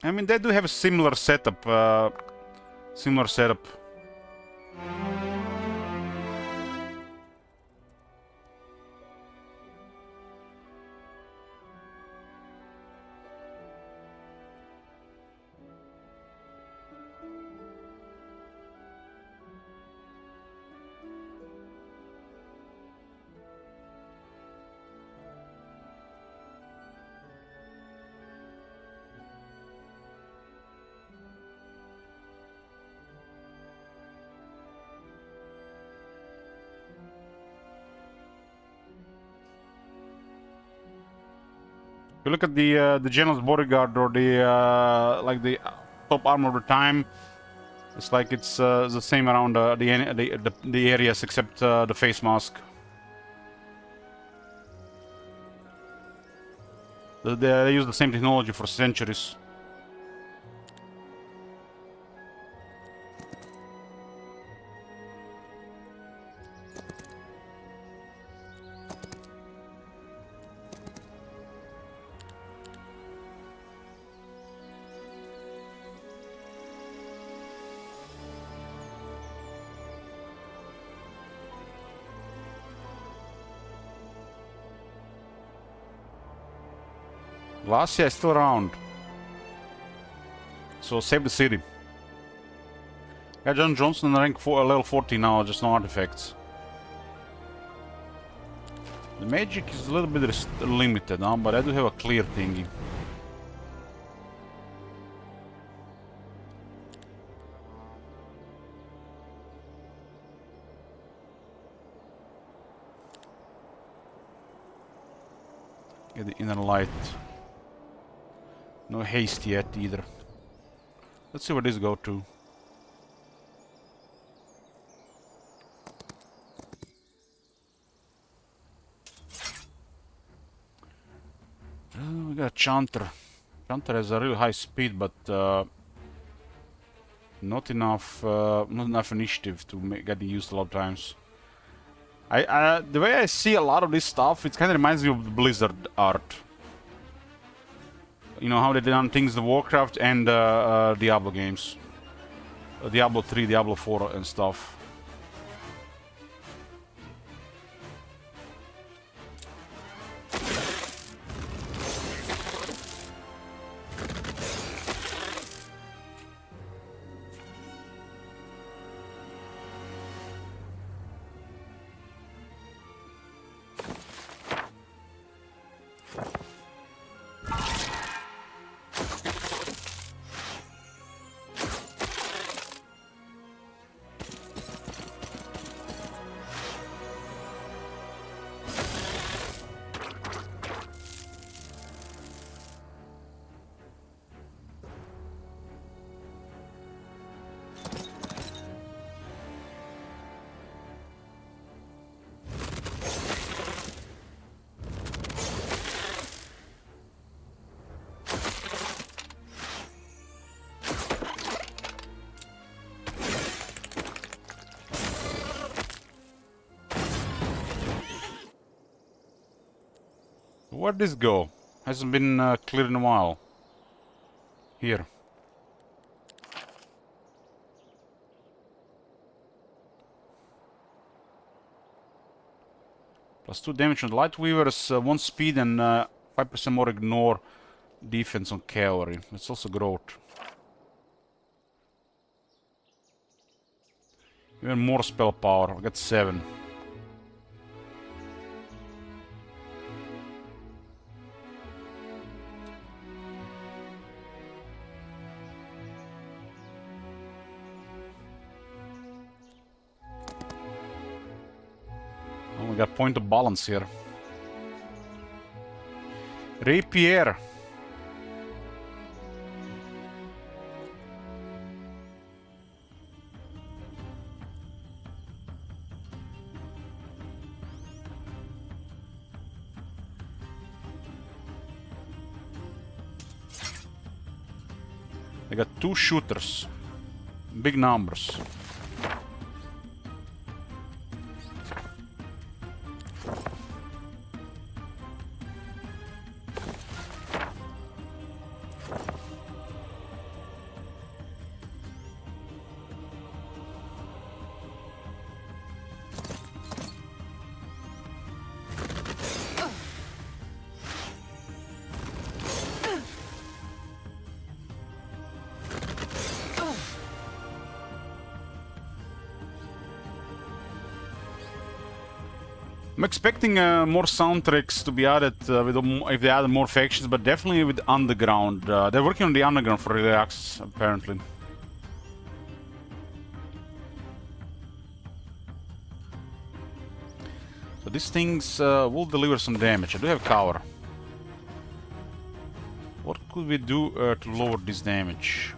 I mean, they do have a similar setup. Similar setup. You look at the general's bodyguard or the like the top armor of the time. It's like it's the same around the areas except the face mask. They use the same technology for centuries. Glacia is still around. So save the city. Got John Johnson rank level 40 now, just no artifacts. The magic is a little bit limited, huh? But I do have a clear thingy. Get the inner light. No haste yet either. Let's see where this go to. We got Chanter. Chanter has a really high speed, but not enough initiative to get used a lot of times. The way I see a lot of this stuff, it kind of reminds me of the Blizzard art. You know how they done things in the Warcraft and Diablo games. Diablo 3, Diablo 4 and stuff. Where'd this go? Hasn't been cleared in a while. Here. +2 damage on Light Weavers, 1 speed and 5% more ignore defense on cavalry. It's also growth. Even more spell power. I got 7. Oh, we got point of balance here. Rapier. They got 2 shooters. Big numbers. I'm expecting more soundtracks to be added if they add more factions, but definitely with Underground. They're working on the Underground for early access, apparently. So these things will deliver some damage. I do have cover. What could we do to lower this damage?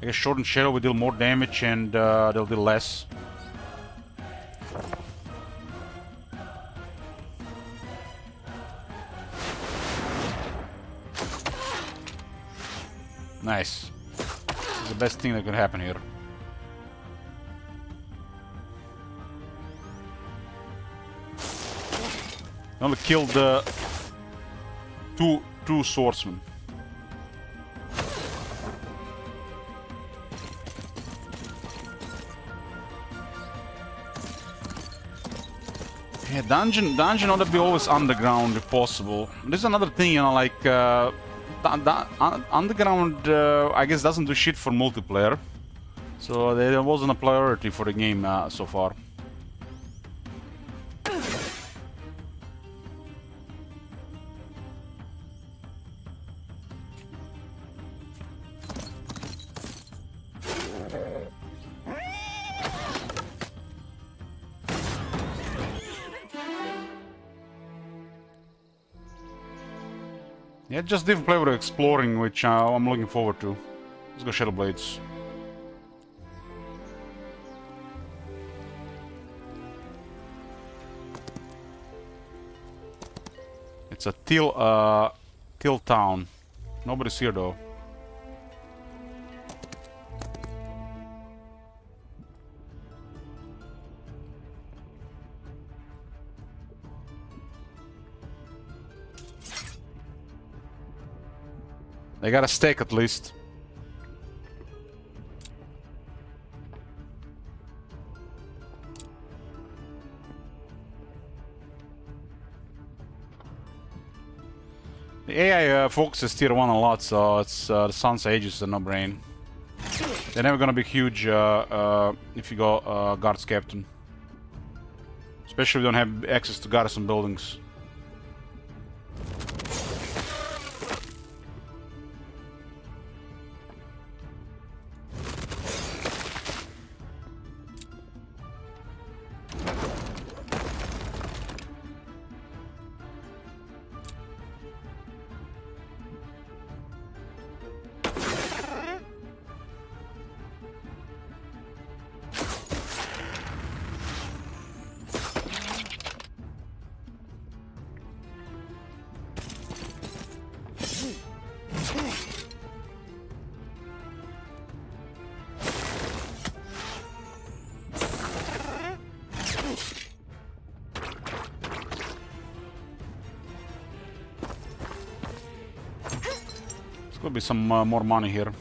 I guess Short and Shadow will deal more damage and they'll deal less. Nice. This is the best thing that could happen here. Only killed two swordsmen. Yeah, dungeon ought to be always underground if possible. This is another thing, you know, like underground, I guess, doesn't do shit for multiplayer, so there wasn't a priority for the game so far. Yeah, just different flavor of exploring, which I'm looking forward to. Let's go Shadow Blades. It's a Till town. Nobody's here though. They got a stake at least. The AI focuses tier 1 a lot, so it's the Sun's Age is a no-brain. They're never gonna be huge if you go Guards Captain. Especially if you don't have access to garrison buildings. There's gonna be some more money here.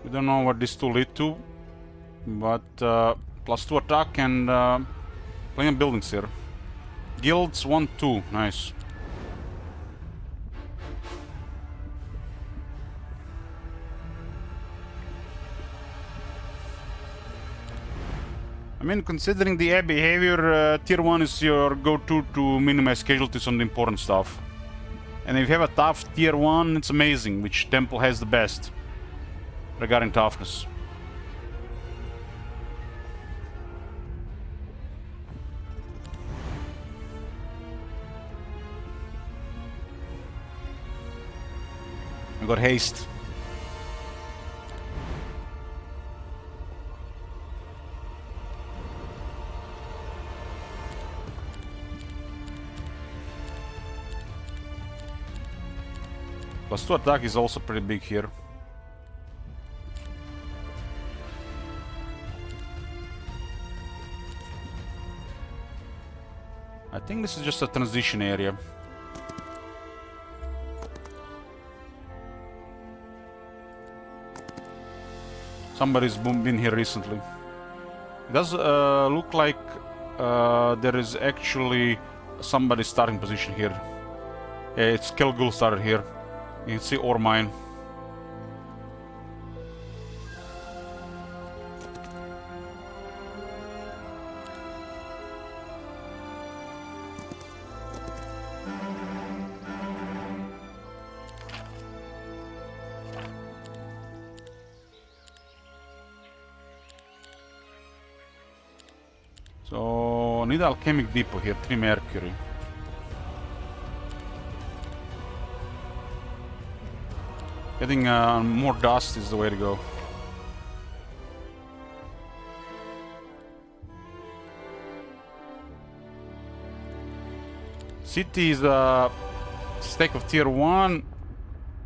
We don't know what this will lead to, but +2 attack and plenty of buildings here. Guilds 1-2, nice. I mean, considering the AI behavior, tier 1 is your go-to to minimize casualties on the important stuff. And if you have a tough tier 1, it's amazing, which temple has the best regarding toughness. I got haste. +2 attack is also pretty big here. I think this is just a transition area. Somebody's been here recently. It does look like there is actually somebody's starting position here. Yeah, it's Kelgul started here. You can see ore mine. So, need alchemic depot here, 3 mercury. Getting more dust is the way to go. City is a stack of tier 1.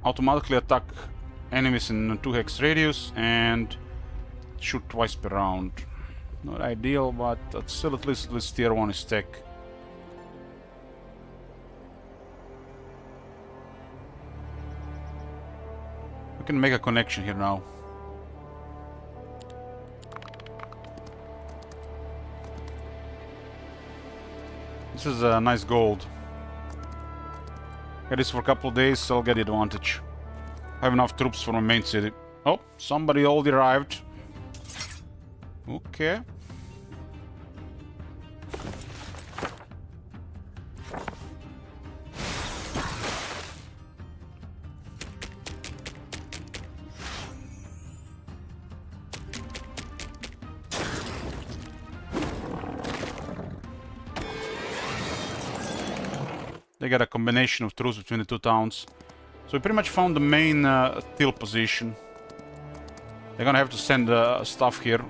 Automatically attack enemies in 2 hex radius and shoot twice per round. Not ideal, but still at least tier 1 is tech. We can make a connection here now. This is a nice gold. Get this for a couple of days, I'll get the advantage. I have enough troops for my main city. Oh, somebody already arrived. Okay. They got a combination of troops between the 2 towns. So we pretty much found the main till position. They're gonna have to send stuff here.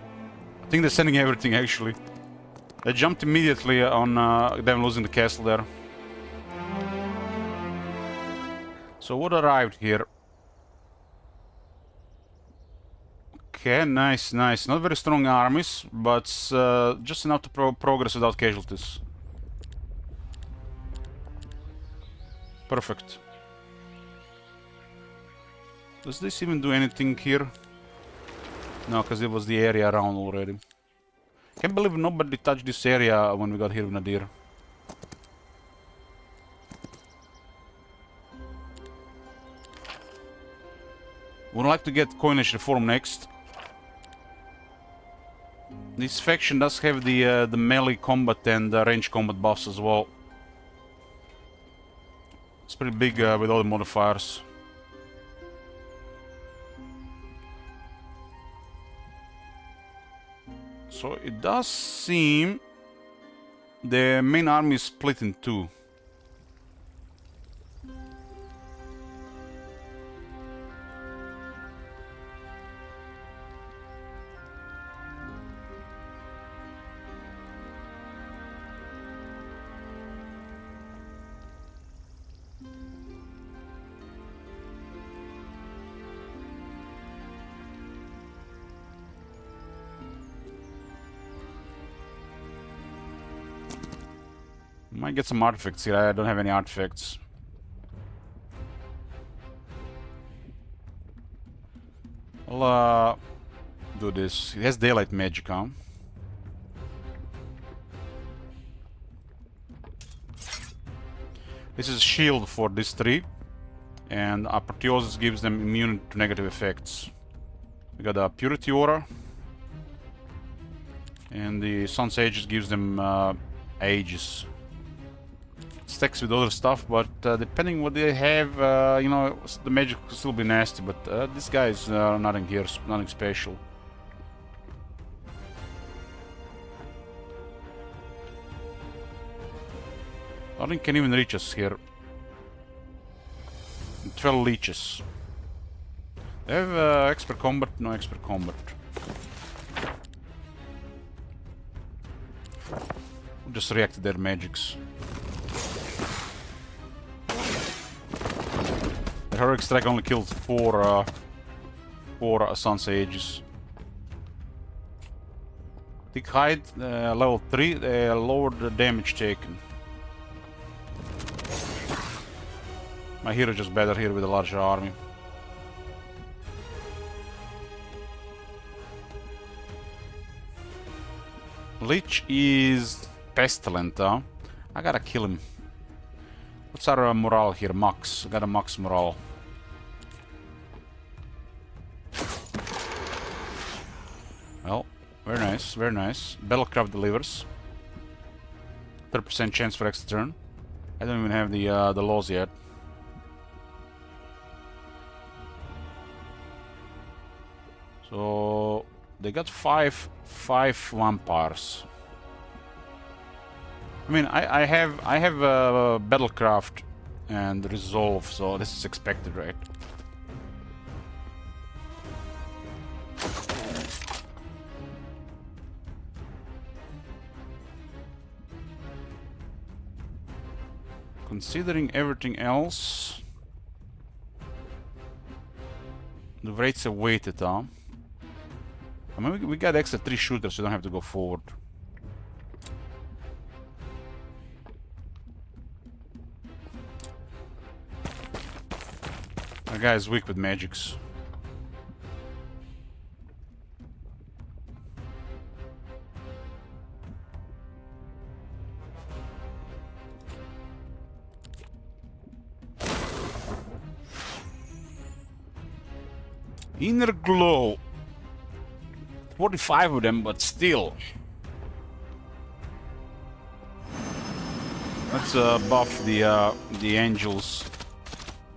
I think they're sending everything actually. They jumped immediately on them losing the castle there. So what arrived here? Okay, nice, nice. Not very strong armies, but just enough to progress without casualties. Perfect. Does this even do anything here? No, because it was the area around already. Can't believe nobody touched this area when we got here with Nadir. Would like to get coinage reform next. This faction does have the melee combat and range combat buffs as well. It's pretty big with all the modifiers. So it does seem the main army is split in 2. Might get some artifacts here. I don't have any artifacts. I'll do this. It has daylight magic, huh? This is a shield for this 3. And Apotheosis gives them immune to negative effects. We got a Purity Aura. And the Sun Sages gives them Aegis. Stacks with other stuff, but depending what they have, you know, the magic will still be nasty, but this guy is nothing here, nothing special. Nothing can even reach us here. 12 leeches. They have expert combat, no expert combat. Just react to their magics. The Heroic Strike only killed 4 Sun Sages. Thick Hide, level 3, they lowered the damage taken. My hero just better here with a larger army. Lich is pestilent, huh? I gotta kill him. What's our morale here? Max. I got a max morale. Well, very nice, very nice. Battlecraft delivers. 30% chance for extra turn. I don't even have the laws yet. So they got five vampires. I mean, I have battlecraft and resolve, so this is expected, right? Considering everything else, the rates are weighted, huh? I mean, we got extra 3 shooters, so we don't have to go forward. Our guy is weak with magics. Inner glow. 45 of them, but still. Let's buff the angels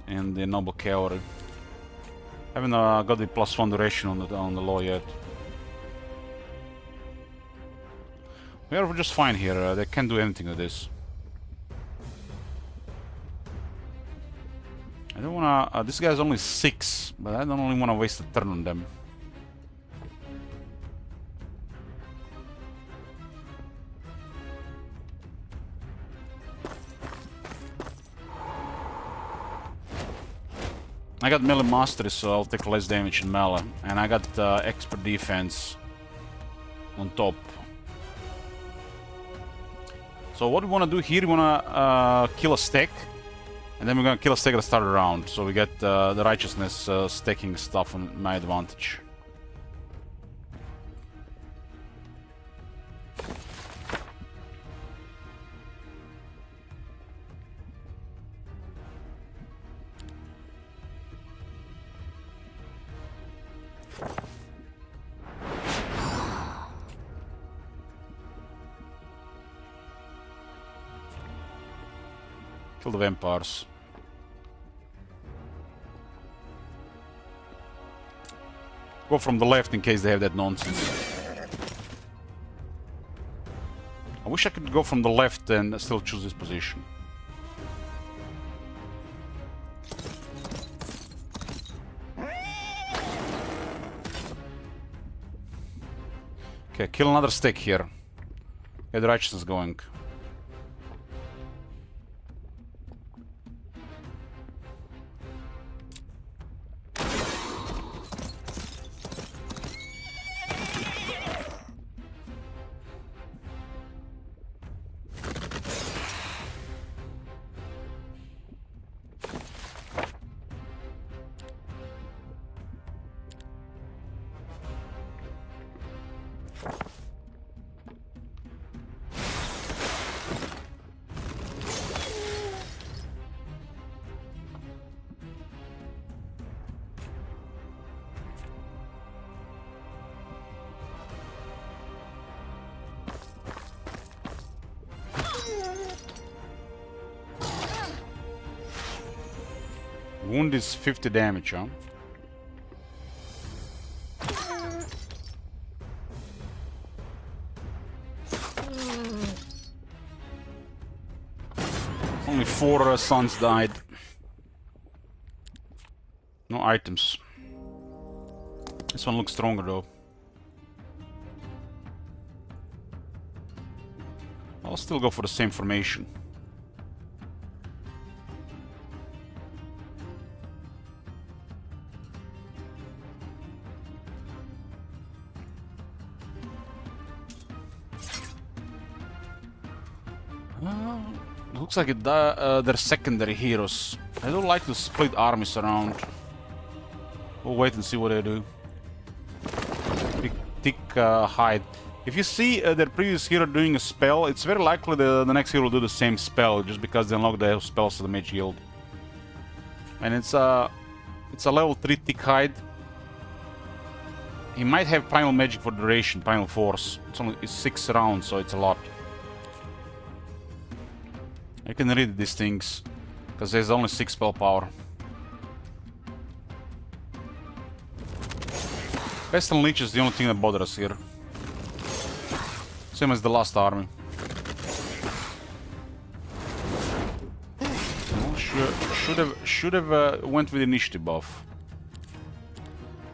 and the noble cavalry. Haven't got the +1 duration on the law yet. We are just fine here. They can't do anything with this. I don't wanna. This guy's only 6, but I don't only wanna waste a turn on them. I got melee mastery, so I'll take less damage in melee, and I got expert defense on top. So what we want to do here, we want to kill a stack, and then we're going to kill a stack at the start of the round, so we get the righteousness stacking stuff on my advantage. Kill the vampires. Go from the left in case they have that nonsense. I wish I could go from the left and still choose this position. Okay, kill another stick here. Get the righteousness going. Wound is 50 damage, huh? Only 4 sons died. No items. This one looks stronger though. I'll still go for the same formation. Looks like they're secondary heroes. I don't like to split armies around. We'll wait and see what they do. Thick hide. If you see their previous hero doing a spell, it's very likely the next hero will do the same spell, just because they unlock the spells of the Mage Guild. And it's a level 3 thick hide. He might have Primal Magic for duration, Primal Force. It's 6 rounds, so it's a lot. I can read these things, because there's only 6 spell power. Pestilent Leech is the only thing that bothers us here. Same as the last army. Well, should have went with initiative buff.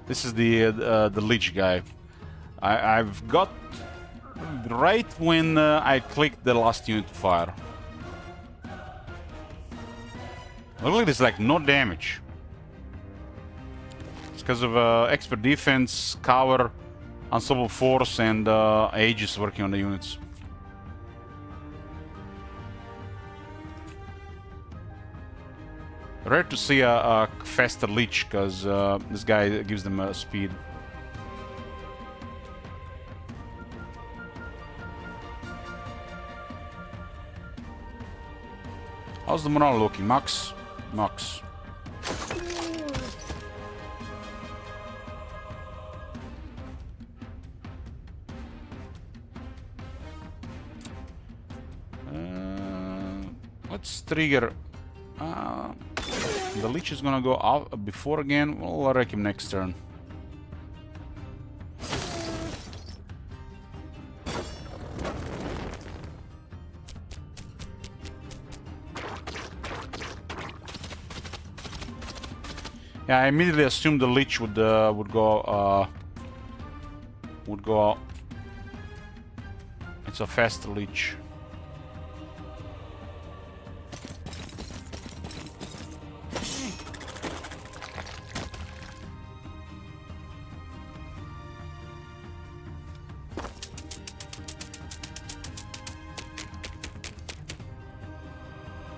This is the Leech guy. I've got right when I clicked the last unit to fire. Look at this, like no damage. It's because of expert defense, cover, unstoppable force, and Aegis working on the units. Rare to see a faster Leech, because this guy gives them speed. How's the morale looking? Max? Max. Let's trigger. The Leech is gonna go out before again. We'll wreck him next turn. Yeah, I immediately assumed the Leech would go. It's a faster Leech.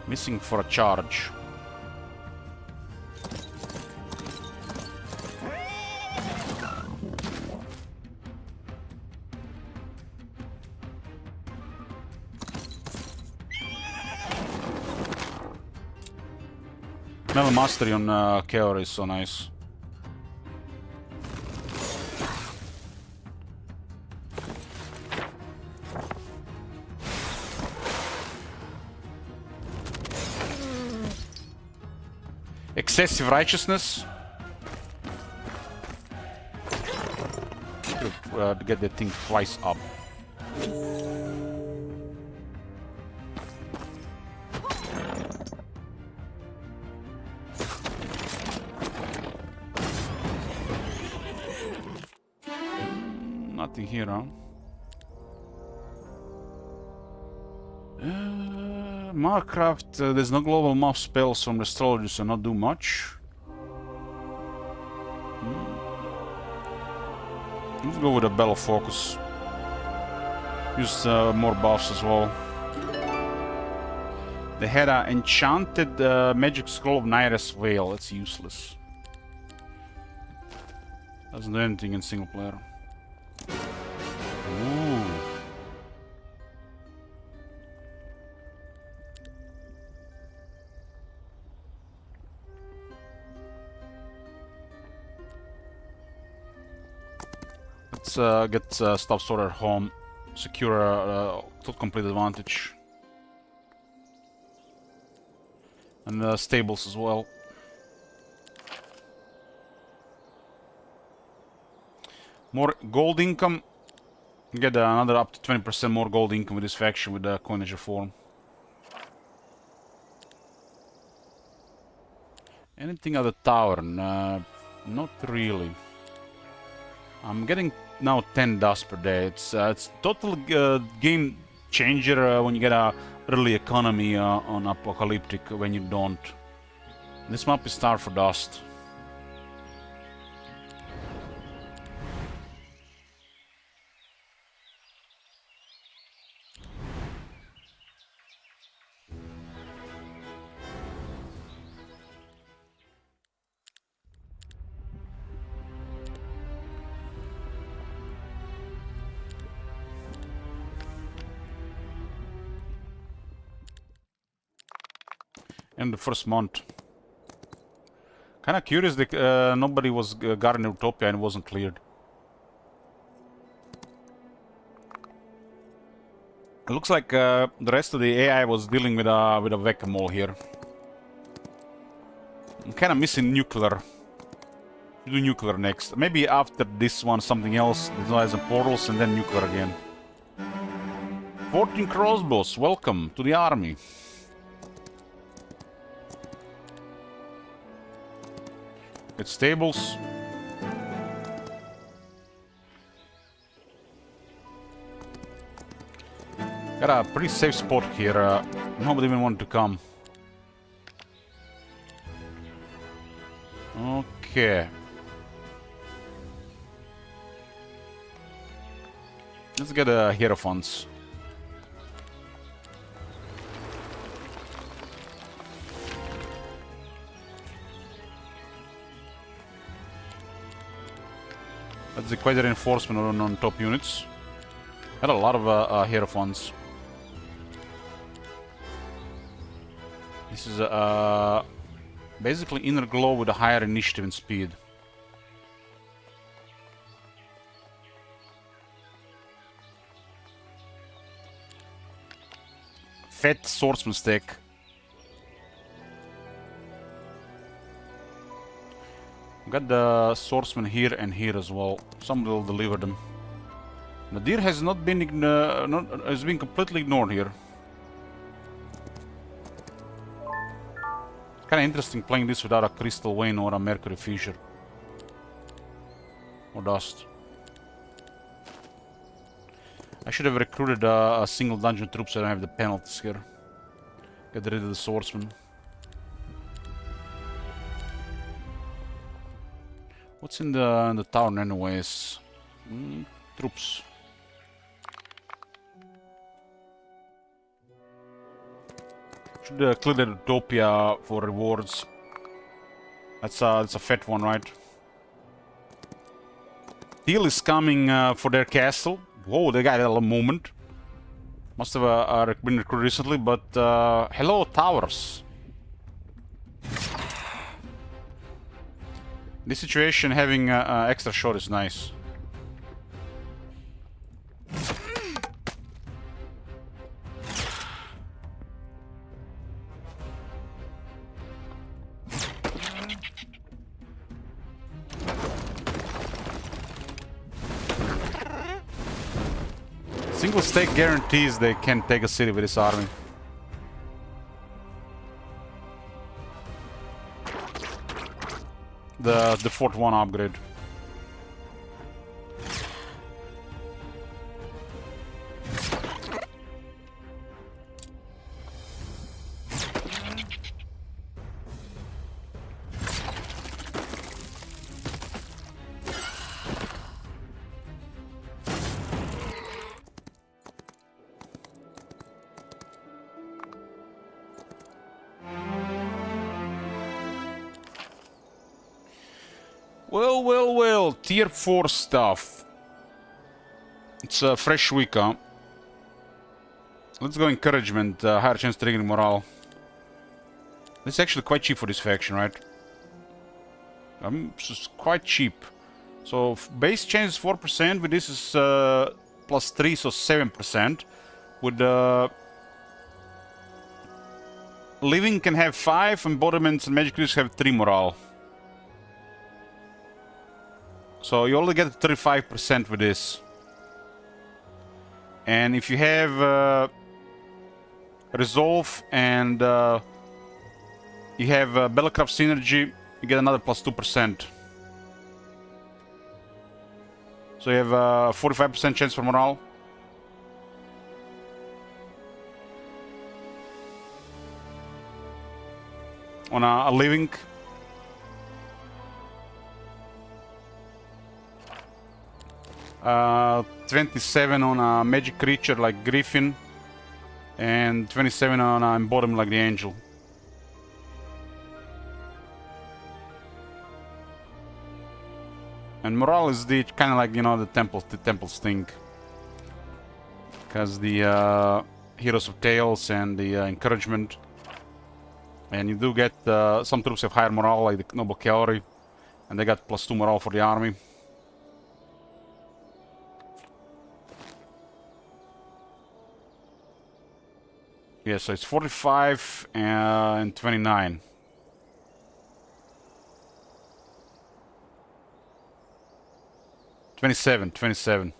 Missing for a charge. Metal Mastery on Chaos is so nice. Excessive Righteousness. To get that thing twice up. Nothing here, huh? Markcraft, there's no global mouse spells from the astrology, so not do much. Let's go with a Bell of Focus. Use more buffs as well. They had an enchanted magic scroll of Naira's Veil. That's useless. Doesn't do anything in single player. Ooh. Let's get Staff Sorter home. Secure complete advantage. And stables as well. More gold income. Get another up to 20% more gold income with this faction with the coinage reform. Anything at the tower? Not really. I'm getting now 10 dust per day. It's total game changer when you get a early economy on Apocalyptic when you don't. This map is starved for dust. In the first month. Kinda curious that nobody was guarding Utopia and it wasn't cleared. It looks like the rest of the AI was dealing with a whack-a-mole here. I'm kinda missing nuclear. Do nuclear next. Maybe after this one something else. Design some portals and then nuclear again. 14 crossbows, welcome to the army. Get stables. Got a pretty safe spot here. Nobody even wanted to come. Okay. Let's get Hierophants. That's the quite reinforcement on top units. Had a lot of Hierophants. This is basically inner glow with a higher initiative and speed. Fat swordsman stack. Got the swordsman here and here as well. Somebody will deliver them. Nadir has not been has been completely ignored here. Kind of interesting playing this without a crystal vein or a mercury fissure. Or dust. I should have recruited a single dungeon troop so I don't have the penalties here. Get rid of the swordsman. What's in the town anyways? Troops. Should clear the Utopia for rewards. That's a fat one, right? Teal is coming for their castle. Whoa, they got a little movement. Must have been recruited recently, but hello, towers. This situation, having extra shot is nice. Single stake guarantees they can take a city with this army. The Fort 1 upgrade. Well, tier 4 stuff. It's a fresh week, huh? Let's go encouragement, higher chance triggering morale. This is actually quite cheap for this faction, right? It's quite cheap. So base change is 4%, with this is plus 3, so 7%. With living can have 5, embodiments and magic creatures have 3 morale. So you only get 35% with this. And if you have Resolve and you have Battlecraft Synergy, you get another plus 2%. So you have 45% chance for morale. On a living. 27 on a magic creature like Griffin, and 27 on a embodiment like the Angel. And morale is the kind of like, you know, the temple sting, because the Heroes of Tales and the encouragement And you do get some troops have higher morale, like the noble cavalry, and they got +2 morale for the army. Yeah, so it's 45 and 29. 27, 27.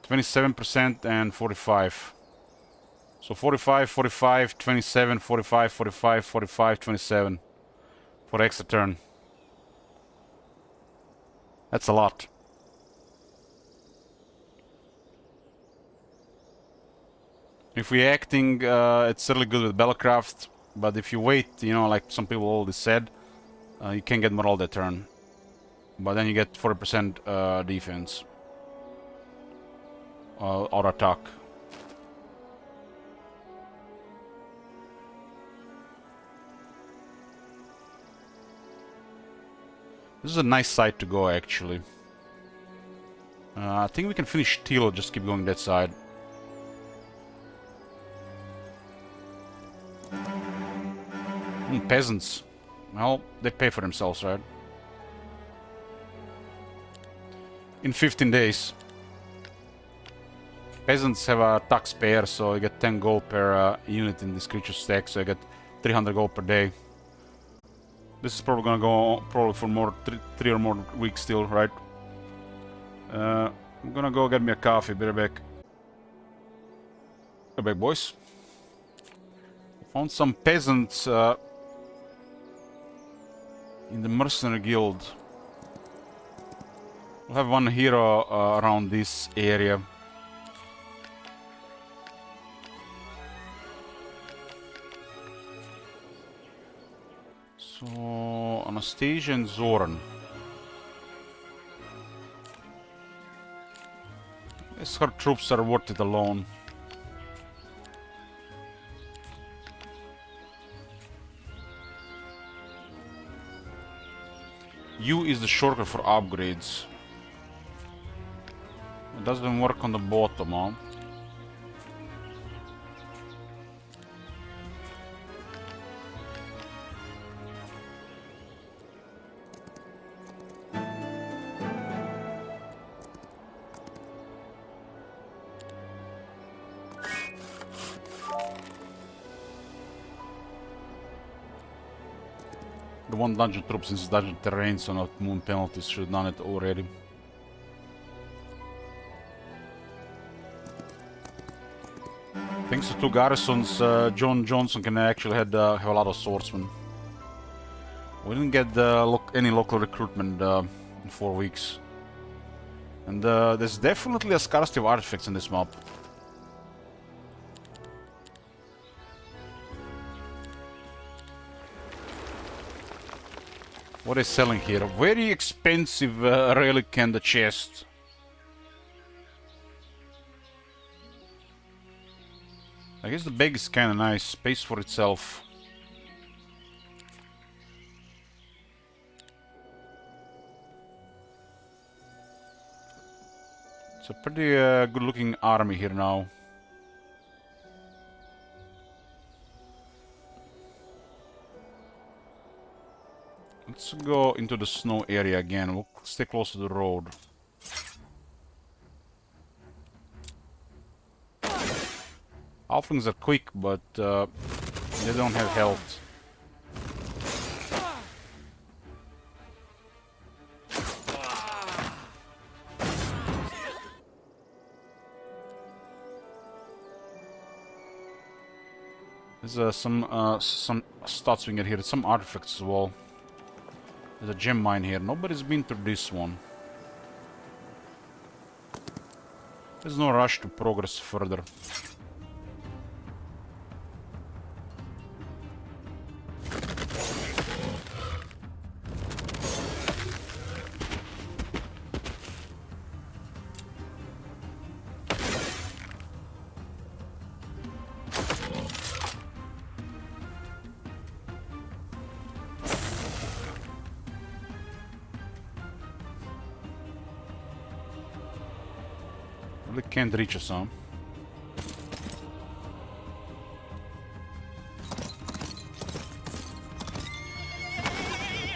27% and 45. So 45, 45, 27, 45, 45, 45, 27 for the extra turn. That's a lot. If we're acting, it's really good with Battlecraft, but if you wait, you know, like some people already said, you can get morale that turn. But then you get 40% defense. Or attack. This is a nice side to go, actually. I think we can finish Teal, just keep going that side. Peasants. Well, they pay for themselves, right? In 15 days. Peasants have a taxpayer, so you get 10 gold per unit in this creature stack, so you get 300 gold per day. This is probably gonna go for more, three or more weeks still, right? I'm gonna go get me a coffee, be right back. Be right back, boys. Found some peasants in the mercenary guild. We'll have one hero around this area. So, Anastasia and Zoran. Guess her troops are worth it alone. U is the shortcut for upgrades. It doesn't work on the bottom, huh? The one dungeon troop, since it's dungeon terrain, so not moon penalties, should have done it already. Thanks to 2 garrisons, John Johnson can actually have a lot of swordsmen. We didn't get any local recruitment in 4 weeks. And there's definitely a scarcity of artifacts in this map. What is selling here? Very expensive relic and the chest. I guess the bag is kinda nice, space for itself. It's a pretty good looking army here now. Let's go into the snow area again. We'll stay close to the road. Halflings are quick, but they don't have health. There's some stats we can get here. Some artifacts as well. There's a gem mine here. Nobody's been to this one. There's no rush to progress further. Really can't reach us, huh?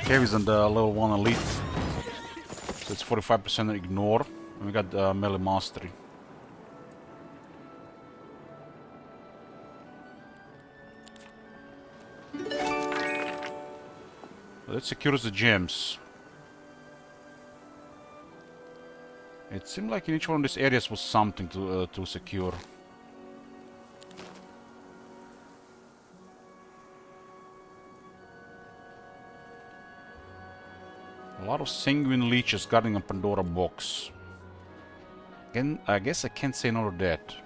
Heavy's on the level 1 elite. So it's 45% ignore. And we got melee mastery. Let's secure the gems. It seemed like in each one of these areas was something to secure. A lot of sanguine leeches guarding a Pandora box. Again, I guess I can't say no to that.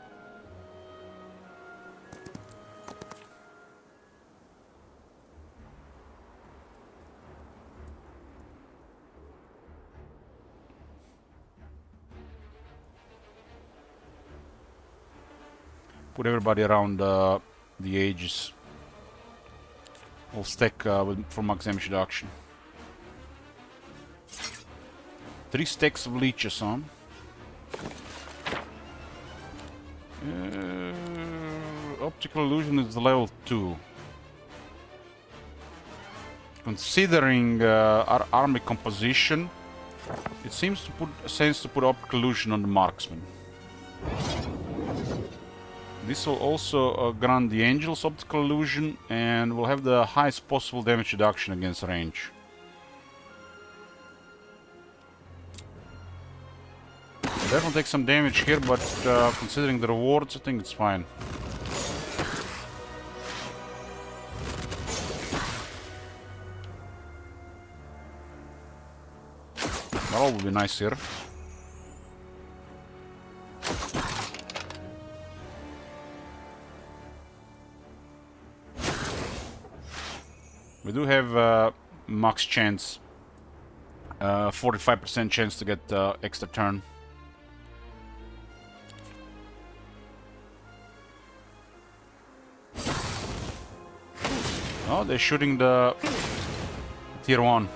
Put everybody around the ages. We'll stack for max damage reduction. 3 stacks of leeches, huh? Optical illusion is level 2. Considering our army composition, it seems to put sense to put optical illusion on the marksman. This will also grant the angels optical illusion and will have the highest possible damage reduction against range. Definitely take some damage here, but considering the rewards, I think it's fine. That all would be nice here. We do have max chance, 45% chance to get extra turn. Oh, they're shooting the tier 1.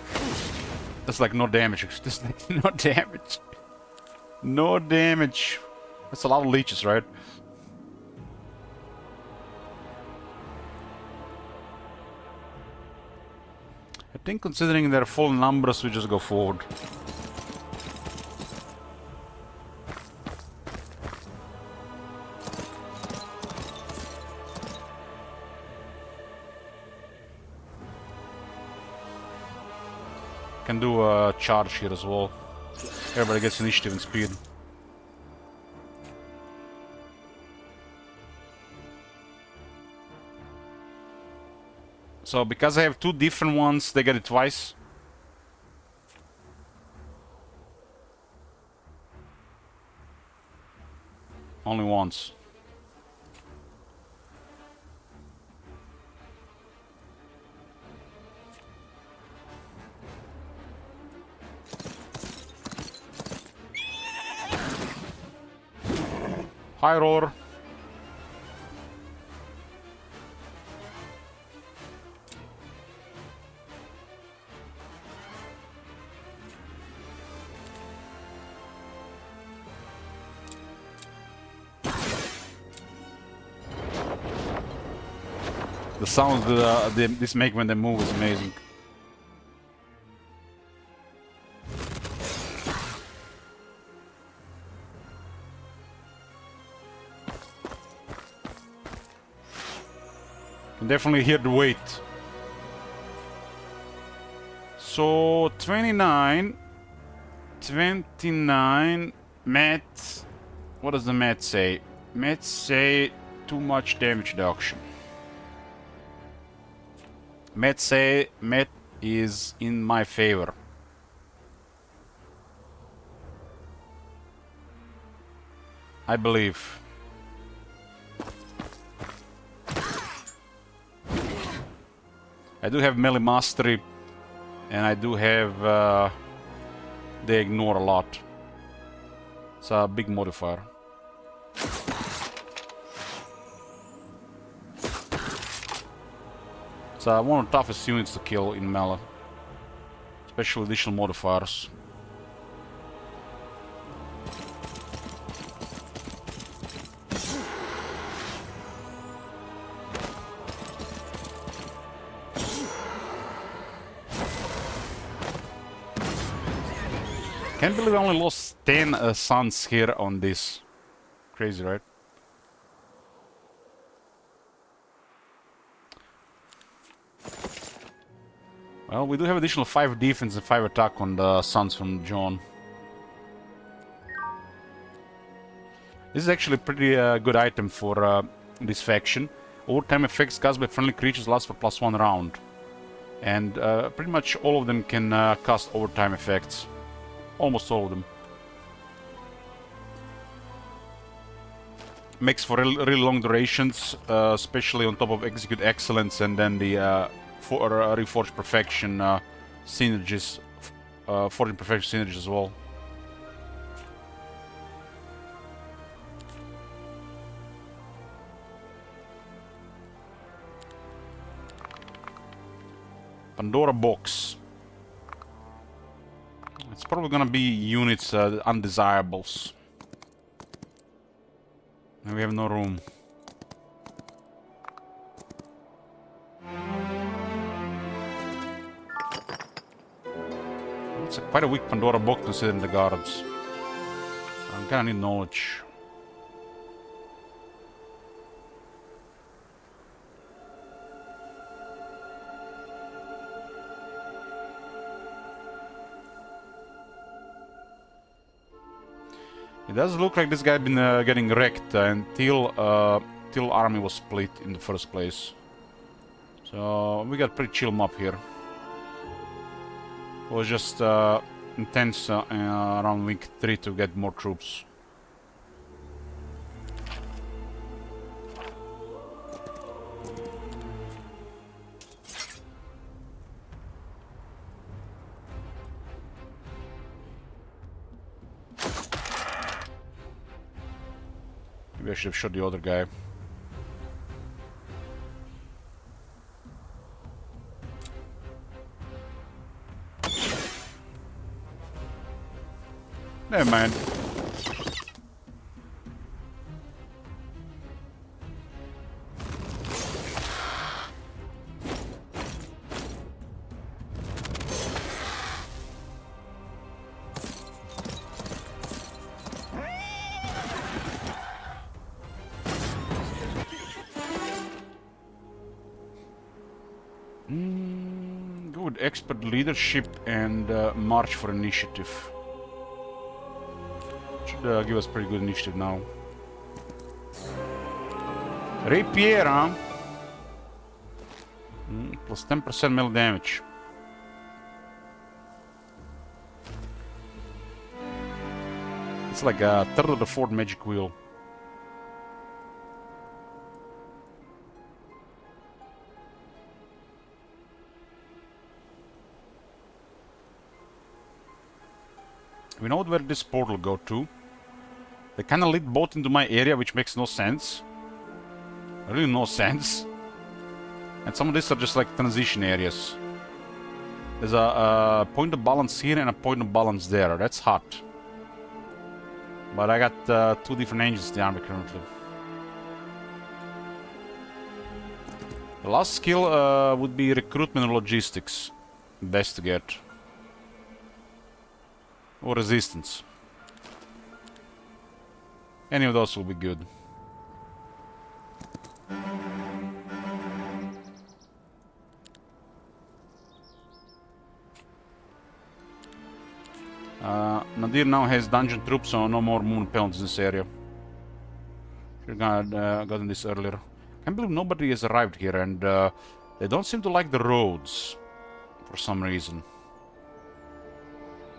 That's like no damage. Just like no damage. No damage. That's a lot of leeches, right? I think considering their full numbers, we just go forward. Can do a charge here as well. Everybody gets initiative and speed. So because I have 2 different ones, they get it twice. Only once. High roller. The sounds that this make when they move is amazing. Can definitely hear the weight. So 29, Matt. What does the Matt say? Matt say too much damage reduction. Matt say Matt is in my favor. I believe. I do have melee mastery, and I do have they ignore a lot. It's a big modifier. It's one of the toughest units to kill in melee, especially additional modifiers. Can't believe I only lost 10 suns here on this. Crazy, right? Well, we do have additional 5 defense and 5 attack on the suns from John. This is actually a pretty good item for this faction. Overtime effects cast by friendly creatures last for +1 round. And pretty much all of them can cast overtime effects. Almost all of them. Makes for really long durations, especially on top of Execute Excellence and then the Reforged Perfection synergies. Forging Perfection synergies as well. Pandora box. It's probably gonna be units undesirables. And we have no room. It's quite a weak Pandora box considering the guards. I'm gonna need knowledge. It does look like this guy been getting wrecked until till army was split in the first place. So we got pretty chill mob here. It was just intense around week 3 to get more troops. Maybe I should have shot the other guy. Never mind. Good expert leadership and march for initiative. Should give us pretty good initiative now. Rapier, huh? Plus 10% melee damage. It's like a third of the fourth magic wheel. We know where this portal go to. They kinda lead both into my area, which makes no sense. Really no sense. And some of these are just like transition areas. There's a point of balance here and a point of balance there. That's hot. But I got 2 different engines in the army currently. The last skill would be recruitment and logistics. Best to get. Or resistance. Any of those will be good. Nadir now has dungeon troops, so no more moon penalties in this area. Should have gotten this earlier. Can't believe nobody has arrived here, and they don't seem to like the roads for some reason.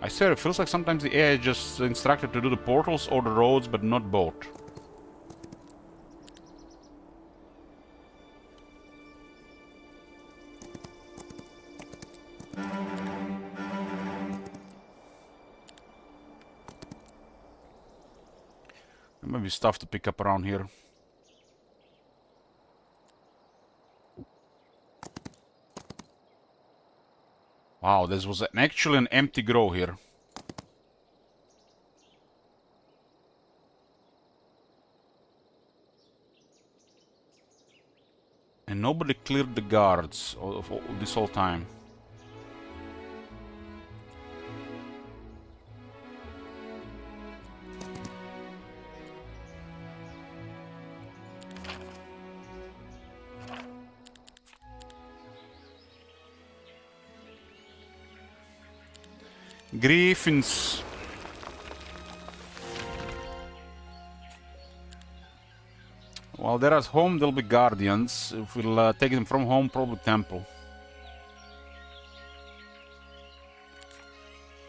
I swear, it feels like sometimes the AI is just instructed to do the portals or the roads, but not both. Maybe stuff to pick up around here. Wow, this was actually an empty grow here. And nobody cleared the guards of this whole time. Griffins. While they're at home, there'll be guardians. If we'll take them from home, probably temple.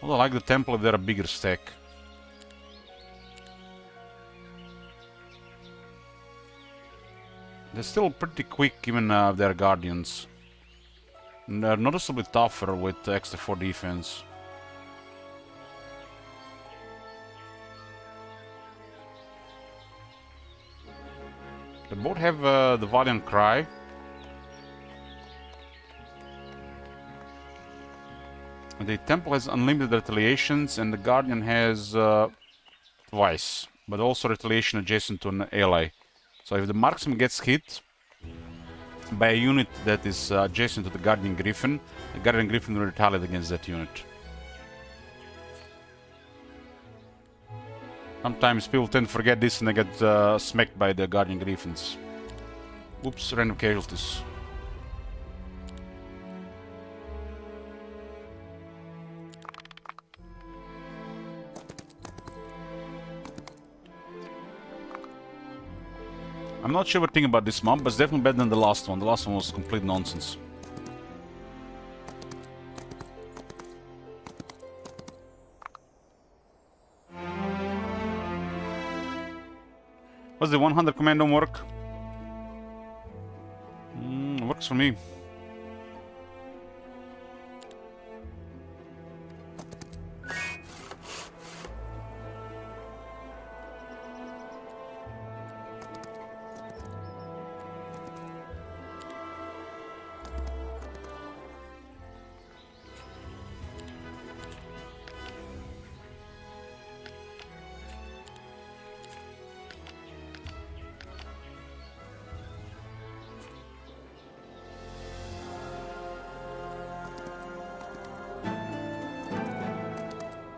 Well, I like the temple if they're a bigger stack. They're still pretty quick, even if they're guardians. And they're noticeably tougher with extra 4 defense. They both have the Valiant Cry. The Temple has unlimited retaliations and the Guardian has twice, but also retaliation adjacent to an ally. So if the marksman gets hit by a unit that is adjacent to the Guardian Griffin, the Guardian Griffin will retaliate against that unit. Sometimes people tend to forget this and they get smacked by the Guardian Griffins. Oops, random casualties. I'm not sure what thing about this mob, but it's definitely better than the last one. The last one was complete nonsense. What's the 100 command don't work? Works for me.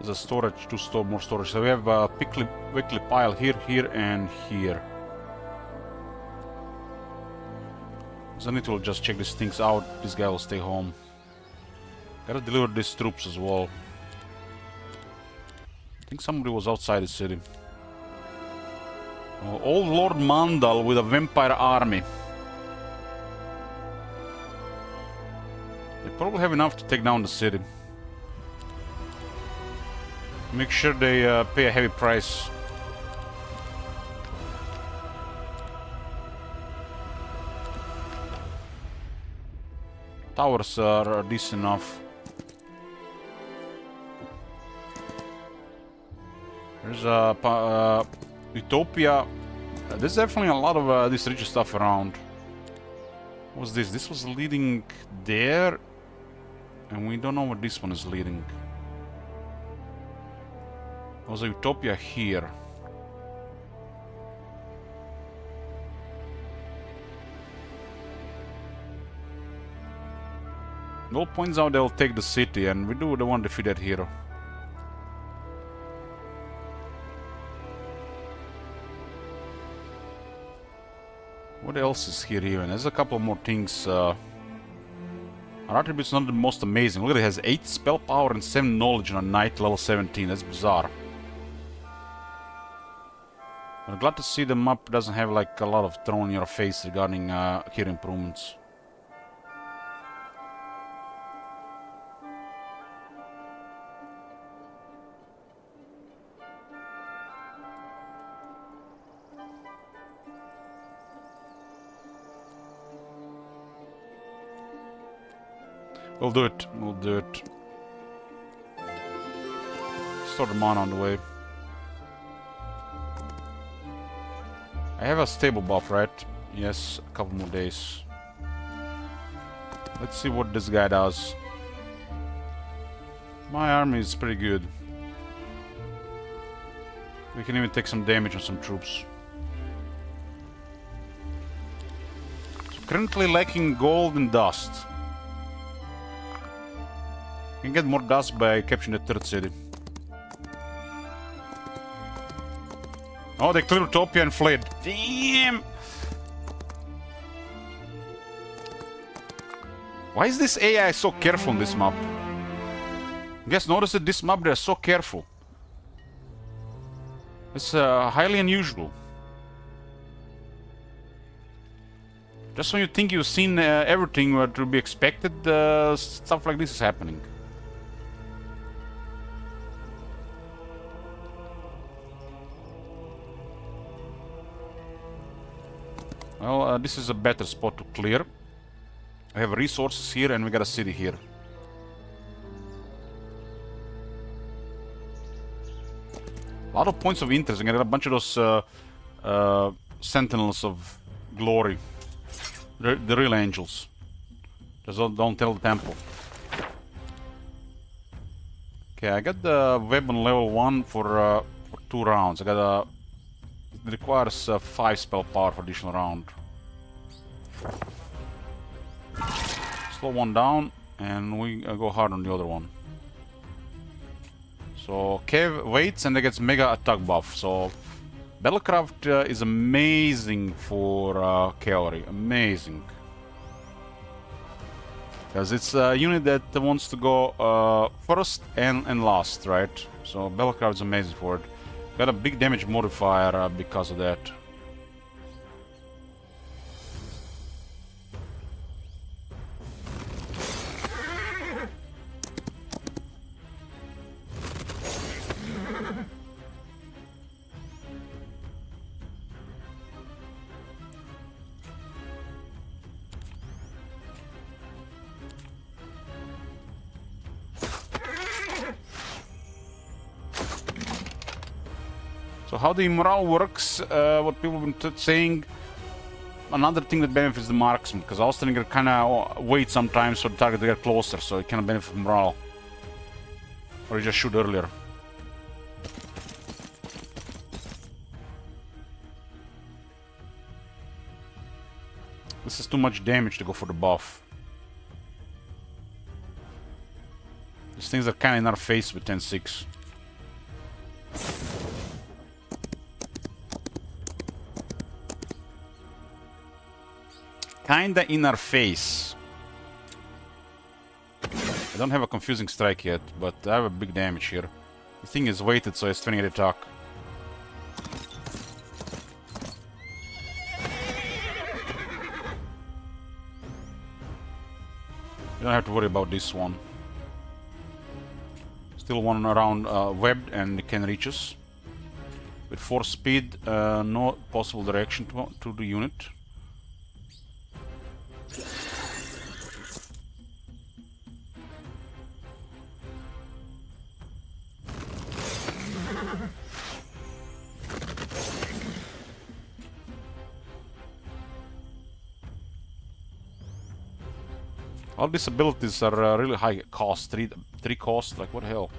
A storage to store more storage. So we have a weekly pile here, here, and here. So I need to just check these things out. This guy will stay home. Gotta deliver these troops as well. I think somebody was outside the city. Oh, old Lord Mandal with a vampire army. They probably have enough to take down the city. Make sure they pay a heavy price. Towers are decent enough. There's Utopia. There's definitely a lot of this rich stuff around. What was this? This was leading there. And we don't know what this one is leading. There was a Utopia here. It all points out they'll take the city, and we do want to defeat that hero. What else is here even? There's a couple more things. Our attribute's not the most amazing. Look at it, has 8 spell power and 7 knowledge on a knight level 17. That's bizarre. I'm glad to see the map doesn't have like a lot of thrown in your face regarding hero improvements. We'll do it. We'll do it. Store the mana on the way. I have a stable buff, right? Yes, a couple more days. Let's see what this guy does. My army is pretty good. We can even take some damage on some troops. So currently lacking gold and dust. Can get more dust by capturing the 3rd city. Oh, they cleared Utopia and fled. Damn! Why is this AI so careful on this map? Guys, notice that this map, they're so careful. It's highly unusual. Just when you think you've seen everything what to be expected, stuff like this is happening. Well, this is a better spot to clear. We have resources here and we got a city here. A lot of points of interest. I got a bunch of those sentinels of glory. The real angels. Just don't tell the temple. Okay, I got the weapon level 1 for 2 rounds. I got it requires 5 spell power for additional round. Slow one down, and we go hard on the other one. So Kev waits and it gets mega attack buff. So Battlecraft is amazing for cavalry. Amazing. Because it's a unit that wants to go first and last, right? So Battlecraft is amazing for it. Got a big damage modifier because of that. So how the morale works, what people have been saying, another thing that benefits the marksman, because Austringer kind of wait sometimes for the target to get closer, so it can benefit morale. Or you just shoot earlier. This is too much damage to go for the buff. These things are kind of in our face with 10-6. Kinda in our face. I don't have a confusing strike yet, but I have a big damage here. The thing is weighted, so it's 28 attack. You don't have to worry about this one. Still one around webbed and can reach us. With 4 speed, no possible direction to the unit. All these abilities are really high cost, 3 cost, like what the hell?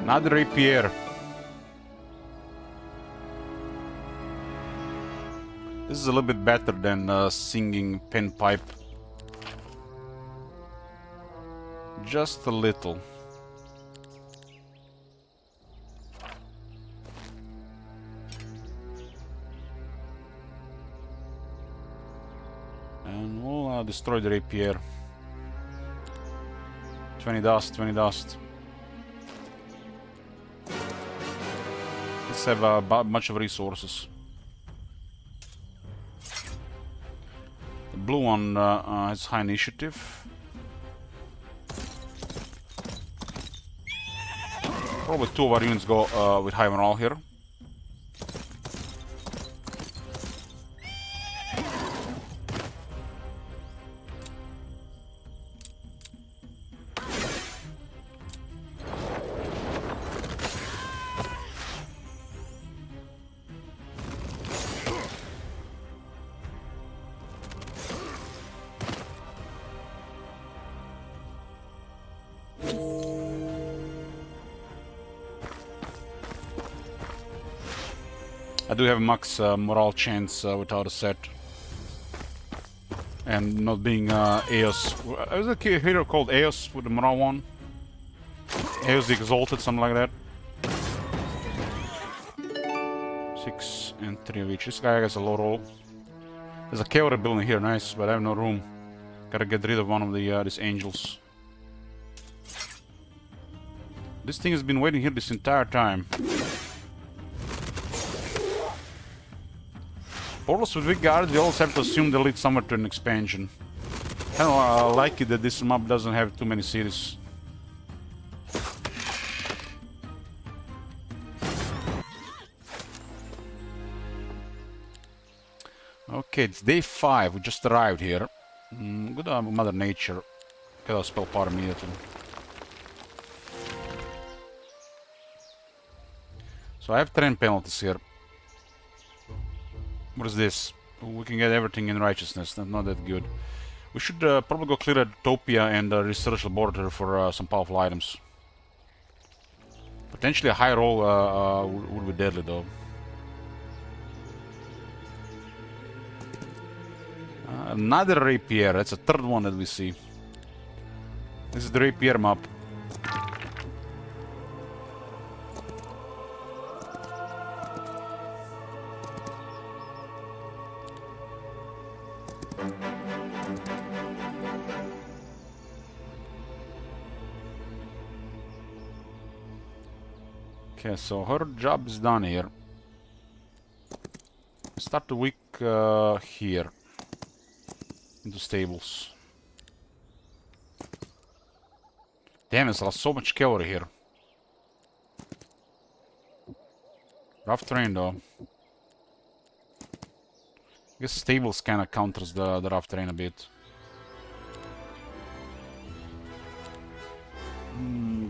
Another rapier. This is a little bit better than singing pen pipe. Just a little. And we'll destroy the rapier. 20 dust, 20 dust. Let's have a bunch of resources. The blue one has high initiative. Probably 2 of our units go with high morale here. I do have max morale chance without a set. And not being Eos. There's a hero called Eos with the morale one. Eos the Exalted, something like that. 6 and 3 of each. This guy has a low roll. There's a Chaos building here, nice, but I have no room. Gotta get rid of one of the these angels. This thing has been waiting here this entire time. Portals with big guards, you always have to assume they lead somewhere to an expansion. I don't like it that this map doesn't have too many cities. Okay, it's day 5. We just arrived here. Good Mother Nature. Get our spell power immediately. So I have terrain penalties here. What is this? We can get everything in righteousness. That's not that good. We should probably go clear Utopia and research the border for some powerful items. Potentially a high roll would be deadly though. Another rapier. That's a third one that we see. This is the rapier map. Okay, so her job is done here. Start the week here. Into stables. Damn, there's so much cavalry here. Rough terrain though. I guess stables kinda counters the rough terrain a bit.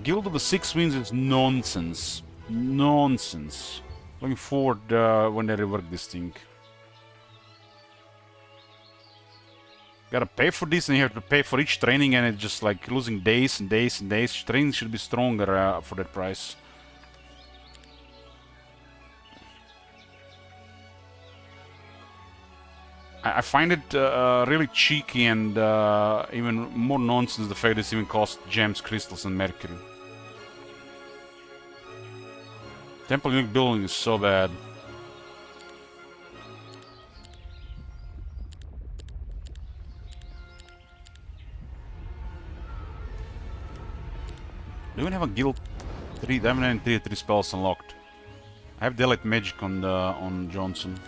Guild of the Six Winds is nonsense. Nonsense. Looking forward when they rework this thing. Gotta pay for this and you have to pay for each training and it's just like losing days and days and days. Training should be stronger for that price. I find it really cheeky and even more nonsense the fact this even costs gems, crystals and mercury. Temple Unique building is so bad. Do you even have a guild 3? I haven't had 3 spells unlocked. I have Daylight Magic on Johnson.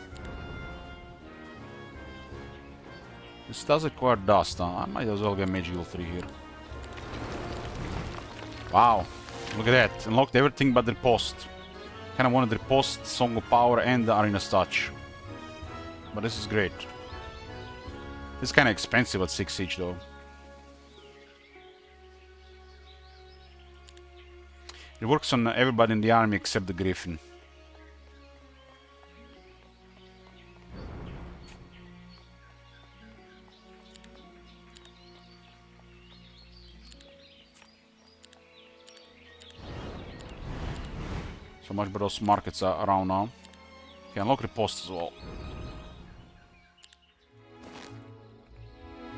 This does require dust, huh? I might as well get Magic Guild 3 here. Wow, look at that. Unlocked everything but the Riposte. Kinda wanted the Riposte, Song of Power and the Arena's Touch. But this is great. This is kinda expensive at 6 each though. It works on everybody in the army except the Griffin. So much, but those markets are around now. Okay, unlock Riposte as well.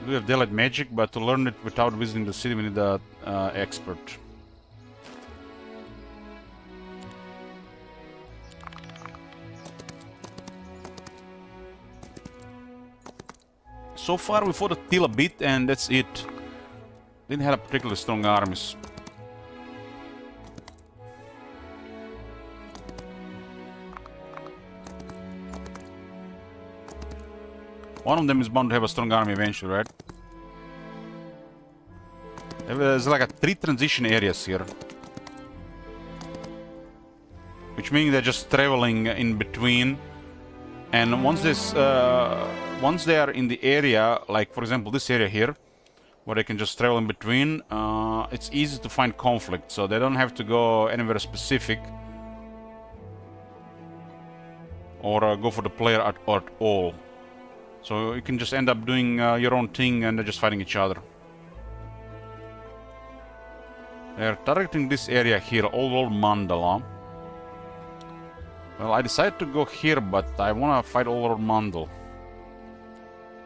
We have Daylight Magic, but to learn it without visiting the city we need an expert. So far we fought Till a bit and that's it. Didn't have a particularly strong armies. One of them is bound to have a strong army eventually, right? There's like 3 transition areas here. Which means they're just traveling in between. And once they are in the area, like for example this area here, where they can just travel in between, it's easy to find conflict, so they don't have to go anywhere specific. Or go for the player at all. So you can just end up doing your own thing and they're just fighting each other. They're targeting this area here, old mandala. Well, I decided to go here, but I wanna fight Lord Mandel.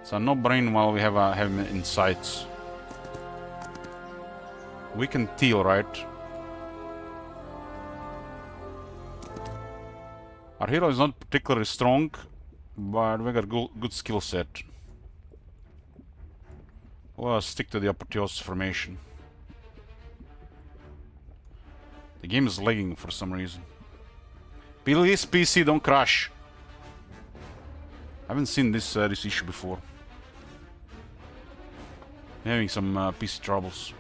It's a no-brain while we have him in sights. We can Teal, right? Our hero is not particularly strong, but we got good skill set. We'll stick to the Apotheosis formation. The game is lagging for some reason. Please, PC, don't crash. I haven't seen this issue before. I'm having some PC troubles.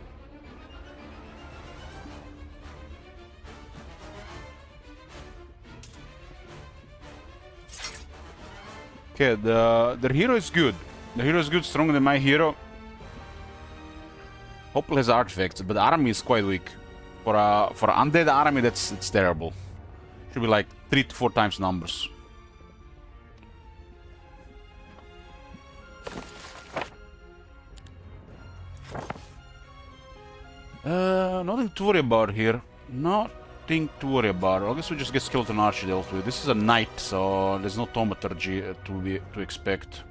Okay, their hero is good. The hero is good, stronger than my hero. Hopefully has artifacts, but the army is quite weak. For an undead army, it's terrible. Should be like 3 to 4 times numbers. Nothing to worry about here. Nothing to worry about. I guess we just get Skeleton Archer dealt with. This is a knight, so there's no thaumaturgy to expect.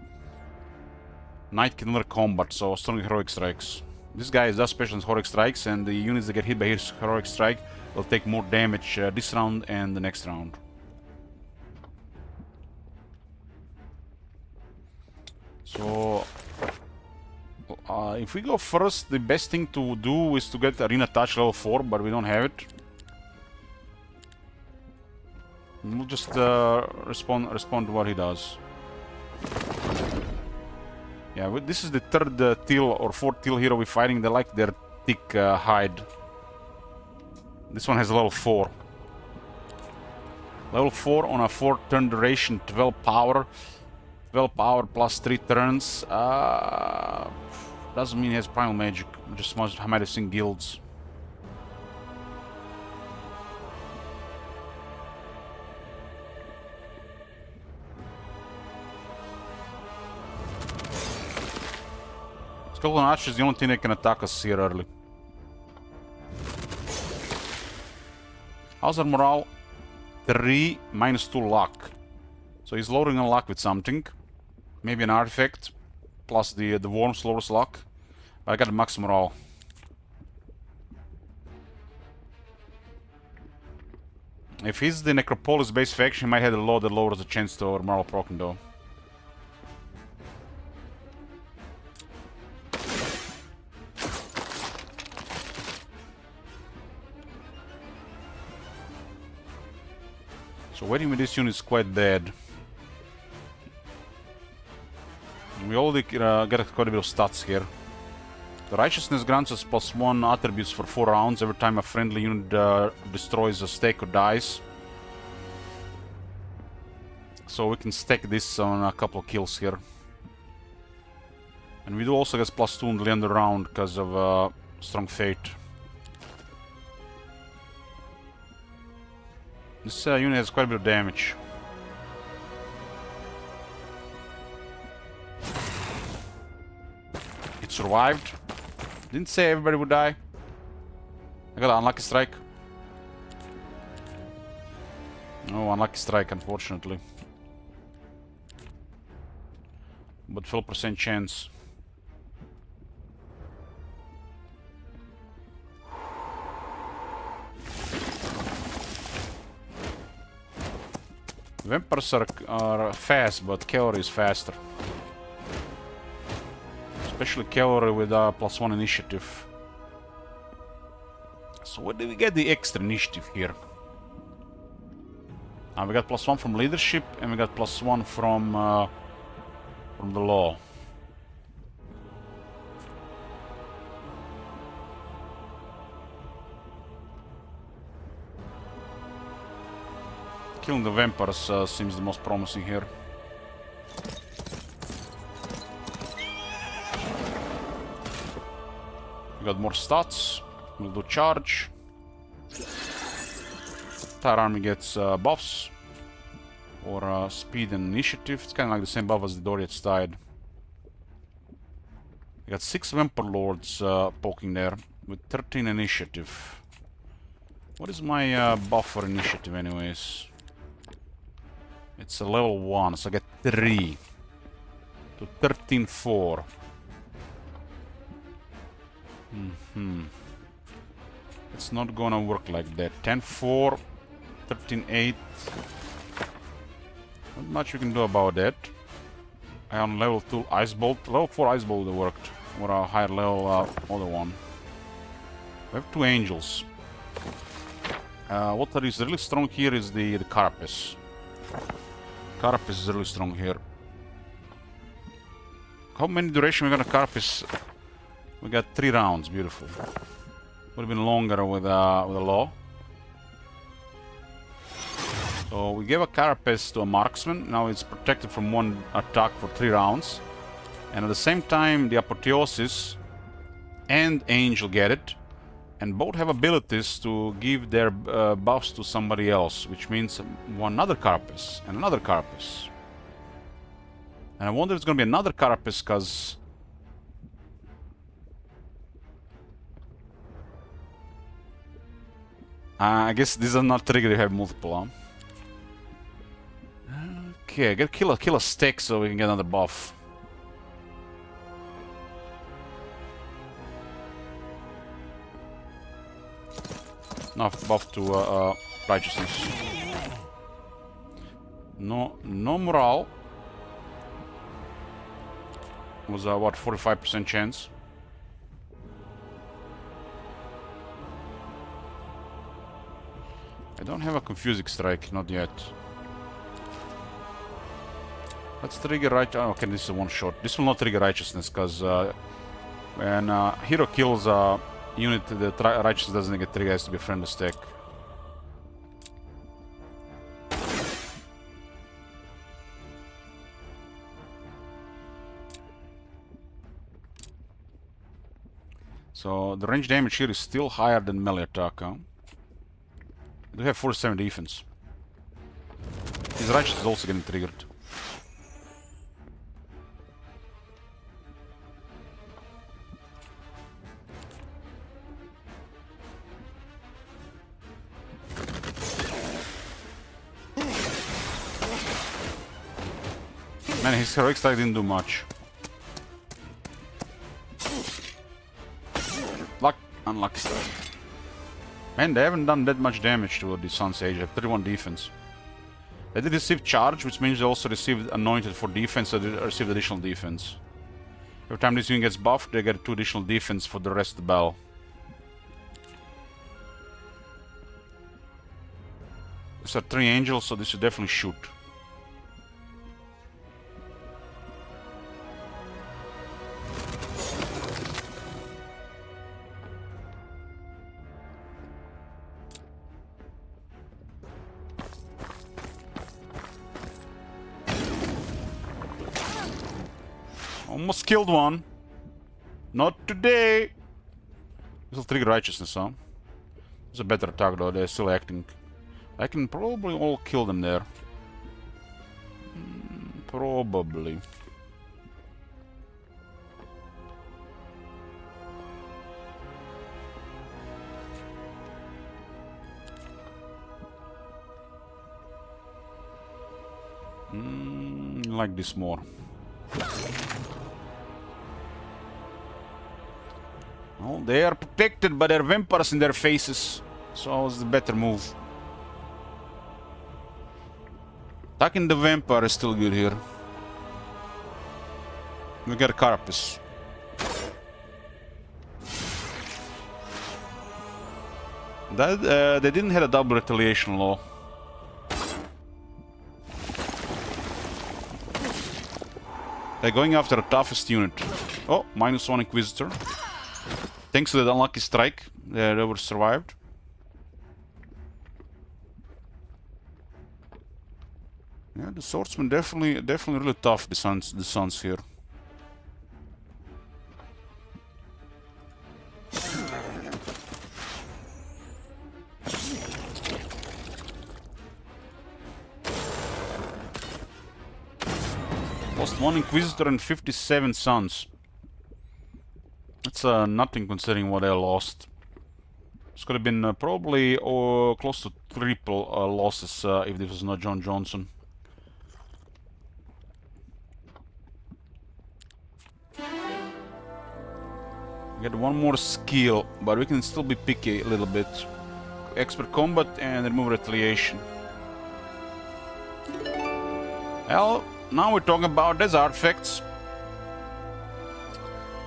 Knight can learn combat, so strong heroic strikes. This guy does special heroic strikes, and the units that get hit by his heroic strike will take more damage this round and the next round. So, if we go first, the best thing to do is to get Arena Touch level 4, but we don't have it. We'll just respond to what he does. Yeah, this is the third teal or fourth teal hero we're fighting. They like their thick hide. This one has level 4. Level 4 on a 4-turn duration, 12 power. 12 power plus 3 turns. Doesn't mean he has primal magic. Just might have seen guilds. Skeleton Archer is the only thing that can attack us here early. How's our morale? 3 minus 2 luck. So he's loading on luck with something. Maybe an artifact. Plus the worms lowers luck. But I got the max morale. If he's the Necropolis base faction, he might have a load that lowers the chance to our morale proc though. So waiting with this unit is quite dead. We already get quite a bit of stats here. The Righteousness grants us +1 attributes for 4 rounds every time a friendly unit destroys a stake or dies. So we can stack this on a couple of kills here. And we do also get +2 on the end of the round because of Strong Fate. This unit has quite a bit of damage. It survived. Didn't say everybody would die. I got an unlucky strike. No, unlucky strike, unfortunately. But 12% chance. Vampires are fast, but cavalry is faster. Especially cavalry with +1 initiative. So where did we get the extra initiative here? We got +1 from leadership, and we got +1 from the law. Killing the vampires seems the most promising here. We got more stats. We'll do charge. Entire army gets buffs. Or speed and initiative. It's kind of like the same buff as the Doriath's Tide. We got 6 Vampire Lords poking there with 13 initiative. What is my buff for initiative anyways? It's a level 1, so I get 3. To 13-4. It's not gonna work like that. 10-4, 13-8. Not much we can do about that. I on level 2 Ice Bolt. Level 4 Ice Bolt worked. Or a higher level other one. We have 2 angels. What is really strong here is the Carapace. Carapace is really strong here. How many duration we got a Carapace? We got 3 rounds. Beautiful. Would have been longer with a law. So we gave a Carapace to a marksman. Now it's protected from 1 attack for 3 rounds. And at the same time, the Apotheosis and Angel get it. And both have abilities to give their buffs to somebody else, which means one other Carapace and another Carapace. And I wonder if it's gonna be another Carapace, because I guess this is not trigger, you have multiple, huh? Okay, I gotta kill a stick so we can get another buff. Enough buff to righteousness. No morale. Was what, 45% chance? I don't have a confusing strike, not yet. Let's trigger right. Oh, okay, this is a one shot. This will not trigger righteousness, because when hero kills a unit, the righteousness doesn't get triggered. It has to be a friendly stack. So the range damage here is still higher than melee attack, huh? They have 47 defense. His righteousness is also getting triggered. Man, his heroic strike didn't do much. Luck, unlucky strike. Man, they haven't done that much damage to the Sun Sage. They have 31 defense. They did receive charge, which means they also received anointed for defense, so they received additional defense. Every time this unit gets buffed, they get 2 additional defense for the rest of the battle. These are 3 angels, so this should definitely shoot. Almost killed one. Not today. This will trigger righteousness, huh? It's a better attack though, they're still acting. I can probably all kill them there. Probably. Like this more. Well, they are protected by their vampires in their faces, so it's the better move. Attacking the vampire is still good here. We got a Carapace. That they didn't have a double retaliation law. They're going after the toughest unit. Oh, -1 Inquisitor. Thanks to that unlucky strike, they were survived. Yeah, the swordsman definitely really tough. The sons here. Lost 1 Inquisitor and 57 sons. That's nothing considering what they lost. It's could have been probably close to triple losses if this was not John Johnson. We get one more skill, but we can still be picky a little bit. Expert combat and remove retaliation. Well, now we're talking about these artifacts.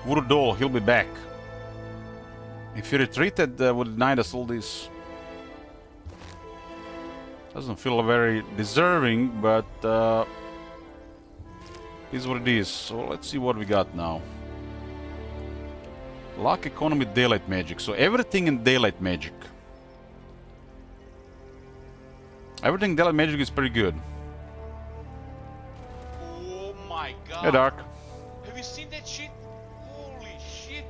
Voodoo Doll, he'll be back. If he retreated, would deny us all this. Doesn't feel very deserving, but is what it is. So let's see what we got now. Luck, economy, daylight magic. So everything in daylight magic. Everything in daylight magic is pretty good. Oh my god. Hey, Dark. Have you seen that shit? Holy shit.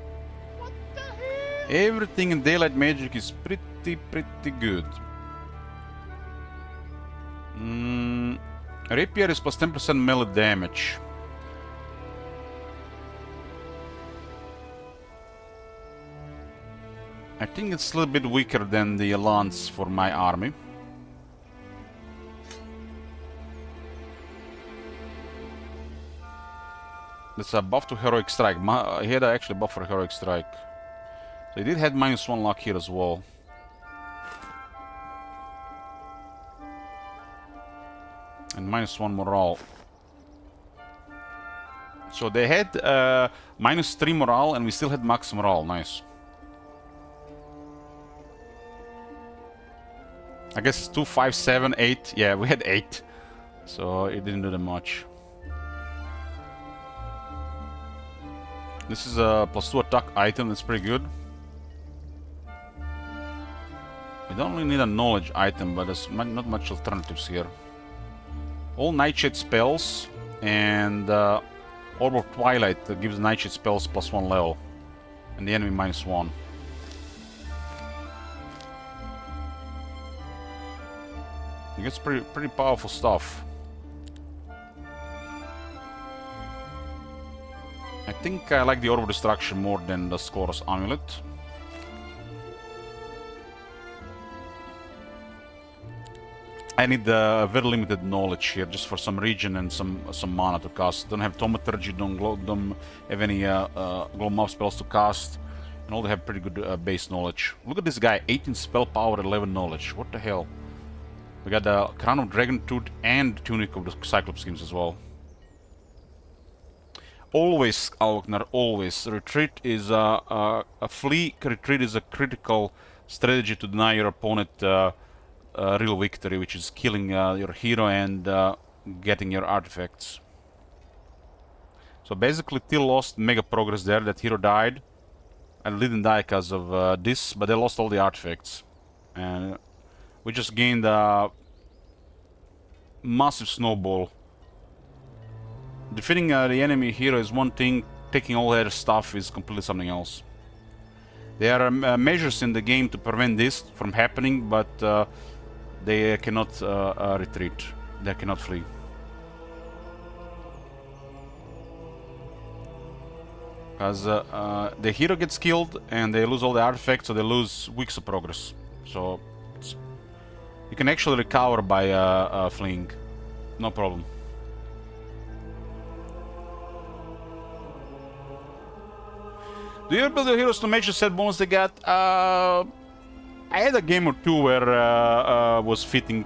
What the hell? Everything in daylight magic is pretty good. Rapier is plus 10% melee damage. I think it's a little bit weaker than the lance for my army. That's a buff to heroic strike. He had actually buff for heroic strike. So he did have -1 luck here as well. And -1 morale. So they had -3 morale and we still had max morale. Nice. I guess 2, 5, 7, 8. Yeah, we had 8. So it didn't do that much. This is a +2 attack item, that's pretty good. We don't really need a knowledge item, but there's not much alternatives here. All Nightshade spells and Orb of Twilight that gives Nightshade spells +1 level. And the enemy -1. It gets pretty powerful stuff. I think I like the Orb of Destruction more than the Scleros's Amulet. I need very limited knowledge here, just for some region and some mana to cast. Don't have Thaumaturgy, don't have any glow mob spells to cast, and all they have pretty good base knowledge. Look at this guy, 18 spell power, 11 knowledge. What the hell? We got the Crown of Dragon Tooth and Tunic of the Cyclops Schemes as well. Always, Alknar, always. Retreat is a flee. Retreat is a critical strategy to deny your opponent real victory, which is killing your hero and getting your artifacts. So basically, Till lost mega progress there. That hero died, and didn't die because of this, but they lost all the artifacts, and we just gained a massive snowball. Defeating the enemy hero is one thing, taking all their stuff is completely something else. There are measures in the game to prevent this from happening, but they cannot retreat. They cannot flee. Because the hero gets killed and they lose all the artifacts, so they lose weeks of progress. So you can actually recover by fleeing. No problem. Do you build your heroes to match the set bonus they got? I had a game or two where was fitting.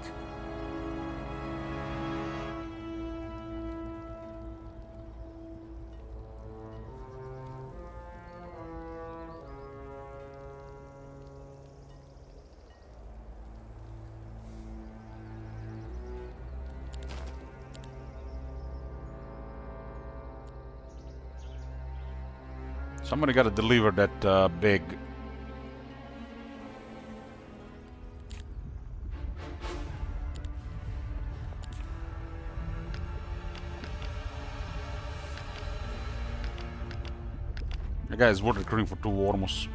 Somebody gotta deliver that big. The guy is worth recruiting for 2 Wormus.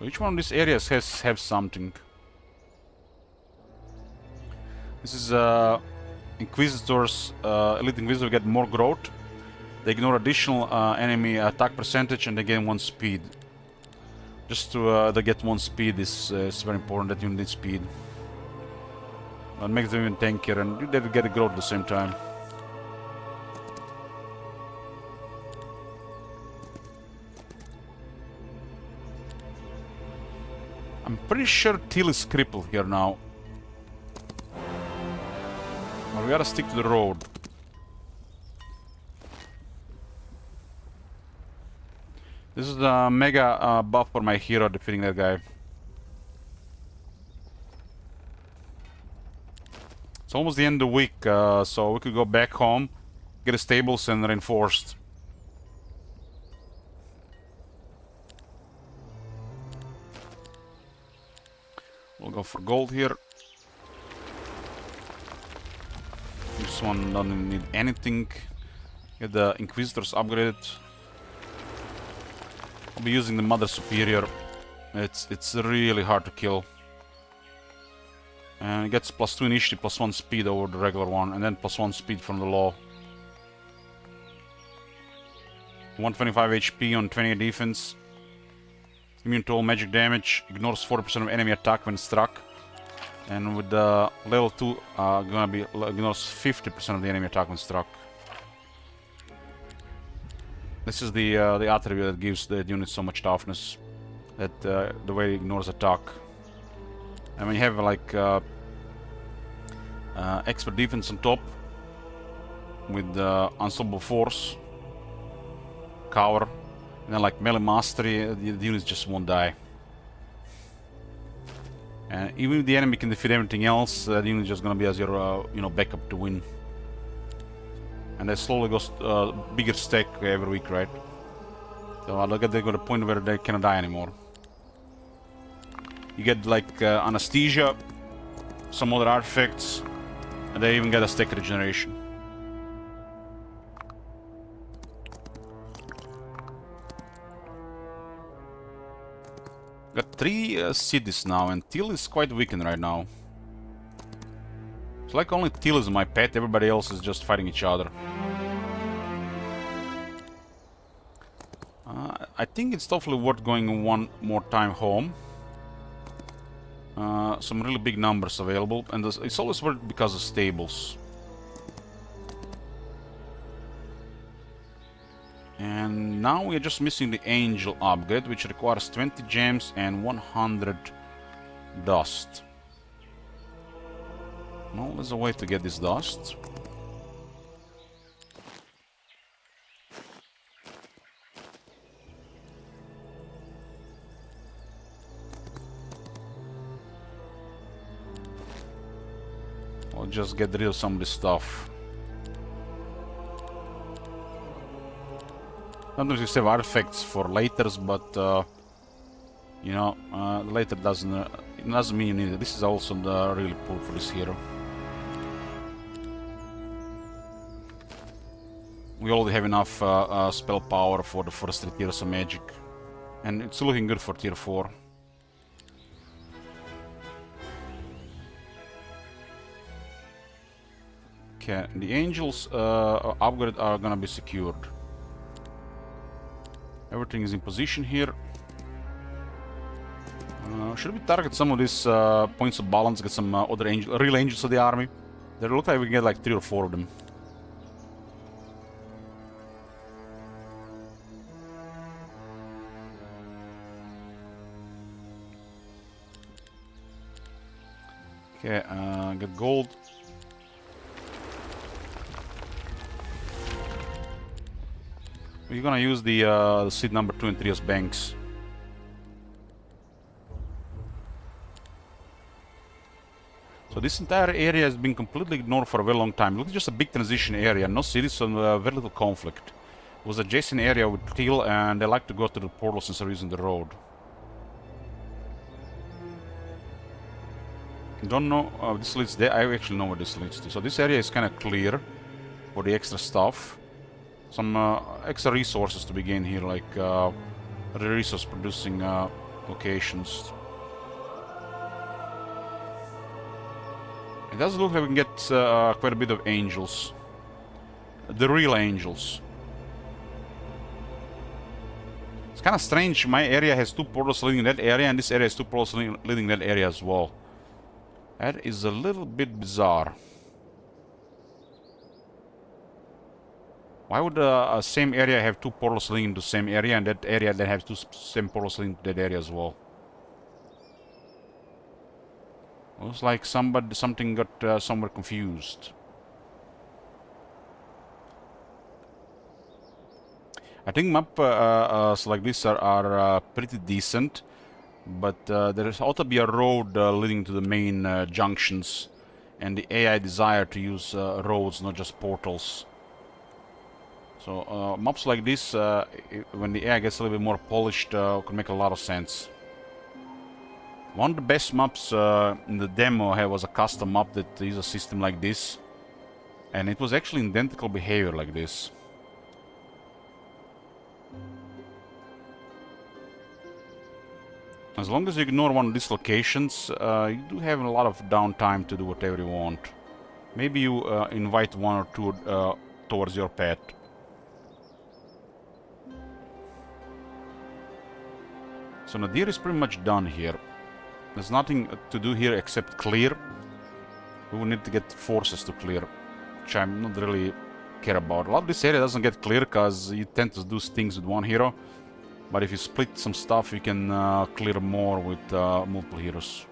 Each one of these areas have something. This is Inquisitors. Elite Inquisitor get more growth. They ignore additional enemy attack percentage and they gain 1 speed. Just to they get 1 speed is very important that you need speed. It makes them even tankier and they get a growth at the same time. I'm pretty sure Teal is crippled here now. Well, we gotta stick to the road. This is the mega buff for my hero defeating that guy. It's almost the end of the week, so we could go back home, get the stables and reinforced. We'll go for gold here. This one doesn't need anything. Get the Inquisitors upgraded. I'll be using the Mother Superior. It's really hard to kill. And it gets +2 initiative, +1 speed over the regular one, and then +1 speed from the law. 125 HP on 28 defense. Immune to all magic damage. Ignores 40% of enemy attack when struck. And with the level 2, gonna be ignores 50% of the enemy attack when struck. This is the attribute that gives the unit so much toughness. That the way it ignores attack. And when you have like expert defense on top with unstoppable force, cover, and then like melee mastery, the units just won't die. And even if the enemy can defeat everything else, the unit is just gonna be as your backup to win. And that slowly goes bigger stack every week, right? So look at they got a point where they cannot die anymore. You get like anesthesia, some other artifacts, and they even get a stack regeneration. Got 3 cities now, and Teal is quite weakened right now. It's like only Teal is my pet, everybody else is just fighting each other. I think it's definitely worth going one more time home. Some really big numbers available, and it's always worth because of stables. And now we are just missing the Angel upgrade, which requires 20 gems and 100 dust. Well, there's a way to get this dust. I'll just get rid of some of this stuff. Sometimes you save artifacts for laters, but later doesn't mean you need it. This is also really poor for this hero. We already have enough spell power for the first 3 tiers of magic, and it's looking good for tier 4. Okay, the angels upgrade are gonna be secured. Everything is in position here. Should we target some of these points of balance, get some other real angels of the army? They look like we can get like 3 or 4 of them. Okay, get gold. We're gonna use the seed number 2 and 3 as banks. So this entire area has been completely ignored for a very long time. It looks just a big transition area, no cities, so very little conflict. It was an adjacent area with Teal, and they like to go to the portals instead of using the road. Don't know this leads there. I actually know where this leads to. So this area is kind of clear for the extra stuff. Some extra resources to be gained here, like resource producing locations. It does look like we can get quite a bit of angels. The real angels. It's kind of strange. My area has 2 portals leading that area, and this area has 2 portals leading that area as well. That is a little bit bizarre. Why would a same area have 2 portals leading to the same area, and that area then have 2 same portals leading to that area as well? Looks like something got somewhere confused. I think maps like this are pretty decent, but there ought to be a road leading to the main junctions, and the AI desire to use roads, not just portals. So maps like this, when the AI gets a little bit more polished, could make a lot of sense. One of the best maps in the demo was a custom map that used a system like this, and it was actually identical behavior like this. As long as you ignore one of these locations, you do have a lot of downtime to do whatever you want. Maybe you invite 1 or 2 towards your pet. So Nadir is pretty much done here. There's nothing to do here except clear. We will need to get forces to clear, which I'm not really care about. A lot of this area doesn't get clear because you tend to do things with 1 hero. But if you split some stuff, you can clear more with multiple heroes.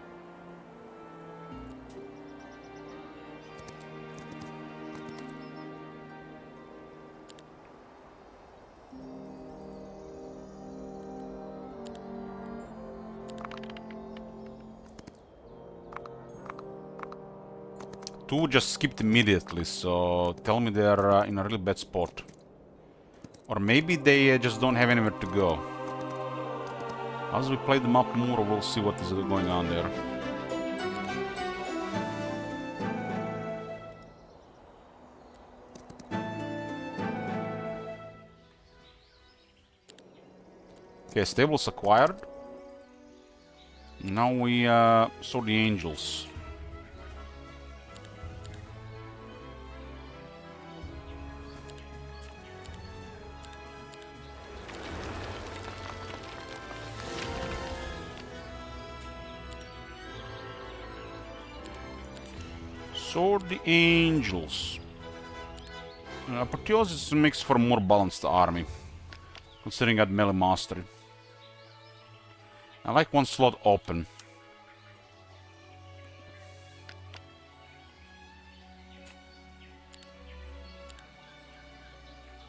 Two just skipped immediately, so tell me they're in a really bad spot. Or maybe they just don't have anywhere to go. As we play the map more, we'll see what is going on there. Okay, stables acquired. Now we saw the angels. Sword the angels. Apotheosis makes for a more balanced army, considering I had melee mastery. I like 1 slot open.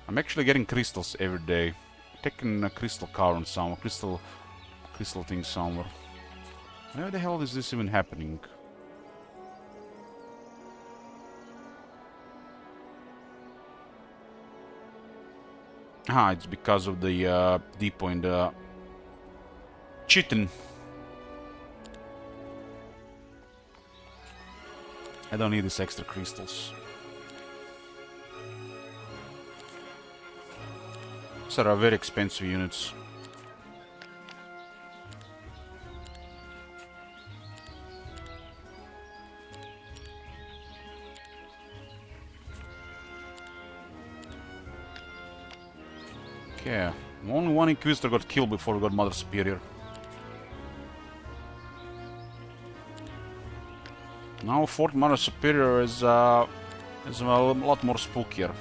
I'm actually getting crystals every day. Taking a crystal car on somewhere, crystal thing somewhere. Where the hell is this even happening? Ah, it's because of the depot in the cheating. I don't need these extra crystals. These are very expensive units. Okay, only 1 Inquisitor got killed before we got Mother Superior. Now 4th Mother Superior is a lot more spookier.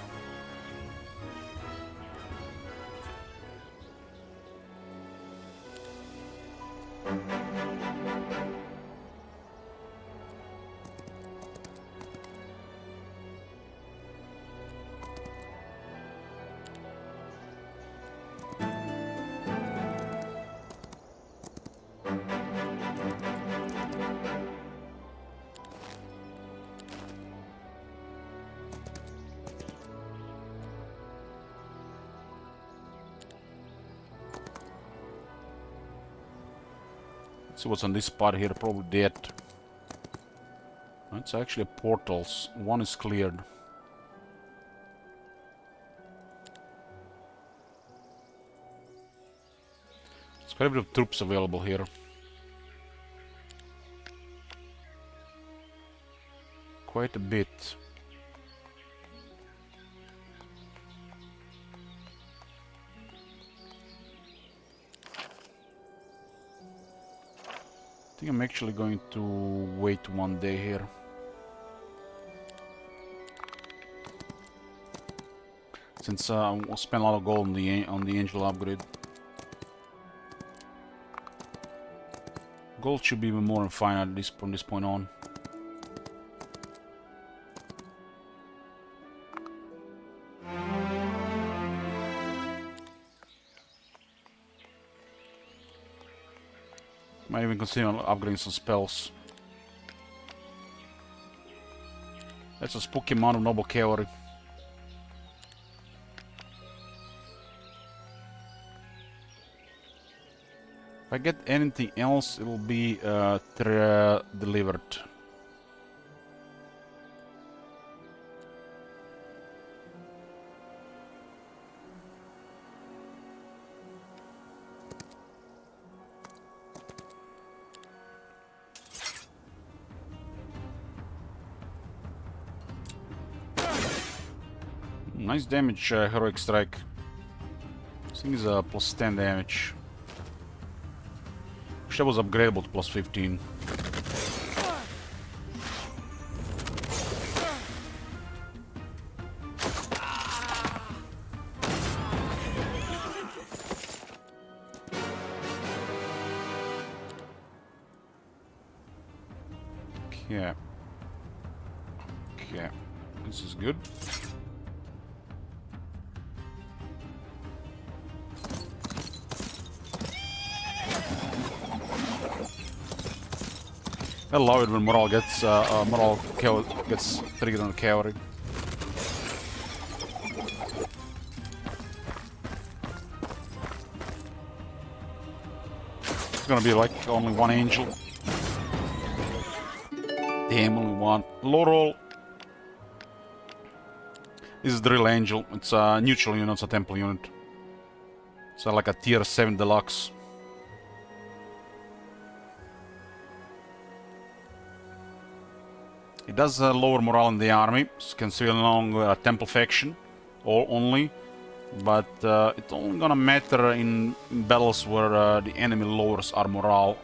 See what's on this part here, probably dead. It's actually portals. 1 is cleared. Quite a bit of troops available here. Quite a bit. I think I'm actually going to wait 1 day here. Since I'll spend a lot of gold on the angel upgrade. Gold should be even more than fine at least from this point on. Might even consider upgrading some spells. That's a spooky amount of noble cavalry. If I get anything else, it will be delivered. Nice damage, heroic strike. This thing is plus 10 damage. Wish that was upgradable to plus 15. Okay. Okay. This is good. I love it when morale gets gets triggered on the cavalry. It's gonna be like only one angel. Damn, only one. Laurel. This is Drill Angel. It's a neutral unit, it's a temple unit. It's like a tier 7 deluxe. It does lower morale in the army, so can see along a temple faction, or only, but it's only gonna matter in battles where the enemy lowers our morale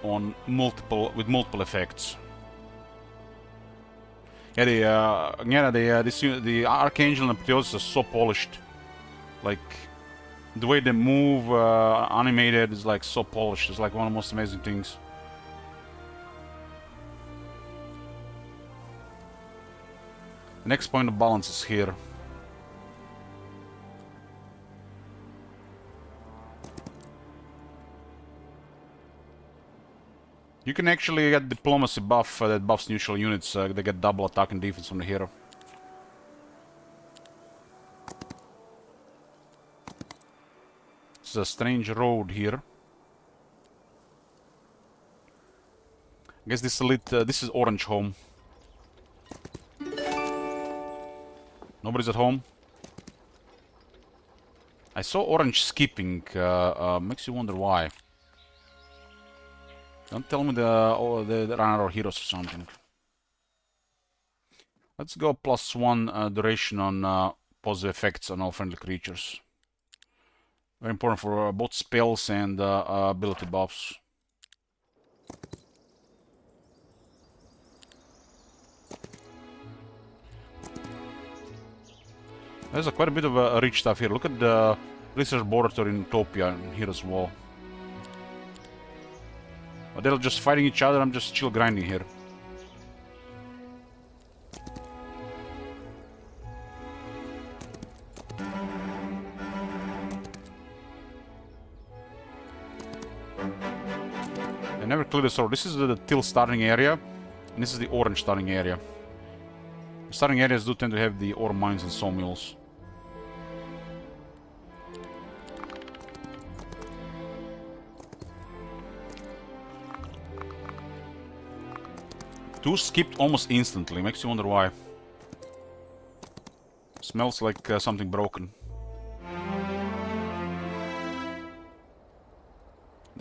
on with multiple effects. Yeah, the Archangel and Apotheosis are so polished. Like the way they move, animated, is like so polished. It's like one of the most amazing things. The next point of balance is here. You can actually get diplomacy buff that buffs neutral units. They get double attack and defense from the hero. It's a strange road here. I guess this elite. This is Orange Home. Nobody's at home. I saw Orange skipping. Makes you wonder why. Don't tell me the run out of heroes or something. Let's go +1 duration on positive effects on all friendly creatures. Very important for both spells and ability buffs. There's quite a bit of rich stuff here. Look at the research laboratory in Utopia here as well. But they're just fighting each other. I'm just chill grinding here. I never cleared the sword. This is the teal starting area, and this is the orange starting area. The starting areas do tend to have the ore mines and sawmills. Two skipped almost instantly, makes you wonder why. Smells like something broken.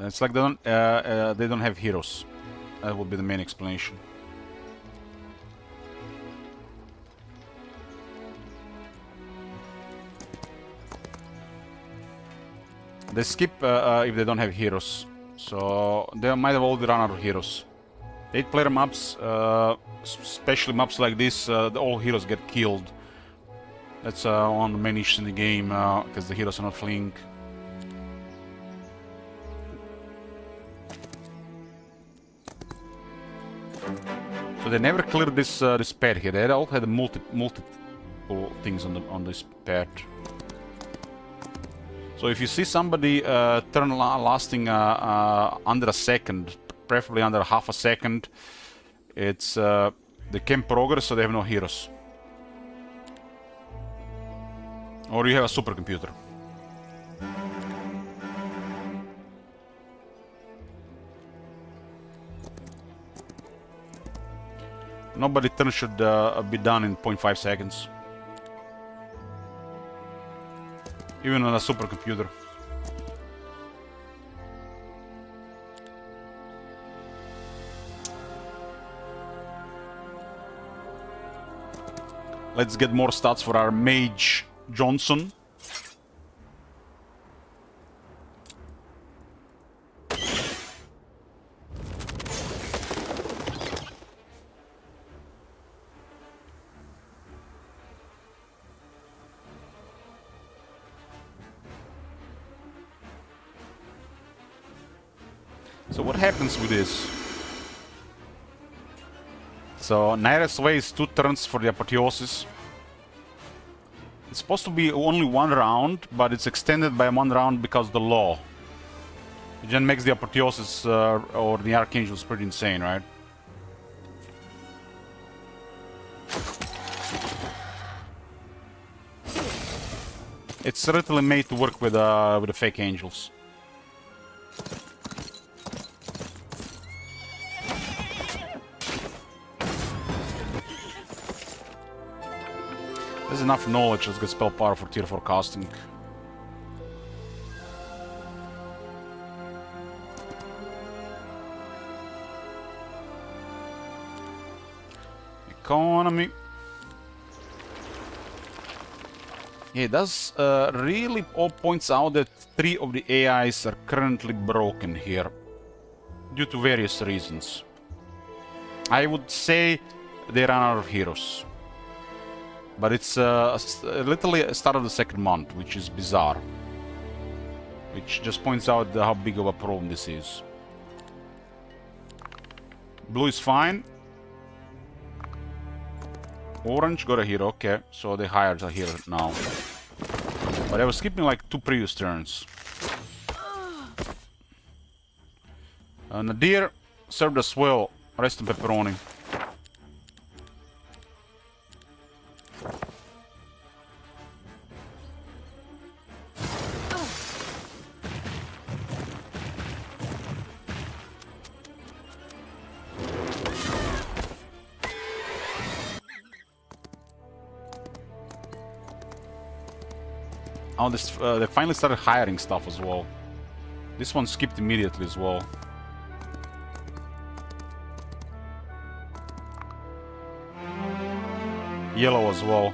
It's like they don't have heroes. That would be the main explanation. They skip if they don't have heroes. So they might have already run out of heroes. 8-player maps, especially maps like this, all heroes get killed. That's one of the main issues in the game, because the heroes are not fleeing. So they never cleared this this pad here. They all had multiple things on this pad. So if you see somebody turn lasting under a second, preferably under half a second, it's they can't progress, so they have no heroes. Or you have a supercomputer. Nobody turn should be done in 0.5 seconds. Even on a supercomputer. Let's get more stats for our Mage Johnson. So what happens with this? So Naira's Way is 2 turns for the Apotheosis. It's supposed to be only 1 round, but it's extended by 1 round because of the law. It then makes the Apotheosis or the Archangels pretty insane, right? It's certainly made to work with the fake angels. There's enough knowledge. Let's get spell power for tier 4 casting. Economy. Yeah, it does really all points out that 3 of the AIs are currently broken here. Due to various reasons. I would say they ran out of heroes. But it's literally the start of the 2nd month, which is bizarre. Which just points out how big of a problem this is. Blue is fine. Orange got a hero, okay. So they hired a hero now. But I was skipping like 2 previous turns. Nadir served us well. Rest in pepperoni. Oh, this, they finally started hiring stuff as well. This one skipped immediately as well. Yellow as well.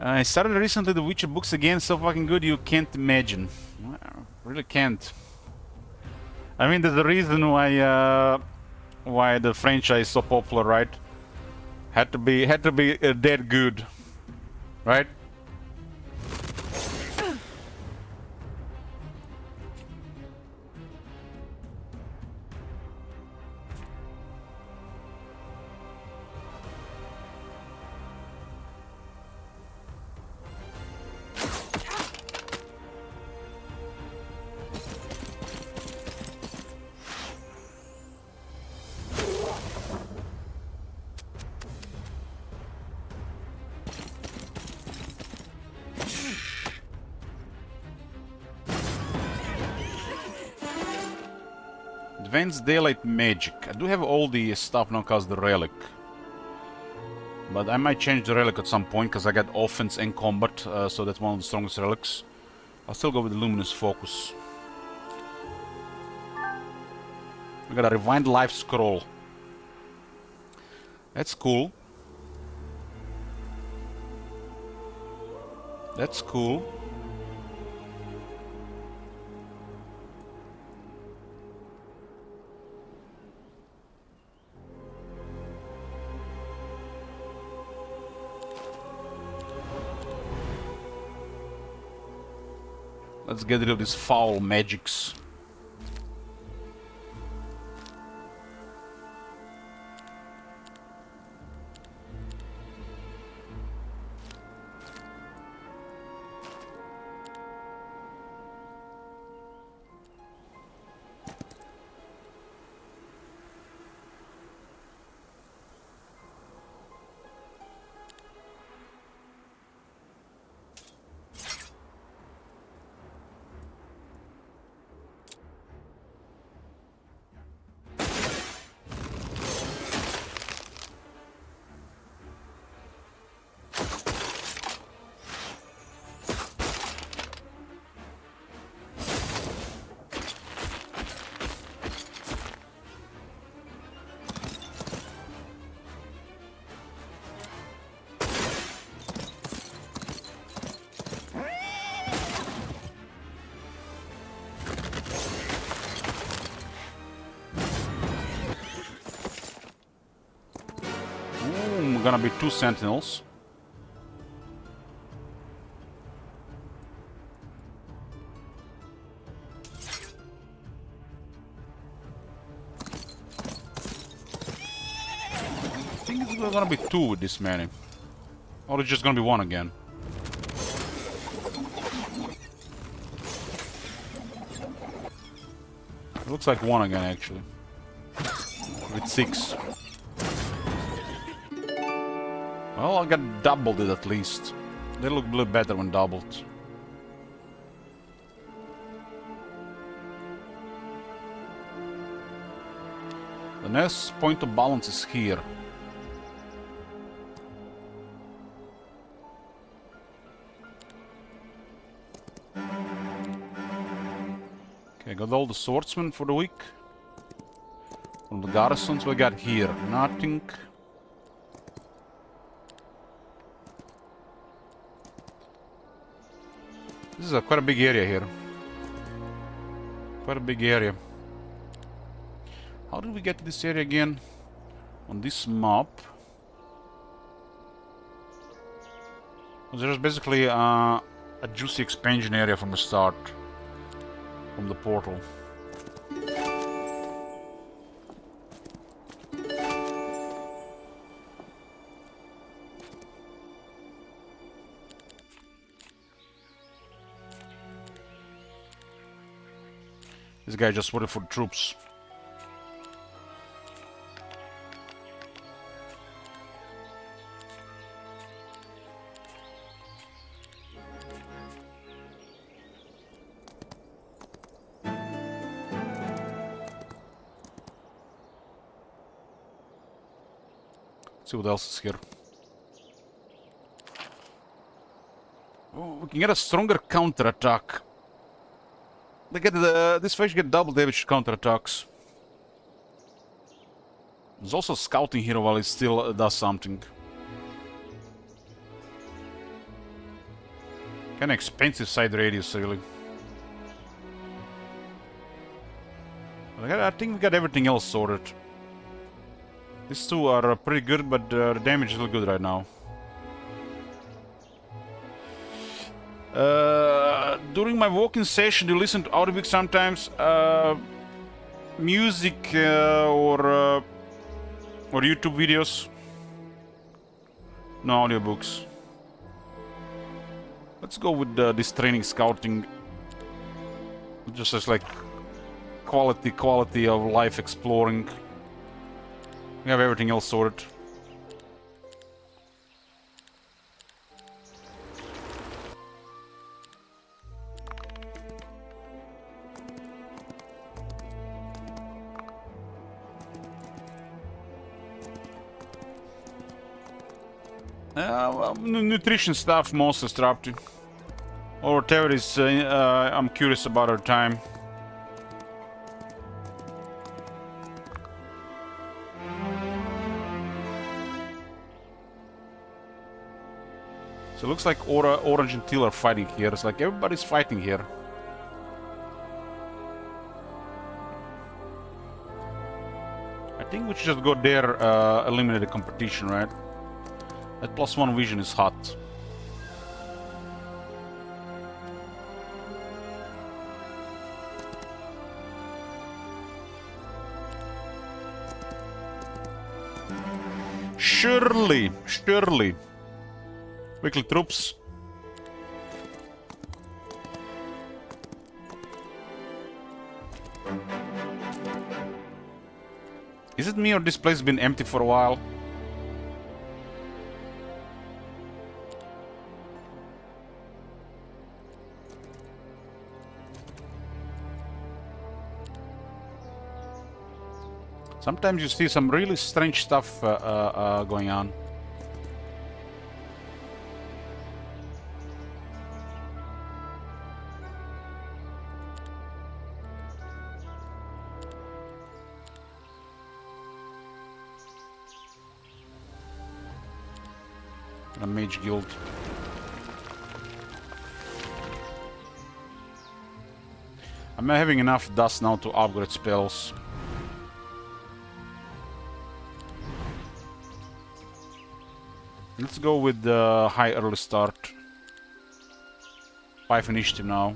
I started recently the Witcher books again, so fucking good you can't imagine. Really can't. I mean, there's a reason why the franchise is so popular, right? Had to be that good, right? Advanced Daylight Magic. I do have all the stuff now cause the relic. But I might change the relic at some point because I got offense and combat, so that's one of the strongest relics. I'll still go with the Luminous Focus. We got a Rewind Life Scroll. That's cool. That's cool. Let's get rid of these foul magics. Gonna be 2 sentinels. I think it's gonna be 2 with this many. Or it's just gonna be 1 again. It looks like 1 again actually. With 6. Well, I got doubled it at least. They look a little better when doubled. The next point of balance is here. Okay, got all the swordsmen for the week. From the garrisons we got here, nothing. This is quite a big area here. Quite a big area. How did we get to this area again? On this map. There's basically a juicy expansion area from the start. From the portal. This guy just waited for the troops. Let's see what else is here. Oh, we can get a stronger counterattack. They get this faction get double damage counterattacks. There's also scouting here while it still does something. Kinda expensive side radius, really. But I think we got everything else sorted. These two are pretty good, but the damage is a little good right now. During my walking session, do you listen to audiobook sometimes? Music or YouTube videos? No audiobooks. Let's go with this training scouting. Just as like quality of life exploring. We have everything else sorted. Well, nutrition stuff mostly, Strapty. Or whatever is I'm curious about our time. So it looks like Orange and Teal are fighting here. It's like everybody's fighting here. I think we should just go there, eliminate the competition, right? That +1 vision is hot. Surely. Quickly, troops. Is it me or this place has been empty for a while? Sometimes you see some really strange stuff going on. A mage guild. I'm having enough dust now to upgrade spells. Let's go with the high early start. 5 initiative now.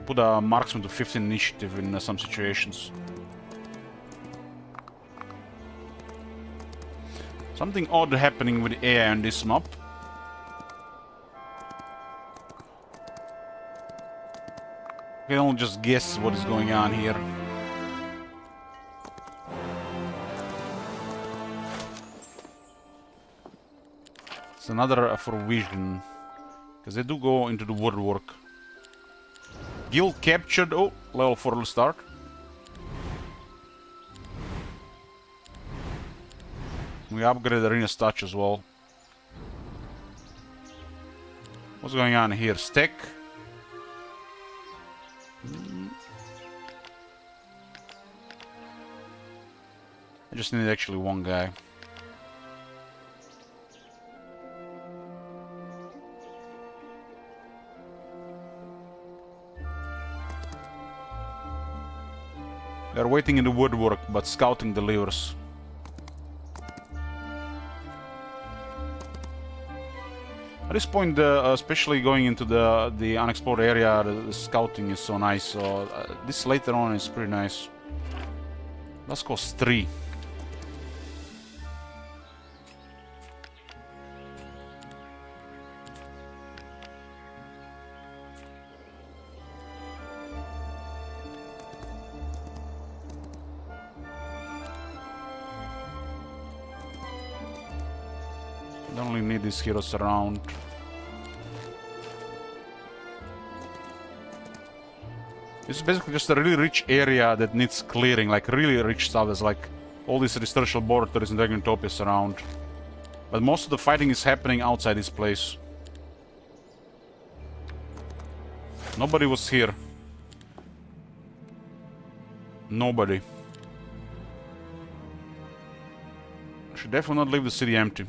Put a marksman to 15 initiative in some situations. Something odd happening with the AI on this map. I can only just guess what is going on here. It's another for vision, because they do go into the woodwork. Guild captured. Oh, level 4 will start. We upgraded Arena's touch as well. What's going on here? Stack. I just need actually one guy. They're waiting in the woodwork, but scouting delivers. At this point, especially going into the unexplored area, the scouting is so nice. So this later on is pretty nice. Let's cost 3. Don't really need these heroes around. This is basically just a really rich area that needs clearing, like really rich stuff. There's like all these restoration laboratories and Dragontopias around. But most of the fighting is happening outside this place. Nobody was here. Nobody. Should definitely not leave the city empty.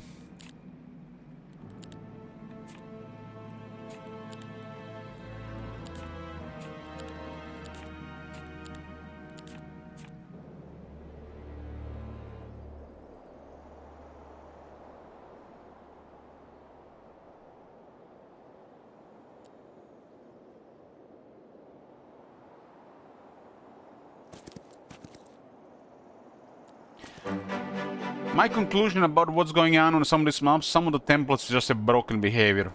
My conclusion about what's going on some of these maps, some of the templates just have broken behavior.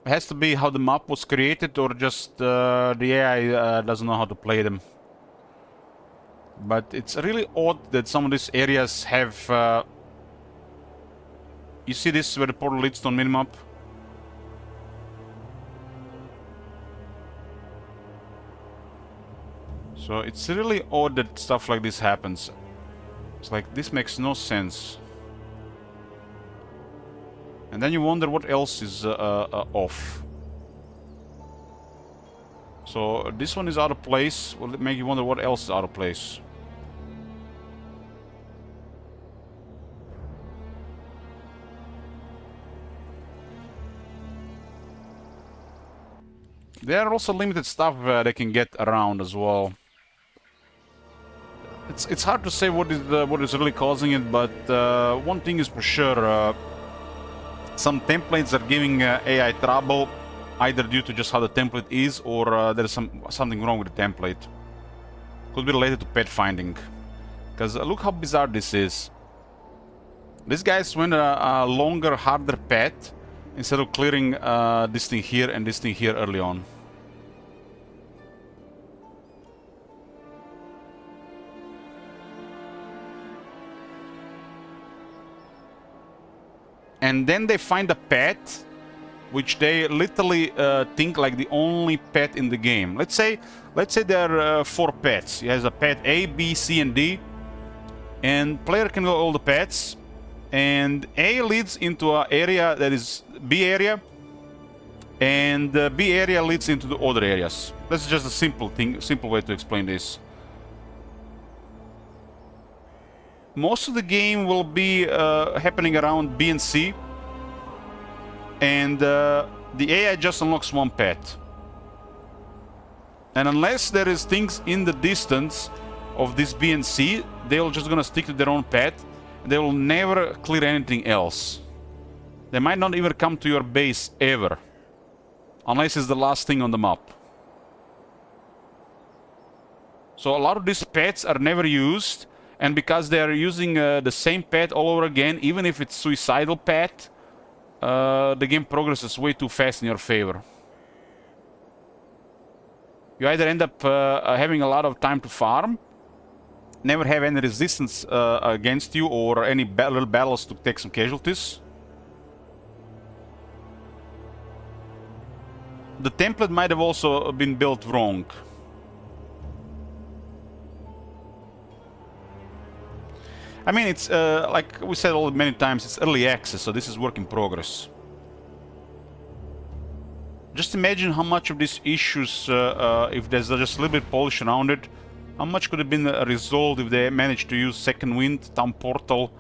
It has to be how the map was created, or just the AI doesn't know how to play them. But it's really odd that some of these areas have... You see this where the portal leads to on minimap? So it's really odd that stuff like this happens. It's like, this makes no sense. And then you wonder what else is off. So this one is out of place. Will it make you wonder what else is out of place? There are also limited stuff they can get around as well. It's hard to say what is really causing it, but one thing is for sure: some templates are giving AI trouble, either due to just how the template is, or there's something wrong with the template. Could be related to pet finding, because look how bizarre this is. These guys went a longer, harder path instead of clearing this thing here and this thing here early on. And then they find a pet, which they literally think like the only pet in the game. Let's say there are 4 pets. He has a pet A, B, C, and D, and player can go all the pets. And A leads into an area that is B area, and B area leads into the other areas. That's just a simple way to explain this. Most of the game will be happening around B and C, and the AI just unlocks one pet. And unless there is things in the distance of this B and C, they're just gonna stick to their own pet. They will never clear anything else. They might not even come to your base ever, unless it's the last thing on the map. So a lot of these pets are never used. And because they are using the same pet all over again, even if it's suicidal pet, the game progresses way too fast in your favor. You either end up having a lot of time to farm, never have any resistance against you, or any little battles to take some casualties. The template might have also been built wrong. I mean, it's like we said many times, it's early access, so this is work in progress. Just imagine how much of these issues, if there's just a little bit polish around it, how much could have been resolved if they managed to use Second Wind, Town Portal,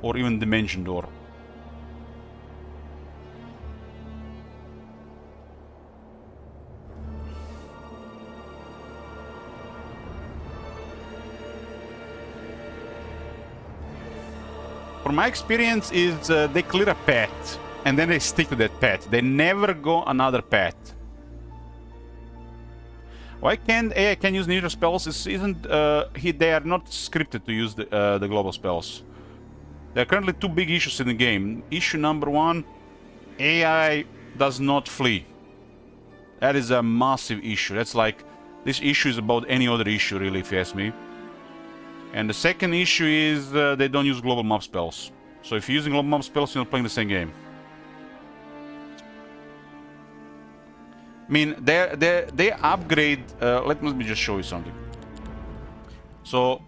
or even Dimension Door. From my experience is they clear a path and then they stick to that path. They never go another path. Why can't AI can use neutral spells? They are not scripted to use the global spells. There are currently 2 big issues in the game. Issue number 1, AI does not flee. That is a massive issue. That's like, this issue is about any other issue really, if you ask me. And the second issue is they don't use global map spells. So if you're using global map spells, you're not playing the same game. I mean, they upgrade. Let me just show you something. So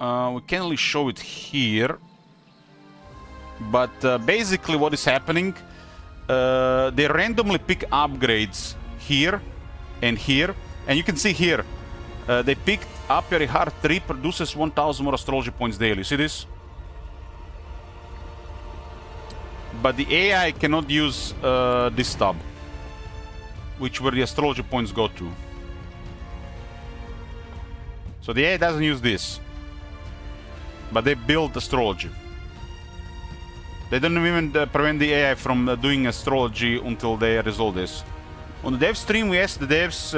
we can't really show it here, but basically what is happening, they randomly pick upgrades here and here, and you can see here they picked Apiary Heart 3 produces 1000 more astrology points daily. See this? But the AI cannot use this tab, which where the astrology points go to. So the AI doesn't use this, but they build astrology. They don't even prevent the AI from doing astrology until they resolve this. On the dev stream, we asked the devs,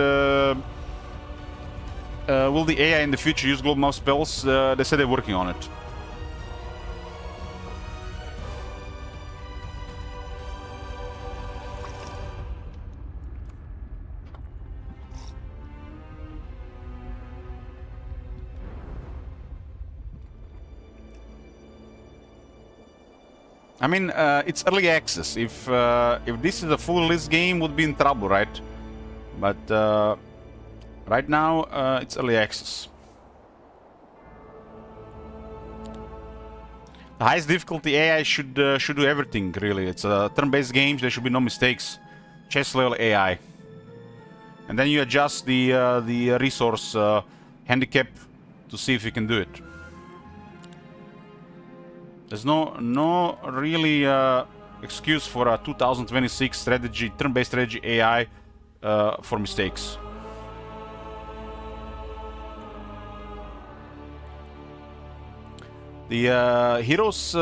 will the AI in the future use global map spells? They said they're working on it. I mean, it's early access. If this is a full release game, would be in trouble, right? But right now, it's early access. The highest difficulty AI should do everything, really. It's a turn-based game, there should be no mistakes. Chess level AI. And then you adjust the resource handicap to see if you can do it. There's no really excuse for a 2026 strategy, turn-based strategy AI for mistakes. The Heroes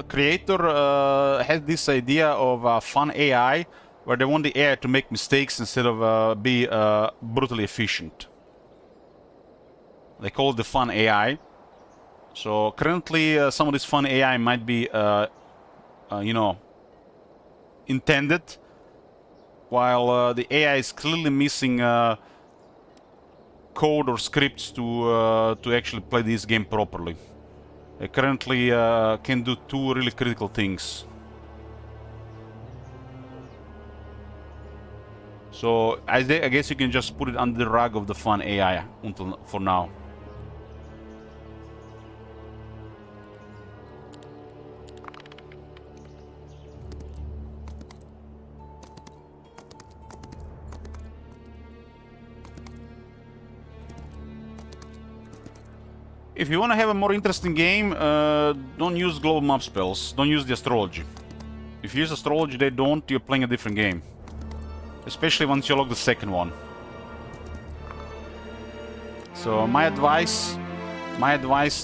creator had this idea of fun AI, where they want the AI to make mistakes instead of be brutally efficient. They call it the fun AI. So currently, some of this fun AI might be, you know, intended, while the AI is clearly missing code or scripts to actually play this game properly. They currently can do two really critical things. So I guess you can just put it under the rug of the fun AI for now. If you want to have a more interesting game, don't use global map spells. Don't use the astrology. If you use astrology, they don't, you're playing a different game. Especially once you lock the second one. So my advice,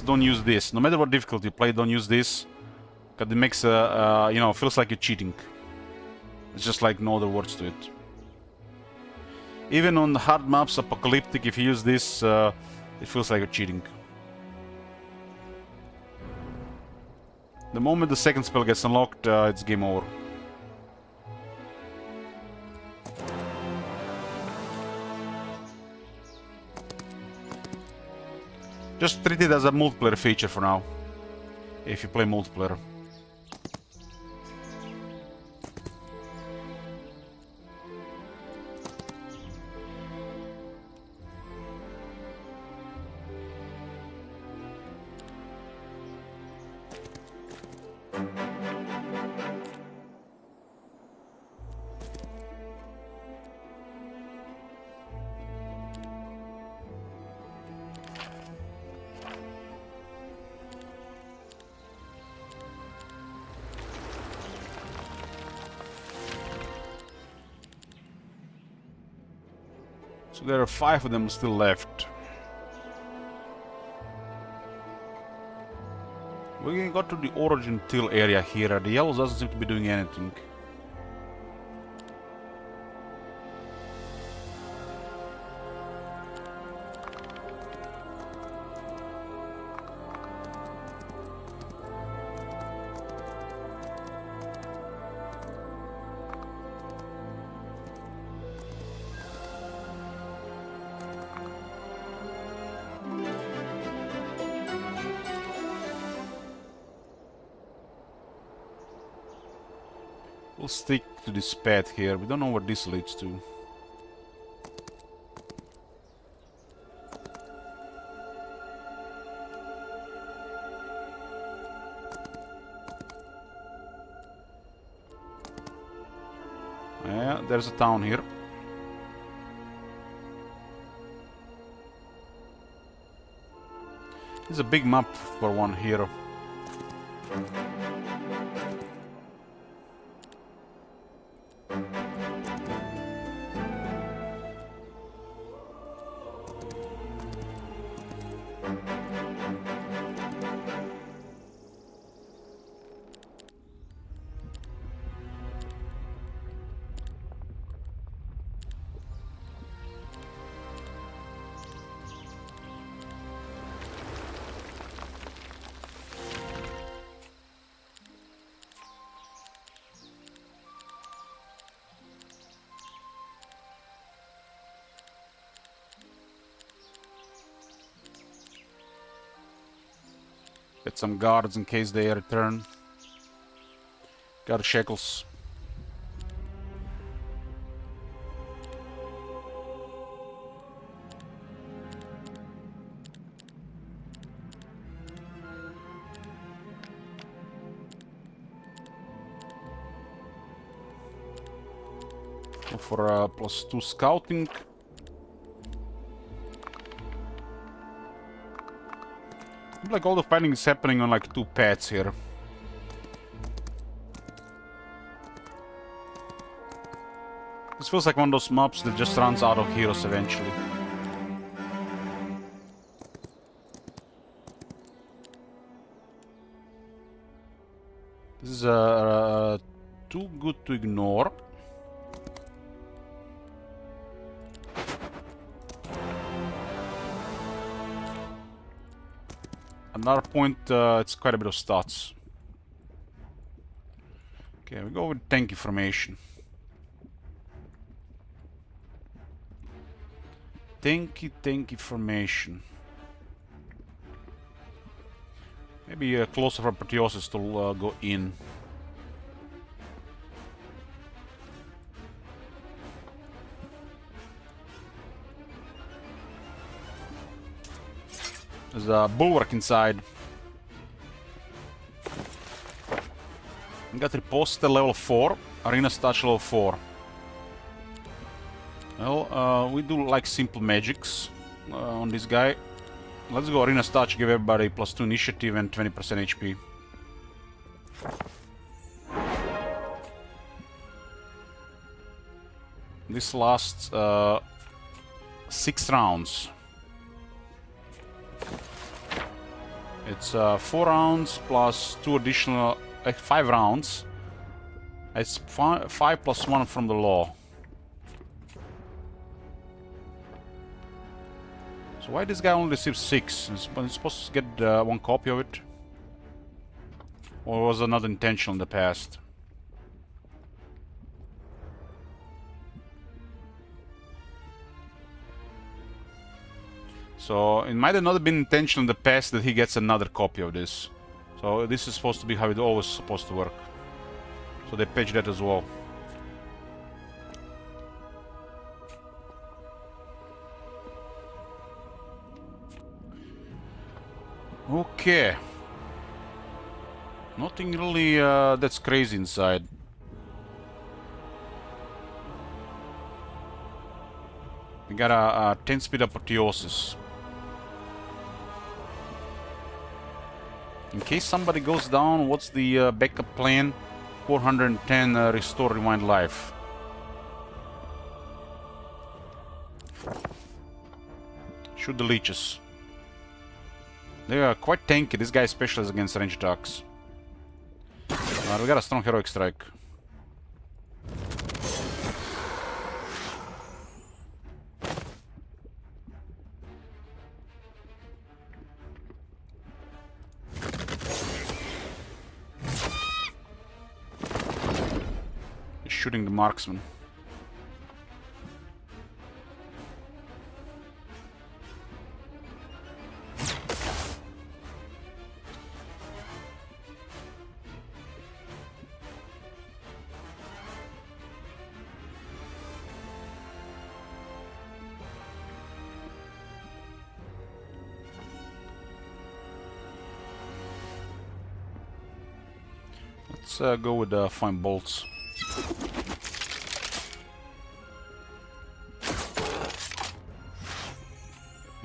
don't use this. No matter what difficulty you play, don't use this. Because it makes, you know, feels like you're cheating. It's just like no other words to it. Even on the hard maps, Apocalyptic, if you use this, it feels like you're cheating. The moment the second spell gets unlocked, it's game over. Just treat it as a multiplayer feature for now, if you play multiplayer. So there are 5 of them still left. We got to the origin till area here. The yellow doesn't seem to be doing anything. We'll stick to this path here. We don't know what this leads to. Yeah, there's a town here. It's a big map for one hero. Get some guards in case they return. Got shackles. Go for +2 scouting. Like all the fighting is happening on like 2 pads here. This feels like one of those maps that just runs out of heroes eventually. This is too good to ignore. Another point, it's quite a bit of stats. Okay, we go with tanky formation. Tanky formation. Maybe closer for Apotheosis to go in. There's a bulwark inside. We got riposte level 4, arena stage level 4. Well, we do like simple magics on this guy. Let's go arena stage, give everybody +2 initiative and 20% HP. This lasts 6 rounds. It's 4 rounds plus 2 additional, 5 rounds. It's 5 plus 1 from the law. So why this guy only receives 6? Is he supposed to get 1 copy of it? Or was it not intentional in the past? So it might have not been intentional in the past that he gets another copy of this. So this is supposed to be how it always supposed to work. So they patch that as well. Okay. Nothing really that's crazy inside. We got a 10 speed Apotheosis. In case somebody goes down, what's the backup plan? 410 restore rewind life. Shoot the leeches. They are quite tanky. This guy specializes against range attacks. We got a strong heroic strike. He's shooting the marksman. Let's go with fine bolts.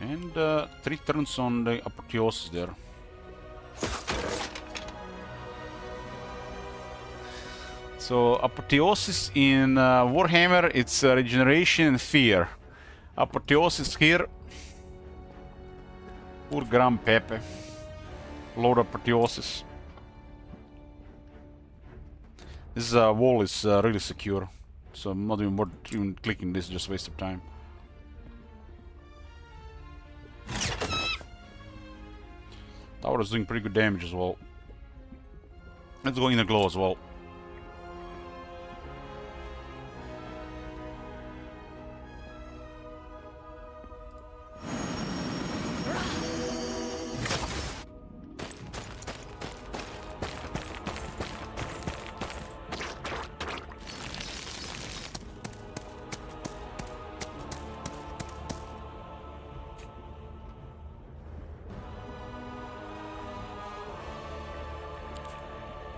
And 3 turns on the Apotheosis there. So Apotheosis in Warhammer, it's regeneration and fear. Apotheosis here. Poor Gran Pepe. Lord Apotheosis. This wall is really secure, so I'm not even worth even clicking this, just waste of time. Tower is doing pretty good damage as well. Let's go inner glow as well.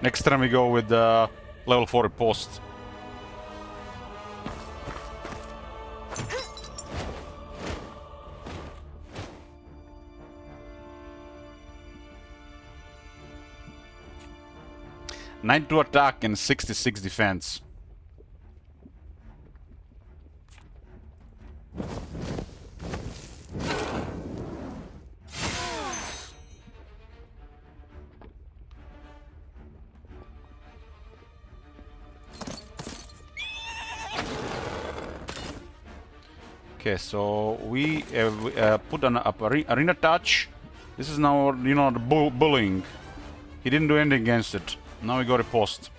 Next time we go with level 4 post. 92 attack and 66 defense. Okay, so we put an arena touch. This is now, you know, the bullying. He didn't do anything against it. Now we go riposte.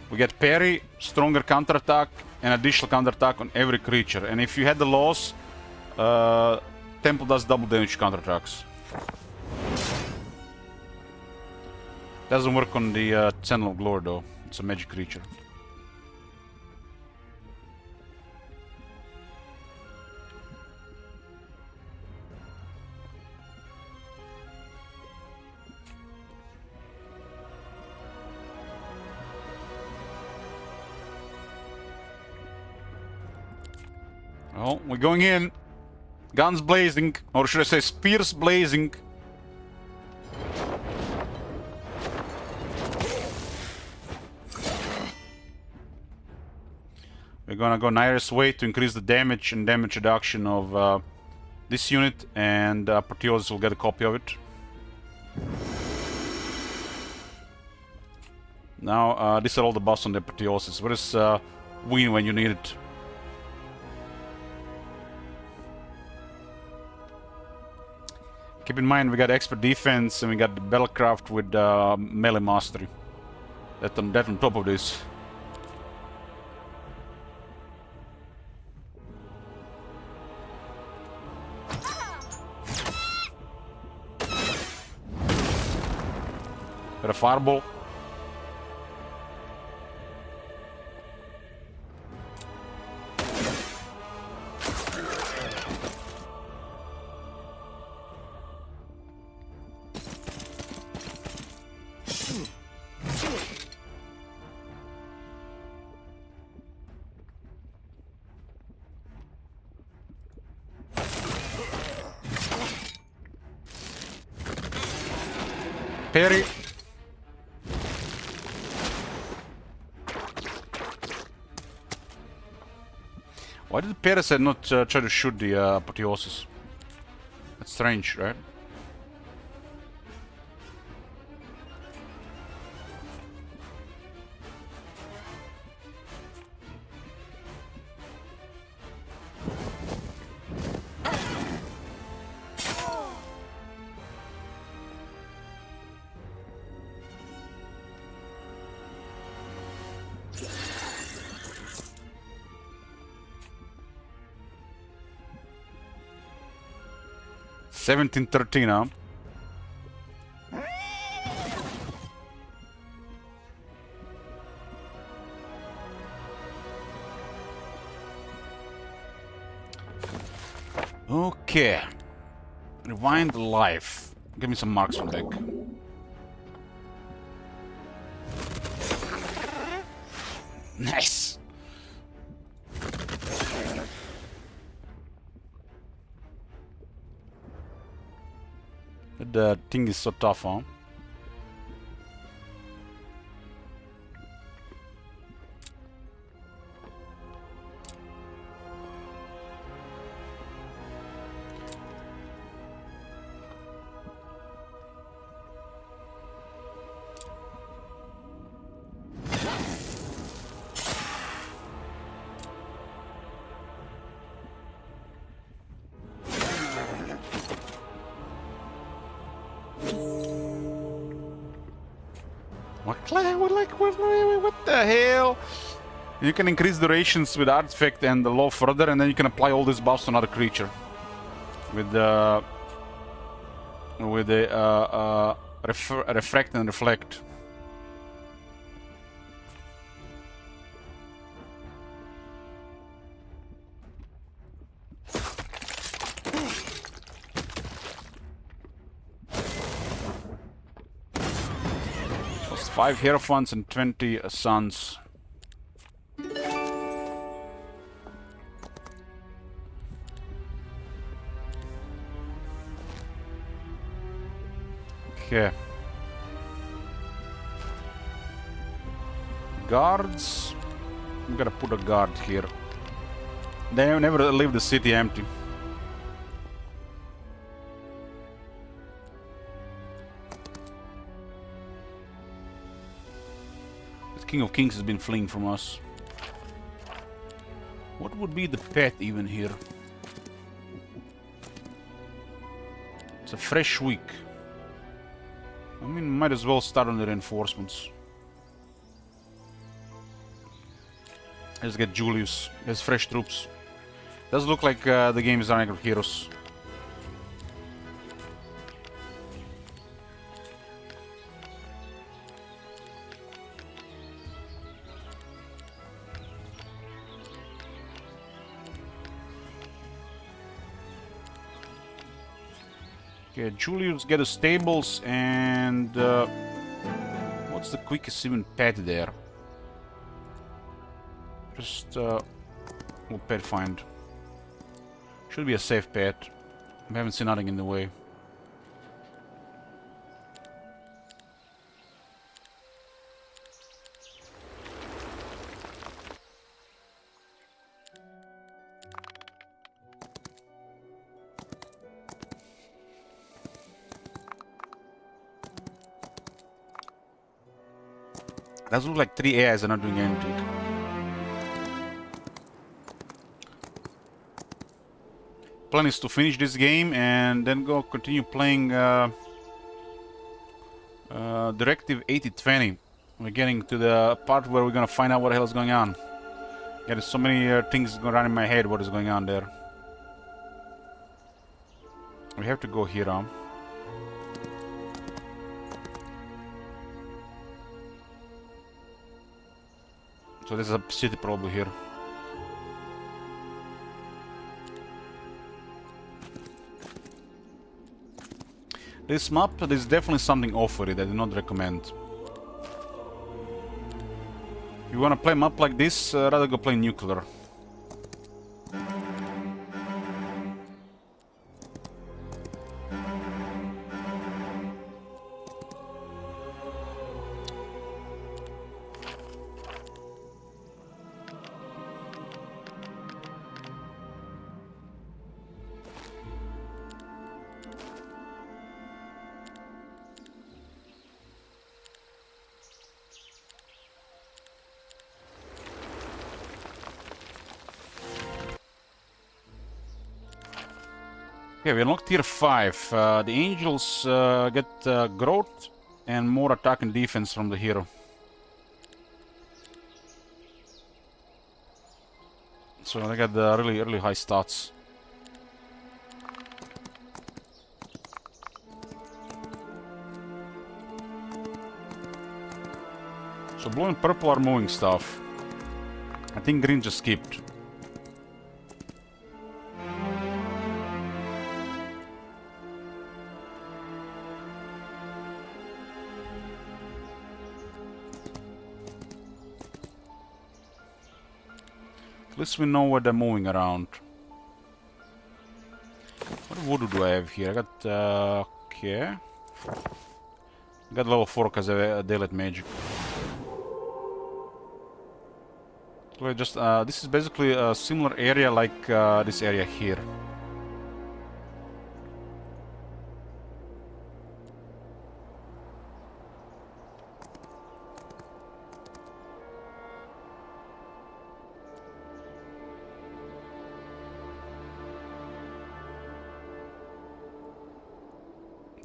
We get parry, stronger counterattack, and additional counterattack on every creature. And if you had the loss, Temple does double damage counterattacks. Doesn't work on the Channel of Glory though. It's a magic creature. Oh, we're going in. Guns blazing, or should I say spears blazing. We're gonna go nearest way to increase the damage and damage reduction of this unit, and Proteus will get a copy of it. Now, these are all the buffs on the Proteus. What is win when you need it? Keep in mind, we got expert defense and we got the battlecraft with melee mastery. That on top of this. Got a fireball. Parry. Why did Perez not try to shoot the apotheosis? That's strange, right? $17.13, huh? Okay. Rewind life. Give me some marks on deck. Nice. The thing is so tough, huh? What the hell? You can increase durations with artifact and the law further, and then you can apply all these buffs to another creature with the refract and reflect. Plus 5 Hierophants and 20 Suns. Okay. guards. I'm gonna put a guard here. They never leave the city empty. The King of Kings has been fleeing from us. What would be the pet even here? It's a fresh week. I mean, might as well start on the reinforcements. Let's get Julius. There's fresh troops. Does look like the game is running out of heroes. Okay, Julius, get the stables and what's the quickest even pet there? Just we'll pet find. Should be a safe pet. We haven't seen nothing in the way. Does look like 3 AIs are not doing anything. Plan is to finish this game and then go continue playing Directive 8020. We're getting to the part where we're gonna find out what the hell is going on. There's so many things going on in my head. What is going on there? We have to go here, huh? So there's a city probably here. This map, there's definitely something off with it. I do not recommend. If you want to play a map like this, rather go play Nuclear. Okay, we unlocked tier 5. The angels get growth and more attack and defense from the hero. So they got the really high stats. So blue and purple are moving stuff. I think green just skipped. At least we know where they're moving around. What voodoo do I have here? I got, okay. I got level 4 because I have daylight magic. So just, this is basically a similar area like this area here.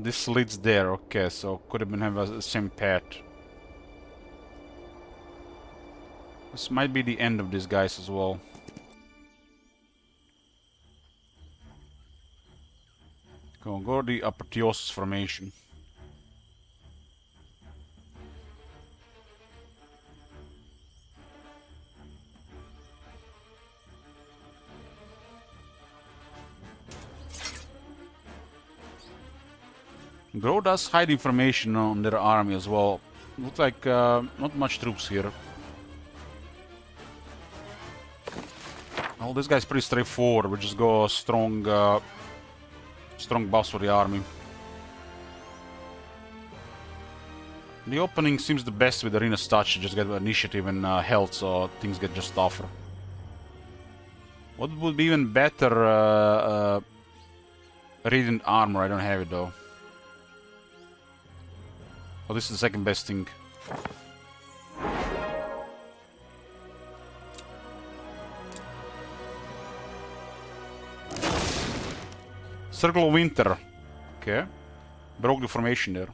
This leads there, okay, so could have been have the same path. This might be the end of these guys as well. Go to the Apotheosis formation. Grow does hide information on their army as well. Looks like not much troops here. Well, this guy's pretty straightforward. We just go strong, strong buffs for the army. The opening seems the best with Arena's touch. You just get initiative and health, so things get just tougher. What would be even better? Radiant armor. I don't have it though. Oh, this is the second best thing. Circle of Winter. Okay. Broke the formation there.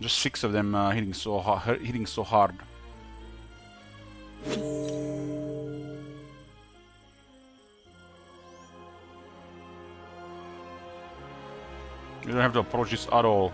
Just 6 of them hitting so hard. You don't have to approach this at all.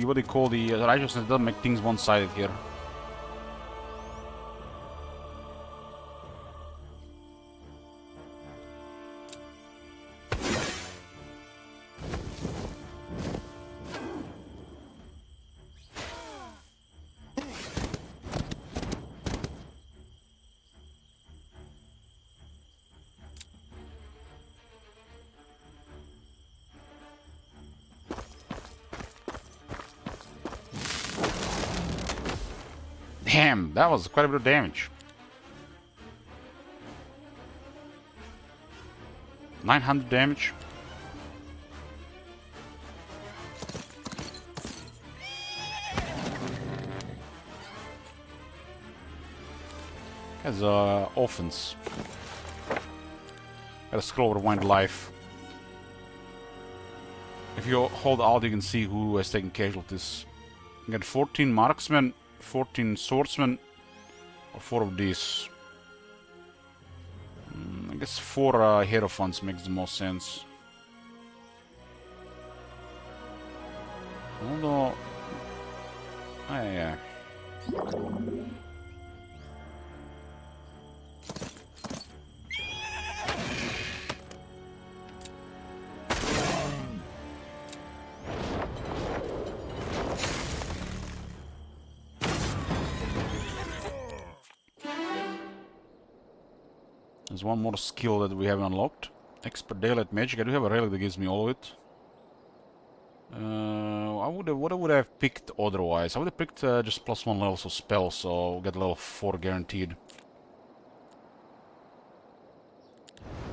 What they call the righteousness doesn't make things one-sided here. Damn, that was quite a bit of damage. 900 damage. Has offense. Got a scroll rewind life. If you hold out, you can see who has taken casualties. You got 14 marksmen, 14 swordsmen, or 4 of these. I guess 4 hierophants makes the most sense. Although, yeah. There's one more skill that we haven't unlocked. Expert Daylight Magic. I do have a relic that gives me all of it. What would I have picked otherwise? I would have picked just +1 levels of spells, so we'll get level 4 guaranteed.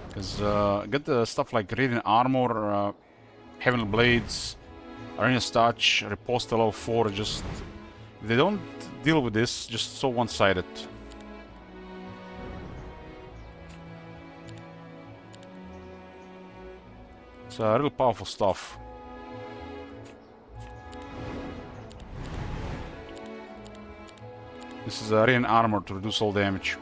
Because get the stuff like Radiant Armor, Heavenly Blades, Arena's Touch, Riposte level 4, just... If they don't deal with this, just so one-sided. It's real powerful stuff. This is Radiant Armor to reduce all damage.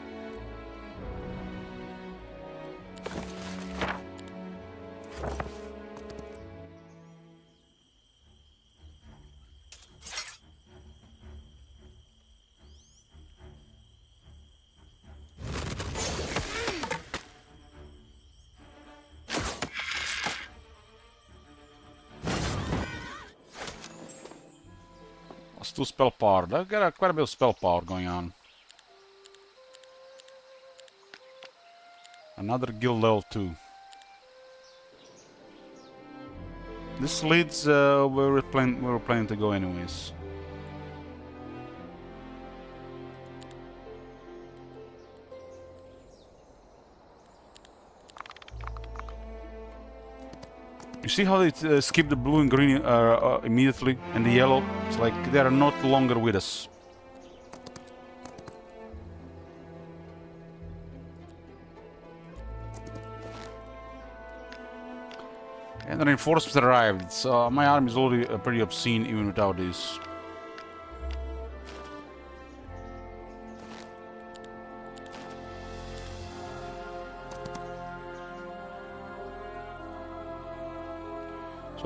Let's do spell power. I've got quite a bit of spell power going on. Another guild level 2. This leads where we're planning to go anyways. You see how they skip the blue and green immediately, and the yellow? It's like they are not longer with us. And the reinforcements arrived. So my army is already pretty obscene even without this.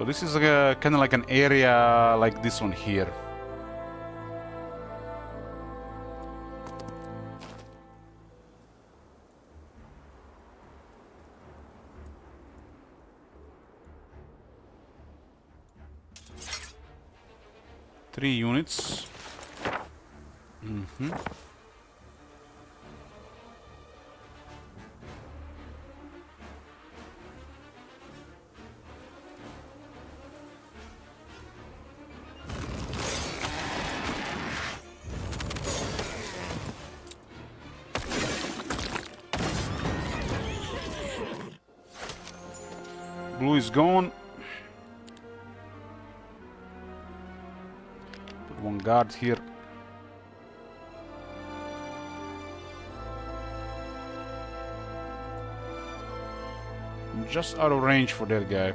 So this is kind of like an area like this one here. Three units. Blue is gone. Put one guard here. I'm just out of range for that guy.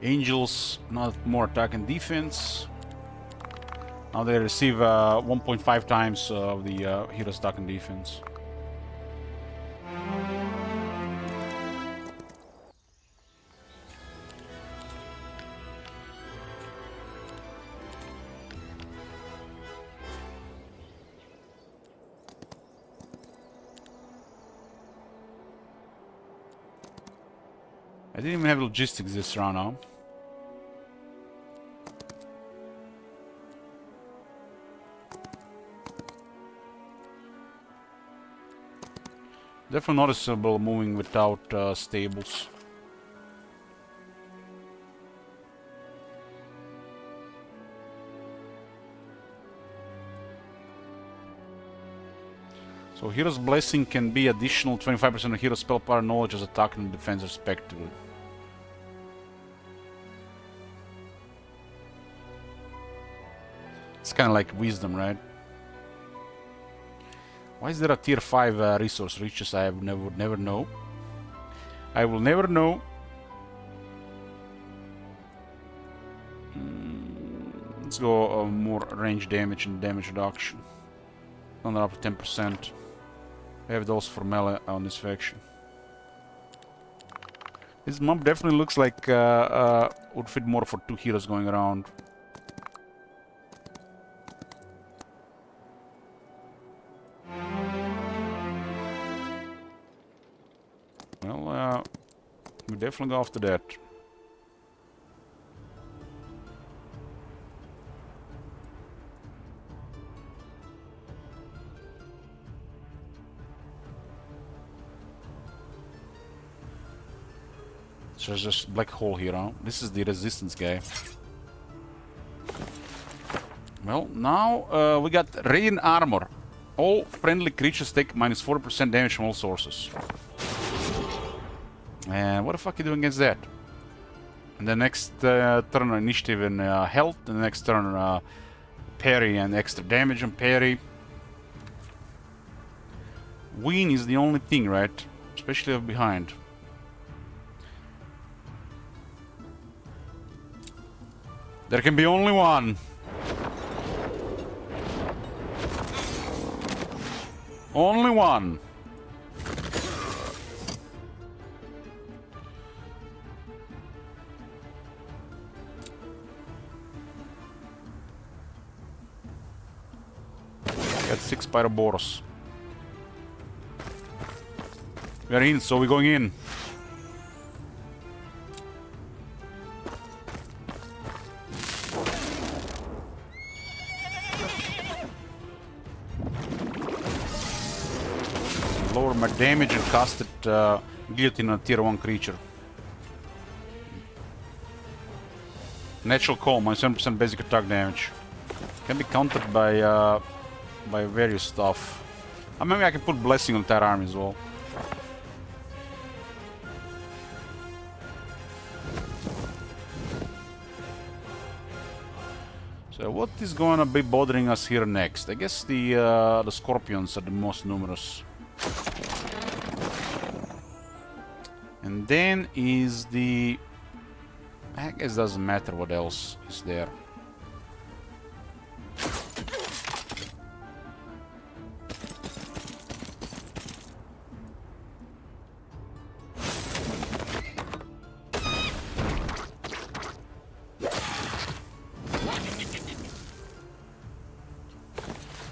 Angels, not more attack and defense. Now they receive 1.5 times of the hero's attack and defense. I didn't even have logistics this round now. Definitely noticeable moving without stables. So Hero's Blessing can be additional 25% of hero spell power, knowledge as attack and defense respectively. It's kind of like wisdom, right? Why is there a tier 5 resource riches? I would never know. I will never know. Let's go more range damage and damage reduction. Another up to 10%. We have those for melee on this faction. This mob definitely looks like would fit more for 2 heroes going around. Well, we definitely go after that. So there's just black hole here, huh? This is the resistance guy. Well, now we got radiant armor. All friendly creatures take minus 40% damage from all sources. And what the fuck are you doing against that? And the next turn initiative and health, and the next turn parry and extra damage on parry. Win is the only thing, right? Especially up behind. There can be only one. Only one. Got 6 Pyroboros. We are in, so we're going in. Lower my damage and cast it guillotine on a tier 1 creature. Natural call, minus 7% basic attack damage. Can be countered by various stuff. Maybe I can put blessing on entire army as well. So what is going to be bothering us here next? I guess the scorpions are the most numerous. And then is the... I guess doesn't matter what else is there.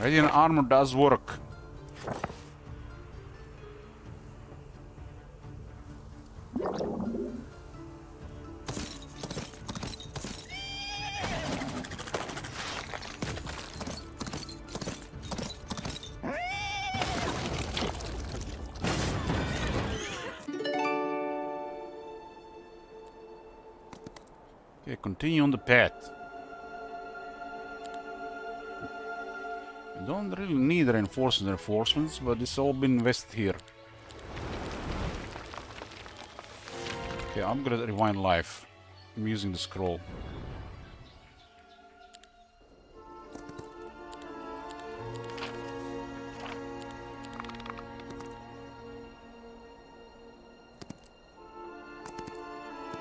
Radiant armor does work. Okay, continue on the path. You don't really need reinforcements, but it's all been invested here. Okay, upgrade rewind life. I'm using the scroll.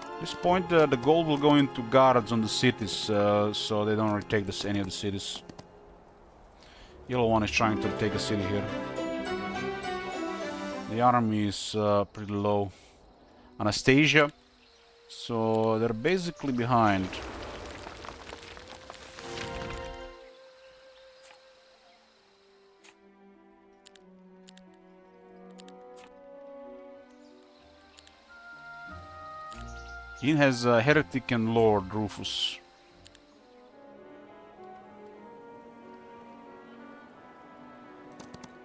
At this point, the gold will go into guards on the cities, so they don't retake any of the cities. Yellow one is trying to take a city here. The army is pretty low. Anastasia, so they're basically behind. He has Heretic and Lord Rufus.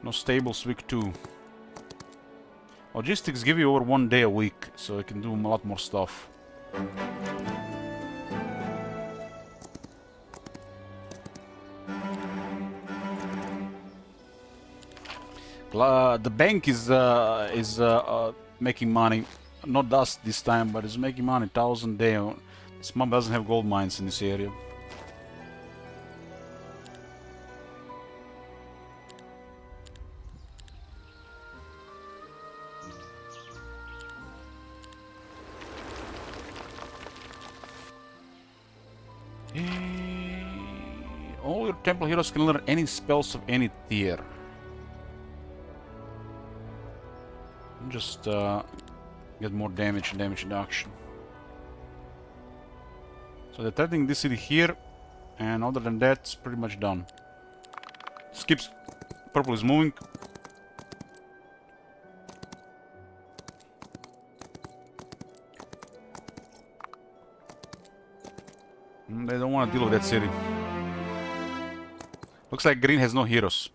No stables week 2. Logistics give you over 1 day a week, so you can do a lot more stuff. The bank is making money. Not us this time, but it's making money 1,000 a day. This mob doesn't have gold mines in this area. All your temple heroes can learn any spells of any tier. Just get more damage and damage reduction. So they're threatening this city here, and other than that, it's pretty much done. Skips. Purple is moving. They don't want to deal with that city. Looks like green has no heroes.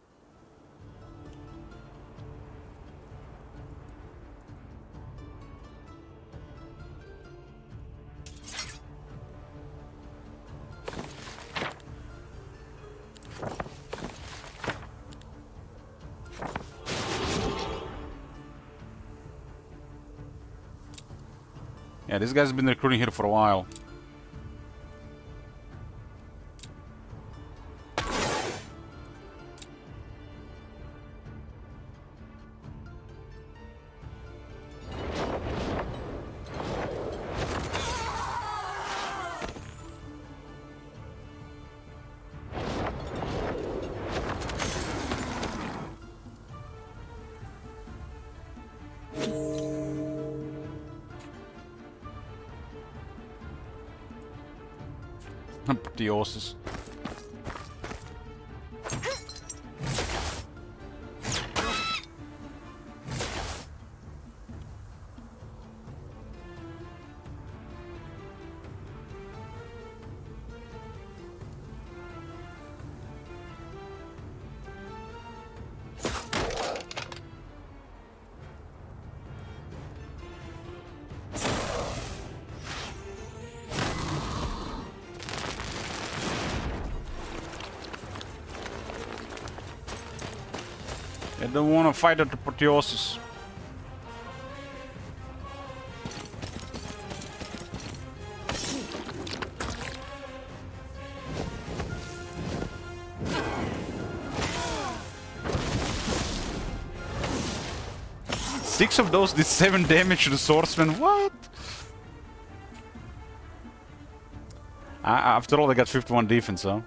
Yeah, this guy's been recruiting here for a while. Apotheosis. I don't want to fight at the Apotheosis. 6 of those did 7 damage to the swordsman. What? After all, they got 51 defense, huh?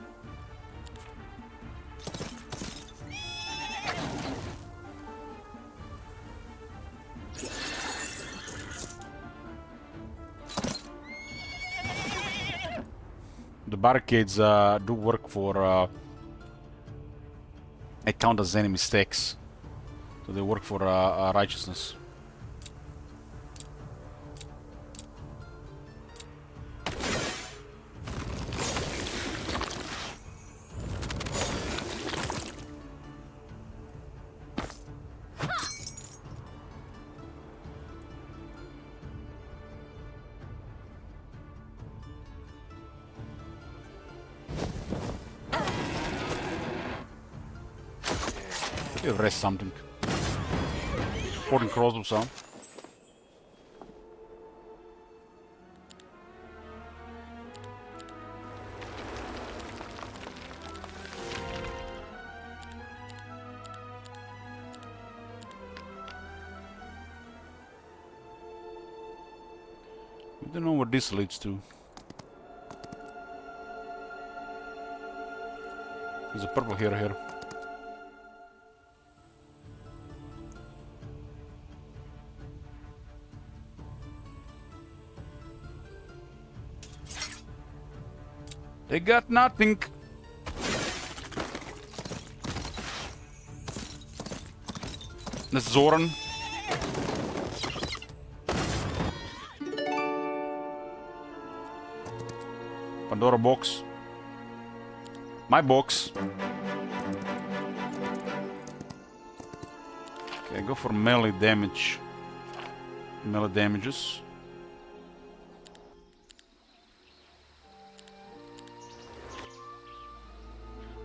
The barricades do work for... it count as enemy stacks. So they work for righteousness. Rest something. Supporting crossbow sound. We don't know what this leads to. There's a purple hero here. They got nothing. That's Zoran. Pandora box. My box. Okay, go for melee damage. Melee damages.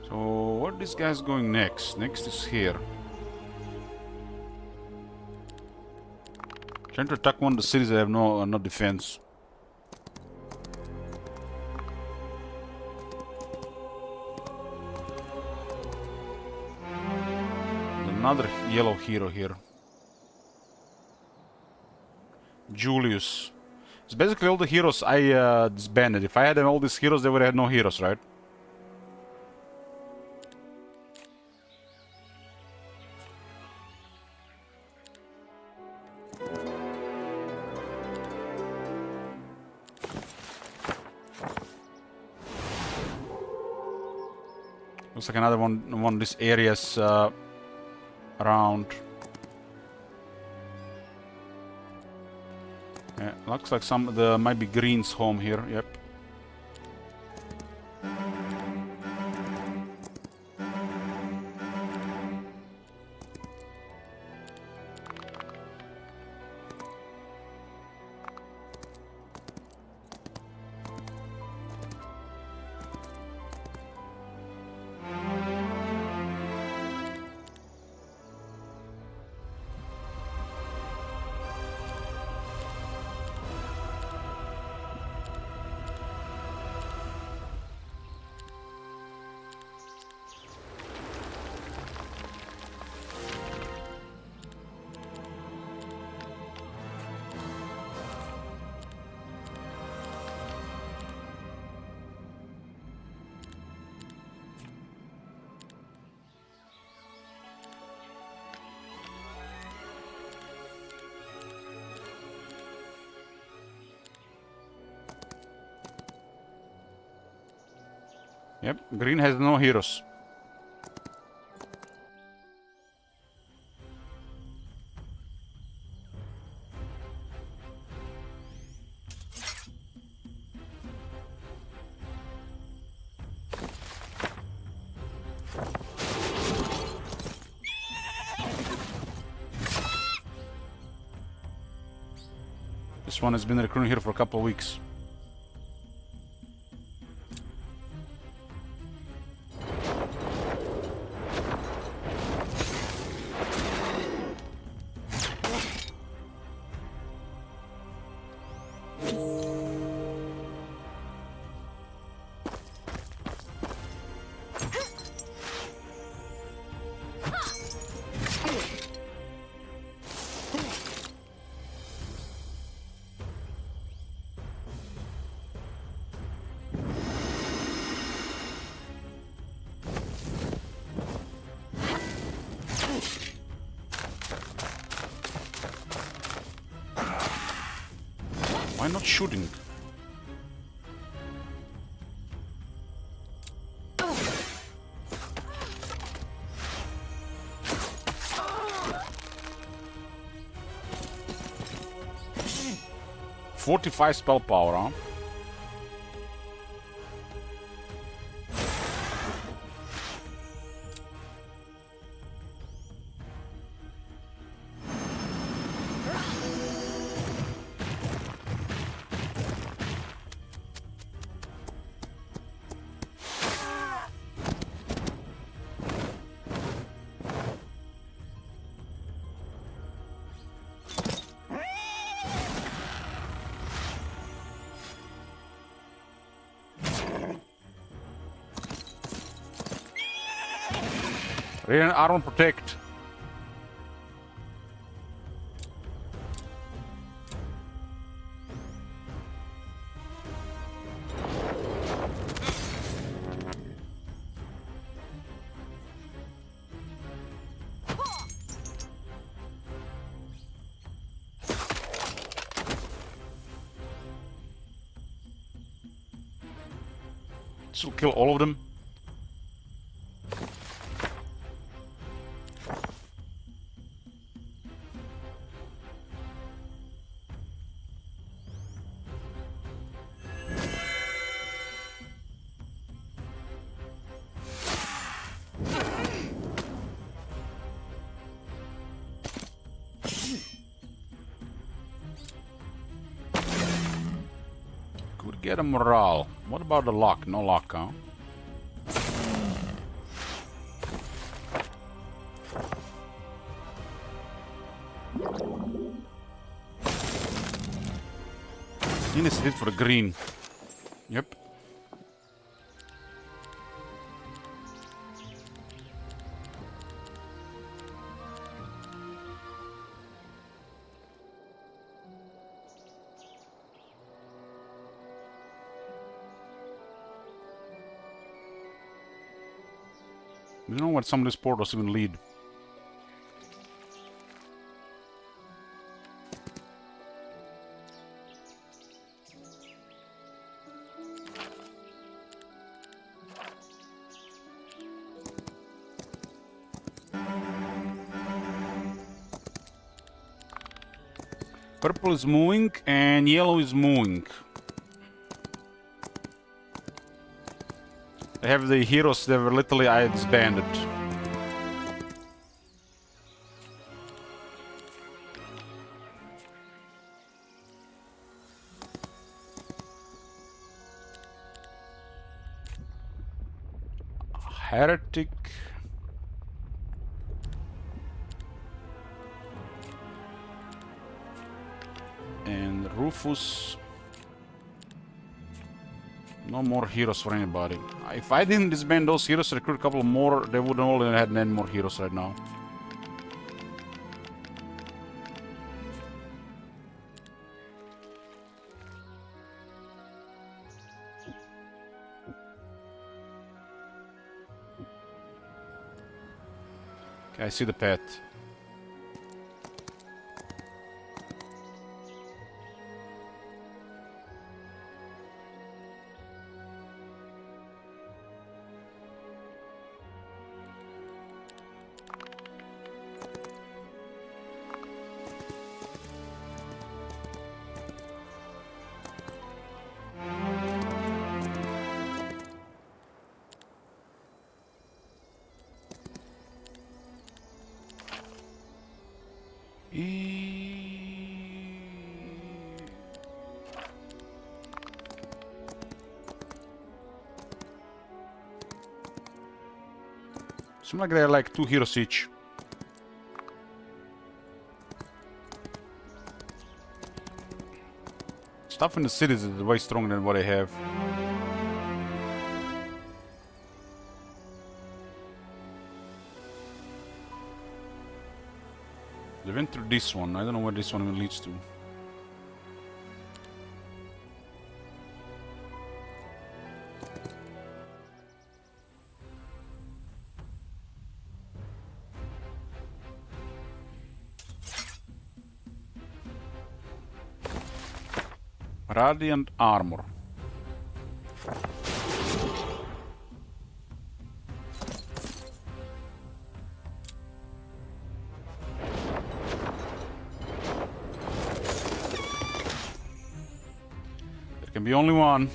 So what this guy's going next? Next is here. Trying to attack one of the cities that have no defense. Another yellow hero here. Julius. It's basically all the heroes I disbanded. If I had all these heroes, they would have had no heroes, right? Looks like another one of these areas around. Yeah, looks like there might be Green's home here. Yep. Yep, Green has no heroes. This one has been recruiting here for a couple of weeks. Why not shooting? "45 spell power, huh? Radiant armor protect. This will kill all of them. Could get a morale. What about the lock? No lock, huh? Ines hit for the green. Yep. You know what? Some of these portals even lead. Purple is moving and yellow is moving. They have the heroes that were literally I disbanded. Heretic. And Rufus. No more heroes for anybody. If I didn't disband those heroes, recruit a couple more, they would only have had 9 more heroes right now. Okay, I see the pet. Seems like they're like 2 heroes each. Stuff in the cities is way stronger than what I have. They went through this one. I don't know where this one leads to. Radiant armor. There can be only one.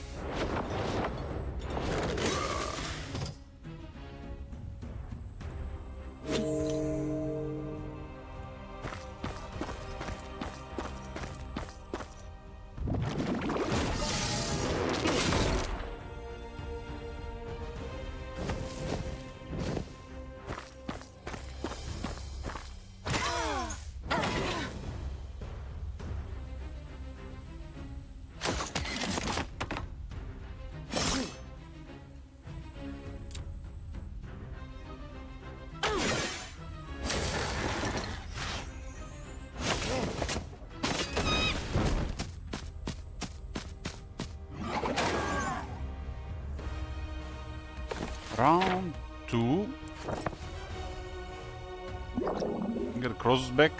Round 2. Get a cross back.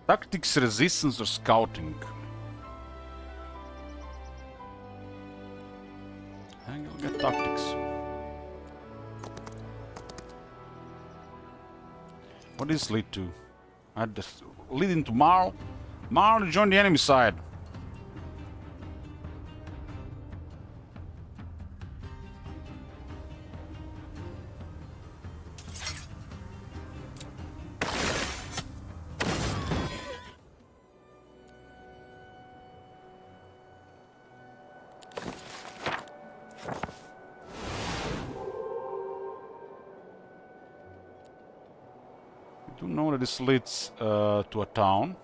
Tactics, resistance, or scouting. I'll get tactics. What does this lead to? Lead into Marl. Marl to join the enemy side. I do know that this leads to a town.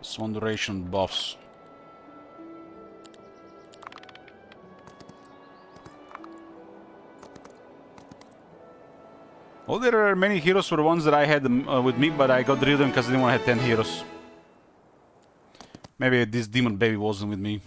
+1 duration buffs. Well, there are many heroes for the ones that I had with me, but I got rid of them because I didn't want to have 10 heroes. Maybe this demon baby wasn't with me.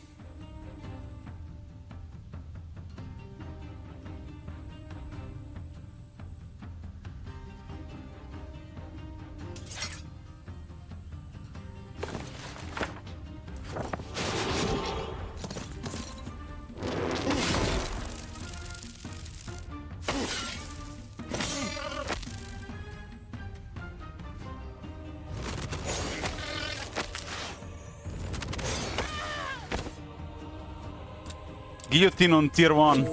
Guillotine on tier 1.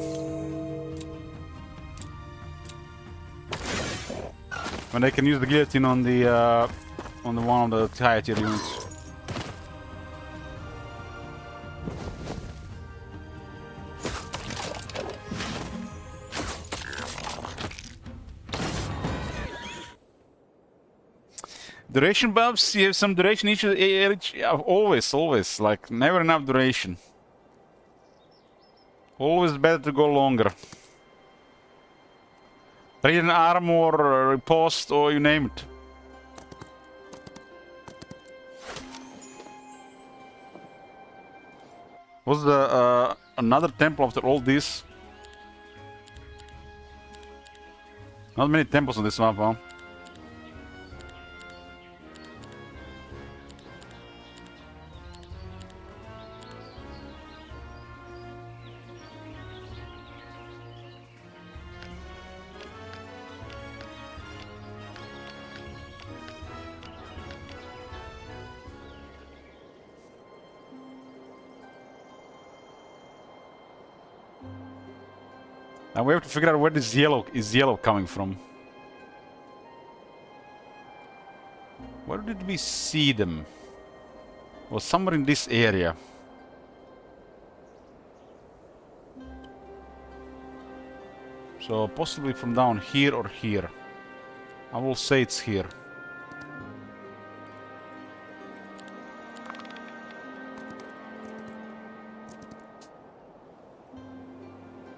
When I can use the guillotine on the one of the higher tier units. Duration buffs, you have some duration each always, like never enough duration. Always better to go longer. Radiant armor, riposte, or you name it. Was the another temple after all this? Not many temples on this map, huh? And we have to figure out where this yellow coming from. Where did we see them? Well, somewhere in this area. So possibly from down here or here. I will say it's here.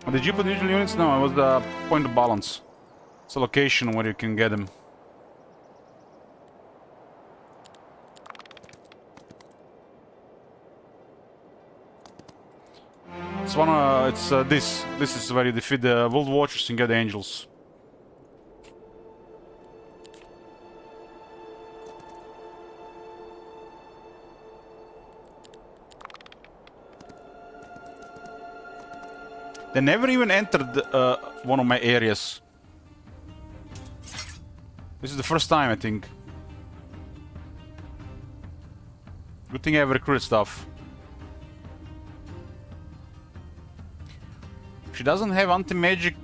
Did you put usual units? No, it was the point of balance. It's a location where you can get them. It's one. It's this. This is where you defeat the World Watchers and get the angels. They never even entered one of my areas. This is the first time, I think. Good thing I have recruited stuff. She doesn't have anti-magic.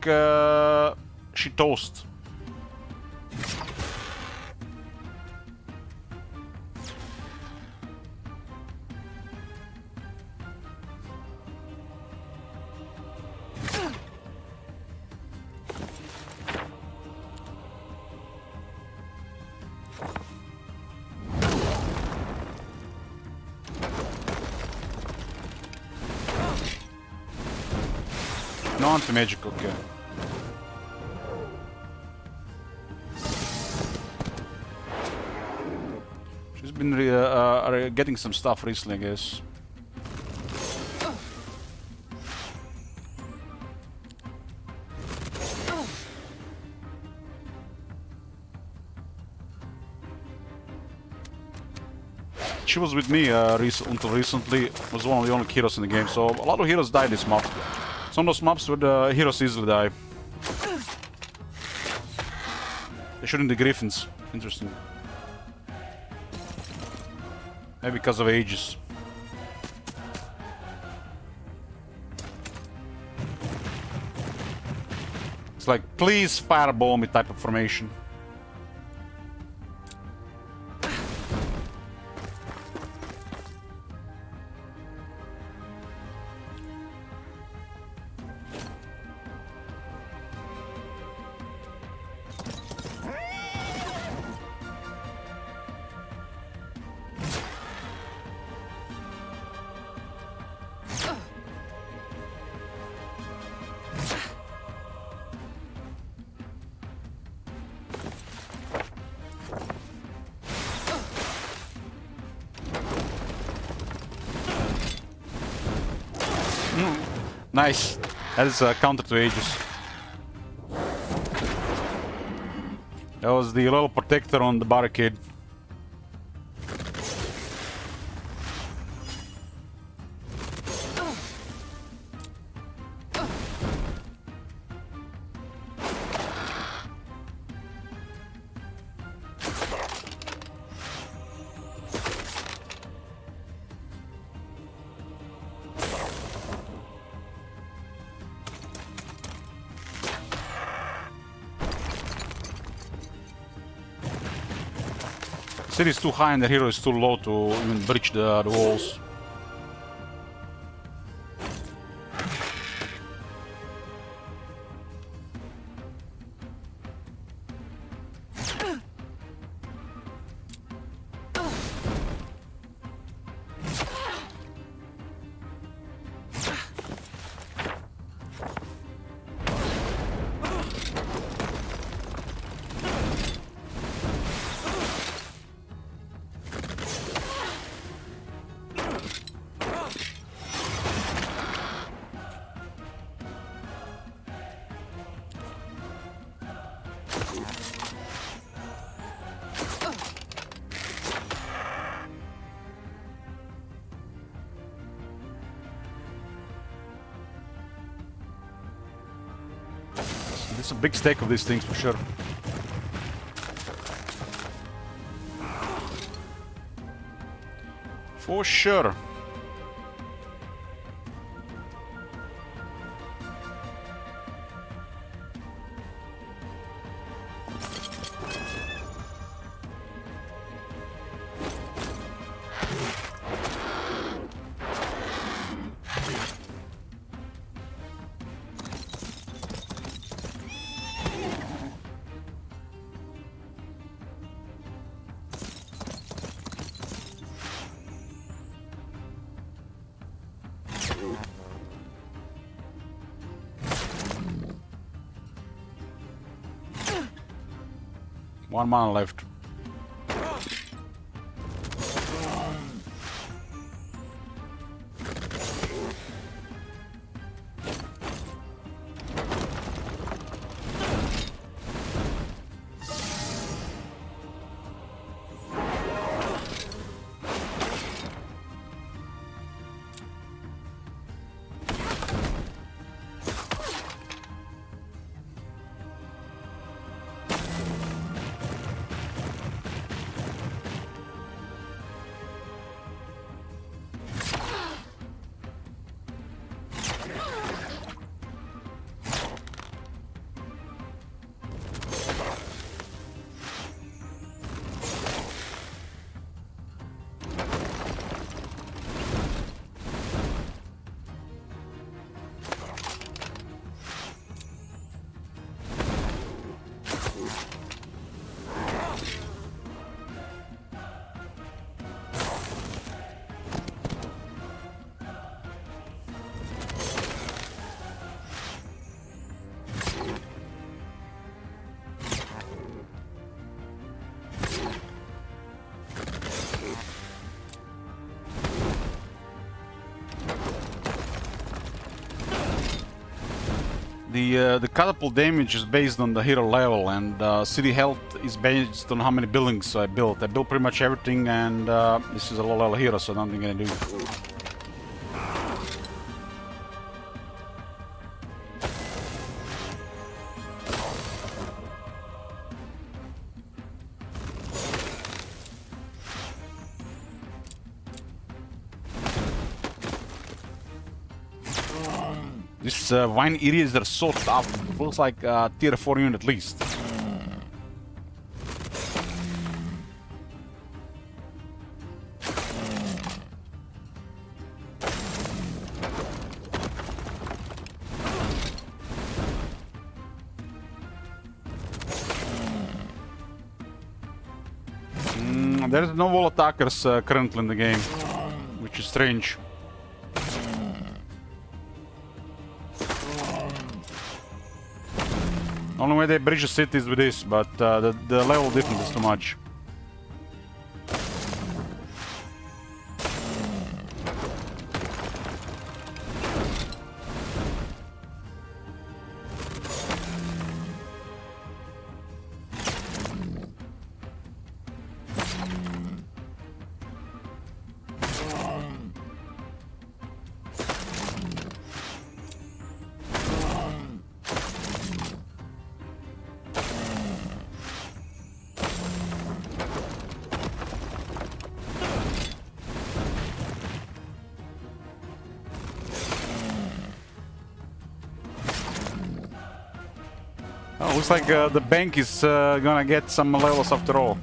She toast. No anti-magic, okay. She's been getting some stuff recently, I guess. She was with me until recently. Was one of the only heroes in the game, so a lot of heroes died this map. Some of those maps where the heroes easily die. They're shooting the griffins. Interesting. Maybe because of ages. It's like, please fireball me type of formation. Nice. That is a counter to Aegis. That was the little protector on the barricade. City is too high and the hero is too low to even breach the walls. It's a big stack of these things for sure. For sure. 1 mana left. The catapult damage is based on the hero level, and city health is based on how many buildings I built. I built pretty much everything, and this is a low level hero, so nothing gonna do. These vine areas are so tough. Feels like tier 4 unit at least. There's no wall attackers currently in the game, which is strange. Only way they bridge the city is with this, but the level difference is too much. Oh, looks like the bank is gonna get some levels after all.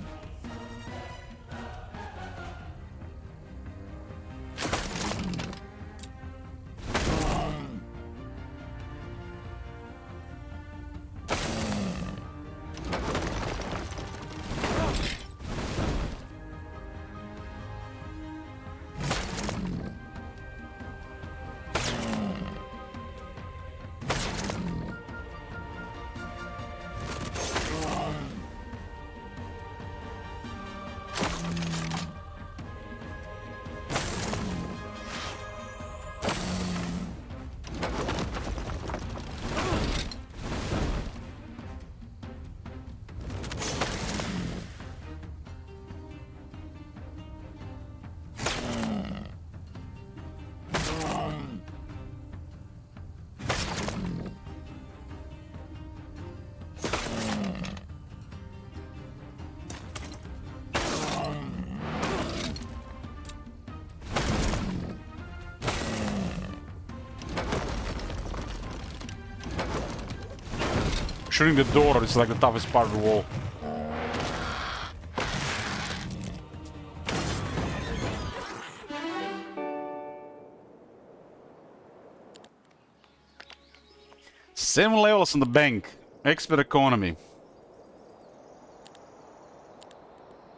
Shooting the door is like the toughest part of the wall. Seven levels on the bank. Expert economy.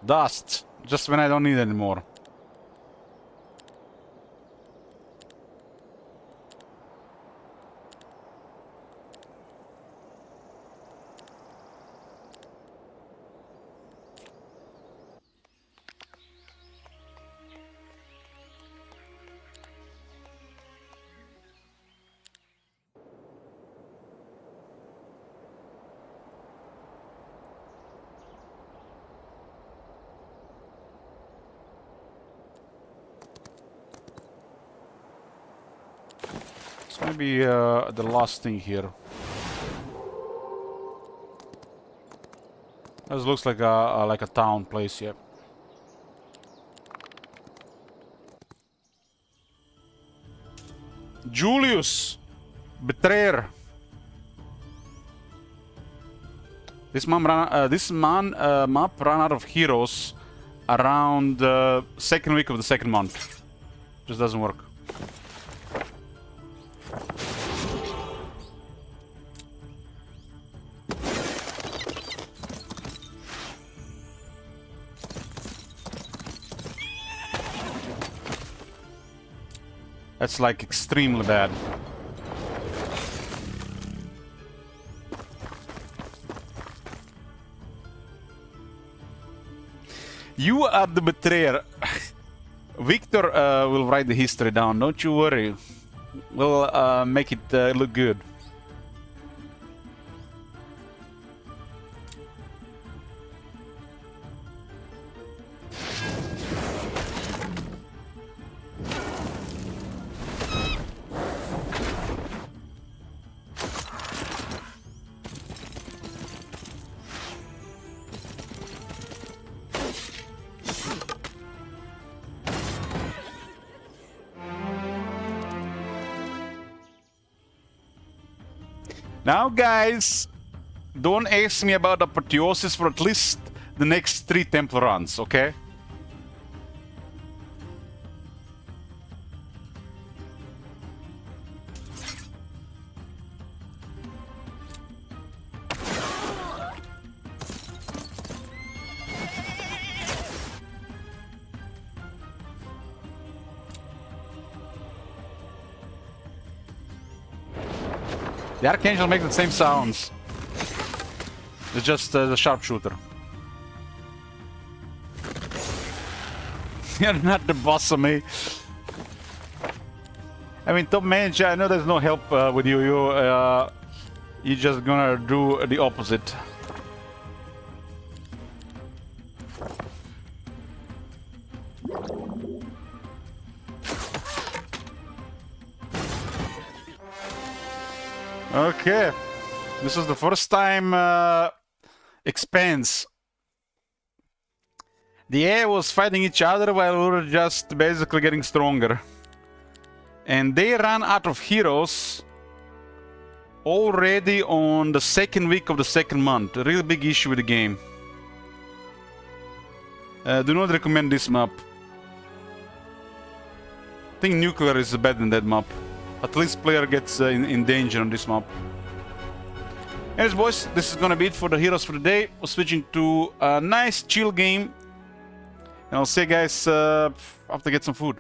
Dust. Just when I don't need anymore. It's maybe the last thing here. This looks like a town place, yeah. Julius, betrayer. This map ran out of heroes around the second week of the second month. Just doesn't work. That's like extremely bad. You are the betrayer. Victor will write the history down, don't you worry. We'll make it look good. Now, guys, don't ask me about apotheosis for at least the next 3 temple runs, okay? The Archangel makes the same sounds. It's just the sharpshooter. You're not the boss of me. I mean, top manager, I know there's no help with you. You're just gonna do the opposite. Okay, this is the first time Expanse. The AI was fighting each other while we were just basically getting stronger. And they ran out of heroes already on the second week of the second month. A really big issue with the game. Do not recommend this map. I think nuclear is better than that map. At least player gets in danger on this map. Anyways, boys, this is gonna be it for the heroes for the day. We're switching to a nice chill game. And I'll see you guys after I get some food.